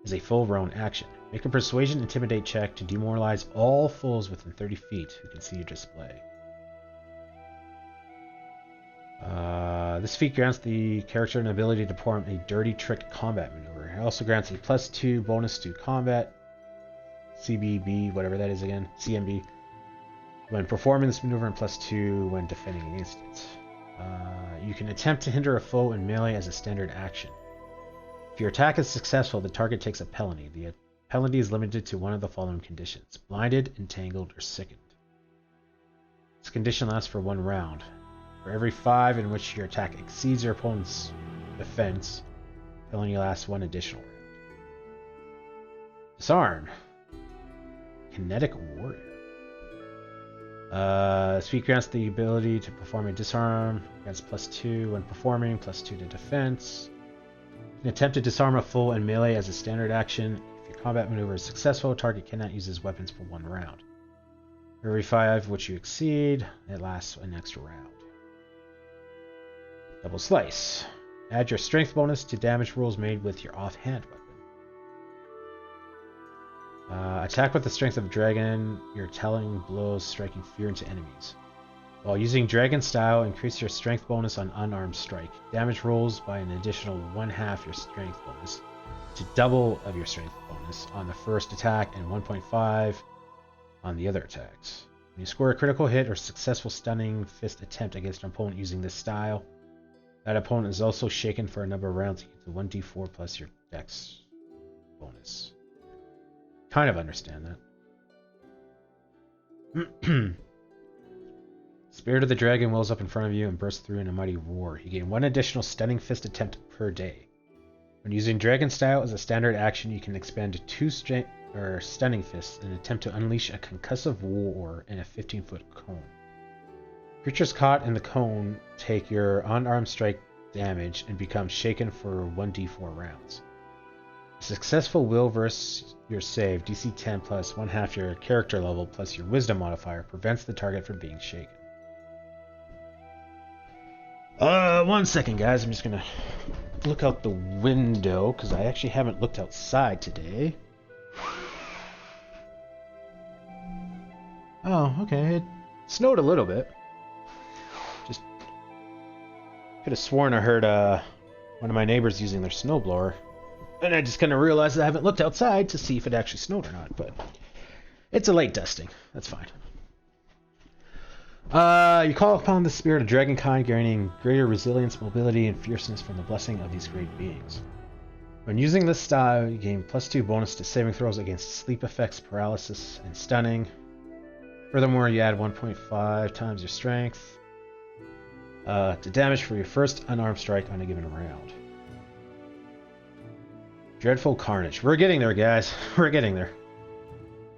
as a full round action. Make a persuasion intimidate check to demoralize all foes within 30 feet who can see your display. This feat grants the character an ability to perform a dirty trick combat maneuver. It also grants a +2 bonus to combat, CBB, whatever that is again, CMB, when performing this maneuver, and +2 when defending against it. You can attempt to hinder a foe in melee as a standard action. If your attack is successful, the target takes a penalty. The penalty is limited to one of the following conditions: blinded, entangled, or sickened. This condition lasts for 1 round. For every 5 in which your attack exceeds your opponent's defense, the penalty lasts 1 additional round. Disarm. Kinetic Warrior. This feat grants the ability to perform a disarm, grants +2 when performing, +2 to defense. You can attempt to disarm a foe in melee as a standard action. If your combat maneuver is successful, the target cannot use his weapons for 1 round. For every 5 which you exceed, it lasts an extra round. Double Slice. Add your strength bonus to damage rolls made with your offhand weapon. Attack with the strength of a dragon, your telling blows striking fear into enemies. While using dragon style, increase your strength bonus on unarmed strike. Damage rolls by an additional 1/2 your strength bonus to double of your strength bonus on the first attack and 1.5 on the other attacks. When you score a critical hit or successful stunning fist attempt against an opponent using this style, that opponent is also shaken for a number of rounds equal to 1d4 plus your dex bonus. Kind of understand that. Spirit of the Dragon wells up in front of you and bursts through in a mighty roar. You gain 1 additional stunning fist attempt per day. When using Dragon Style as a standard action, you can expend 2 stunning fists and attempt to unleash a concussive roar in a 15-foot cone. Creatures caught in the cone take your unarmed strike damage and become shaken for 1d4 rounds. A successful will versus your save, DC 10 plus 1/2 your character level plus your wisdom modifier, prevents the target from being shaken. 1 second, guys. I'm just gonna look out the window because I actually haven't looked outside today. Oh, okay. It snowed a little bit. Just could have sworn I heard one of my neighbors using their snowblower, and I just kind of realized I haven't looked outside to see if it actually snowed or not. But it's a late dusting. That's fine. You call upon the spirit of Dragonkind, gaining greater resilience, mobility, and fierceness from the blessing of these great beings. When using this style, you gain +2 bonus to saving throws against sleep effects, paralysis, and stunning. Furthermore, you add 1.5 times your strength to damage for your first unarmed strike on a given round. Dreadful Carnage. We're getting there, guys. We're getting there.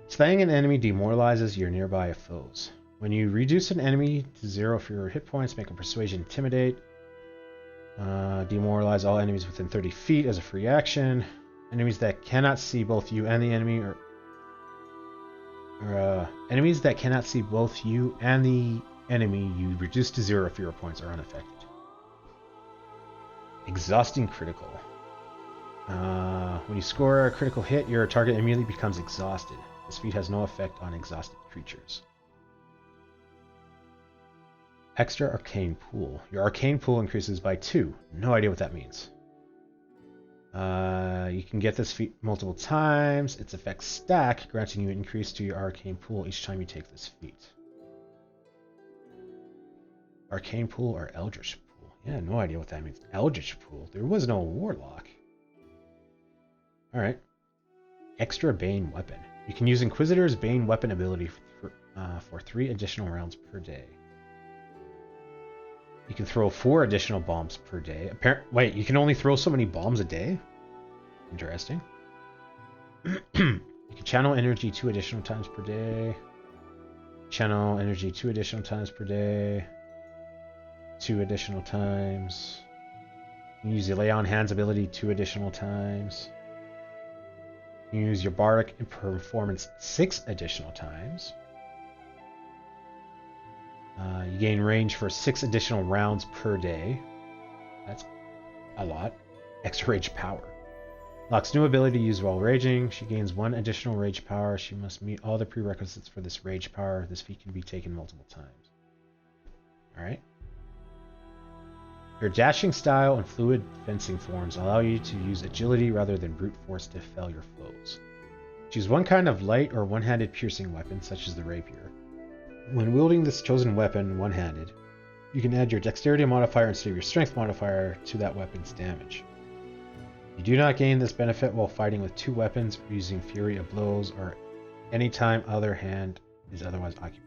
Slaying an enemy demoralizes your nearby foes. When you reduce an enemy to 0 for your hit points, make a Persuasion Intimidate. Demoralize all enemies within 30 feet as a free action. Enemies that cannot see both you and the enemy enemies that cannot see both you and the enemy you reduce to 0 for your points are unaffected. Exhausting Critical. When you score a critical hit, your target immediately becomes exhausted. This feat has no effect on exhausted creatures. Extra Arcane Pool. Your Arcane Pool increases by 2. No idea what that means. You can get this feat multiple times. Its effects stack, granting you an increase to your Arcane Pool each time you take this feat. Arcane Pool or Eldritch Pool? Yeah, no idea what that means. Eldritch Pool. There was no Warlock. Alright. Extra Bane Weapon. You can use Inquisitor's Bane Weapon ability for 3 additional rounds per day. You can throw 4 additional bombs per day. Wait, you can only throw so many bombs a day? Interesting. You can channel energy 2 additional times per day. Channel energy 2 additional times per day. 2 additional times. You can use the Lay on Hands ability 2 additional times. You can use your Bardic Performance 6 additional times. You gain range for 6 additional rounds per day. That's a lot. Extra Rage Power. Locke's new ability used while raging. She gains 1 additional rage power. She must meet all the prerequisites for this rage power. This feat can be taken multiple times. Alright. Your dashing style and fluid fencing forms allow you to use agility rather than brute force to fell your foes. Choose one kind of light or one-handed piercing weapon, such as the rapier. When wielding this chosen weapon one-handed, you can add your dexterity modifier instead of your strength modifier to that weapon's damage. You do not gain this benefit while fighting with 2 weapons or using Fury of Blows or any time other hand is otherwise occupied.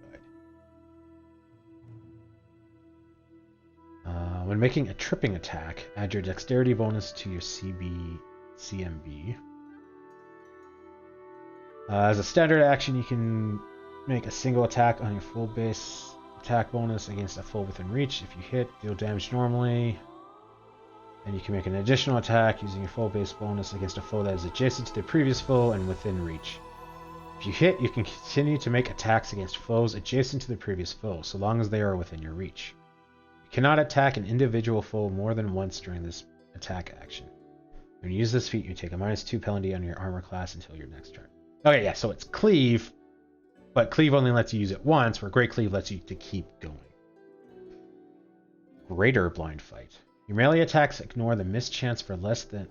When making a tripping attack, add your dexterity bonus to your CMB. As a standard action, you can make a single attack on your full base attack bonus against a foe within reach. If you hit, deal damage normally. And you can make an additional attack using your full base bonus against a foe that is adjacent to the previous foe and within reach. If you hit, you can continue to make attacks against foes adjacent to the previous foe, so long as they are within your reach. You cannot attack an individual foe more than once during this attack action. When you use this feat, you take a -2 penalty on your armor class until your next turn. Okay, yeah, so it's Cleave, but Cleave only lets you use it once, where Great Cleave lets you to keep going. Greater Blind Fight. Your melee attacks ignore the miss chance for less than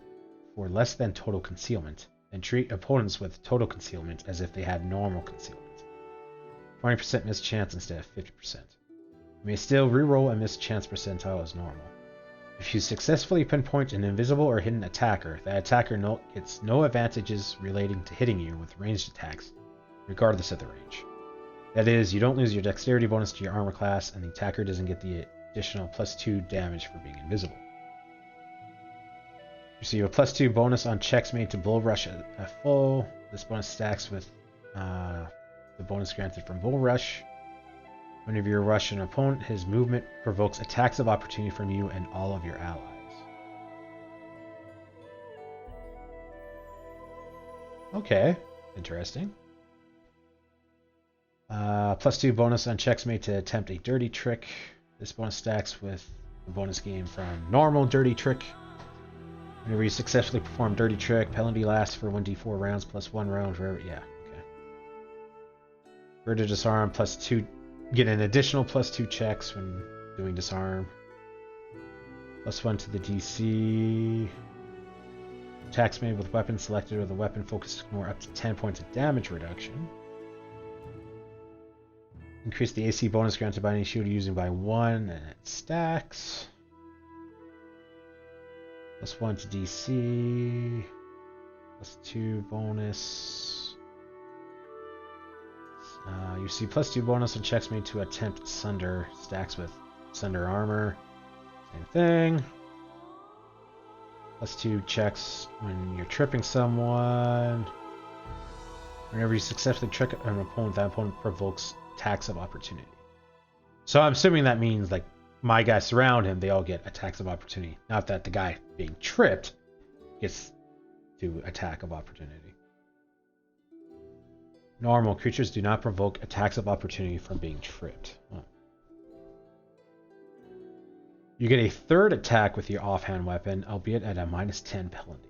total concealment, and treat opponents with total concealment as if they had normal concealment. 20% miss chance instead of 50%. You may still reroll a miss chance percentile as normal. If you successfully pinpoint an invisible or hidden attacker, that attacker gets no advantages relating to hitting you with ranged attacks, regardless of the range. That is, you don't lose your dexterity bonus to your armor class, and the attacker doesn't get the additional +2 damage for being invisible. You receive a +2 bonus on checks made to Bull Rush a foe. This bonus stacks with the bonus granted from Bull Rush. Whenever you rush an opponent, his movement provokes attacks of opportunity from you and all of your allies. Okay, interesting. +2 bonus on checks made to attempt a dirty trick. This bonus stacks with the bonus gain from normal dirty trick. Whenever you successfully perform dirty trick, penalty lasts for 1d4 rounds plus 1 round for every... Yeah, okay. Bird to disarm +2... Get an additional +2 checks when doing disarm. +1 to the DC. Attacks made with weapons selected or the weapon focused ignore up to 10 points of damage reduction. Increase the AC bonus granted by any shield using by 1 and it stacks. +1 to DC. +2 bonus. You see +2 bonus on checks made to attempt Sunder. Stacks with Sunder armor. Same thing. +2 checks when you're tripping someone. Whenever you successfully trick an opponent, that opponent provokes attacks of opportunity. So I'm assuming that means like my guys surround him, they all get attacks of opportunity. Not that the guy being tripped gets to attack of opportunity. Normal creatures do not provoke attacks of opportunity from being tripped. Oh. You get a third attack with your offhand weapon, albeit at a -10 penalty.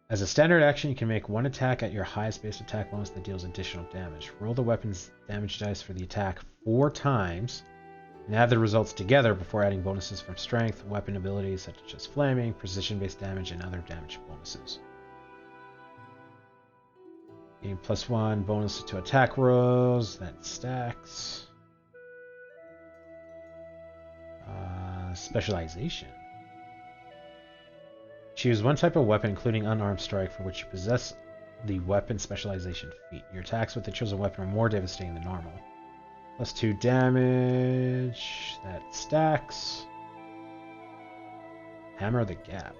As a standard action, you can make one attack at your highest base attack bonus that deals additional damage. Roll the weapon's damage dice for the attack 4 times, and add the results together before adding bonuses from strength, weapon abilities such as flaming, precision-based damage, and other damage bonuses. Gain +1 bonus to attack rolls, that stacks. Specialization. Choose one type of weapon, including unarmed strike, for which you possess the weapon specialization feat. Your attacks with the chosen weapon are more devastating than normal. +2 damage, that stacks. Hammer the Gap.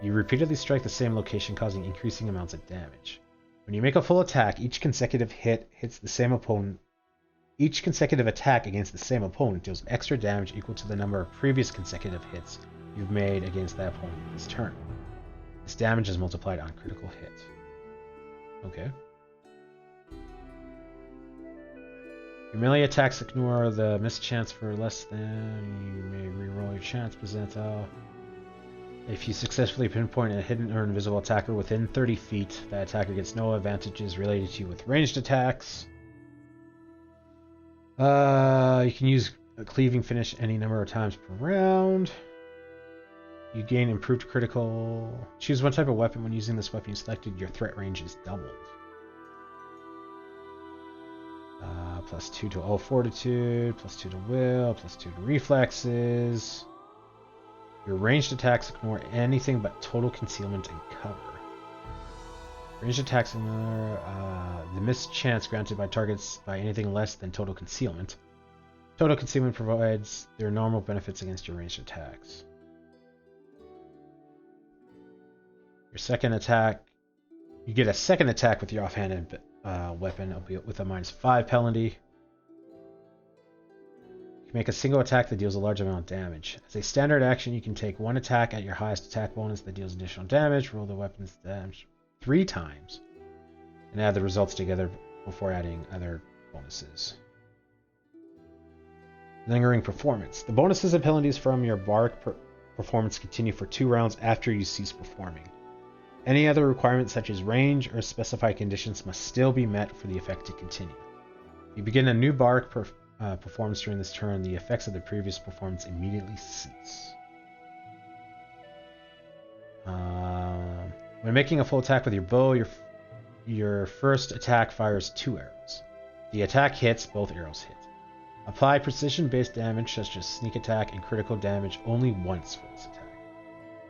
You repeatedly strike the same location, causing increasing amounts of damage. When you make a full attack, each consecutive attack against the same opponent deals extra damage equal to the number of previous consecutive hits you've made against that opponent this turn. This damage is multiplied on critical hit. Okay. Your melee attacks ignore the mischance for less than. You may reroll your chance percentile. If you successfully pinpoint a hidden or invisible attacker within 30 feet, that attacker gets no advantages related to you with ranged attacks. You can use a cleaving finish any number of times per round. You gain improved critical. Choose one type of weapon. When using this weapon you selected, your threat range is doubled. +2 to all fortitude, +2 to will, +2 to reflexes. Your ranged attacks ignore anything but total concealment and cover. Ranged attacks ignore the mischance granted by targets by anything less than total concealment. Total concealment provides their normal benefits against your ranged attacks. Your second attack, you get a second attack with your offhanded weapon, albeit with a -5 penalty. You can make a single attack that deals a large amount of damage. As a standard action, you can take one attack at your highest attack bonus that deals additional damage, roll the weapon's damage 3 times, and add the results together before adding other bonuses. Lingering performance. The bonuses and penalties from your bardic performance continue for 2 rounds after you cease performing. Any other requirements such as range or specified conditions must still be met for the effect to continue. If you begin a new bardic performance during this turn, the effects of the previous performance immediately cease. When making a full attack with your bow, your first attack fires 2 arrows. The attack hits, both arrows hit. Apply precision-based damage such as sneak attack and critical damage only once for this attack.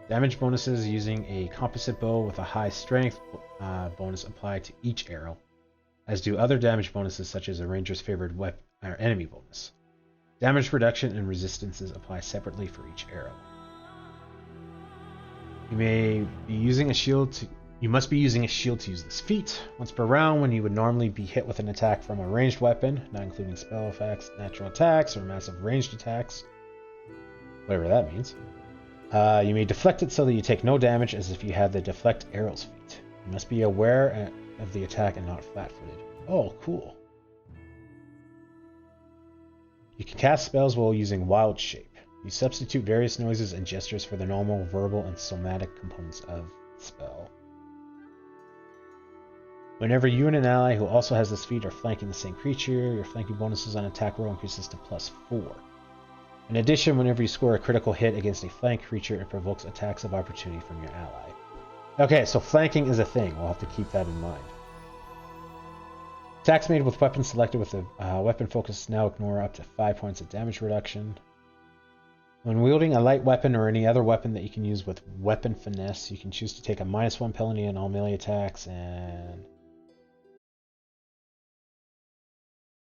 Damage bonuses using a composite bow with a high strength bonus apply to each arrow, as do other damage bonuses such as a ranger's favored enemy bonus. Damage reduction and resistances apply separately for each arrow. You must be using a shield to use this feat. Once per round, when you would normally be hit with an attack from a ranged weapon, not including spell effects, natural attacks, or massive ranged attacks, whatever that means, you may deflect it so that you take no damage, as if you had the deflect arrows feat. You must be aware of the attack and not flat-footed. Oh, cool. You can cast spells while using Wild Shape. You substitute various noises and gestures for the normal verbal and somatic components of the spell. Whenever you and an ally who also has this feat are flanking the same creature, your flanking bonuses on attack roll increases to +4. In addition, whenever you score a critical hit against a flank creature, it provokes attacks of opportunity from your ally. Okay, so flanking is a thing. We'll have to keep that in mind. Attacks made with weapons selected with a weapon focus now ignore up to 5 points of damage reduction. When wielding a light weapon or any other weapon that you can use with weapon finesse, you can choose to take a -1 penalty on all melee attacks and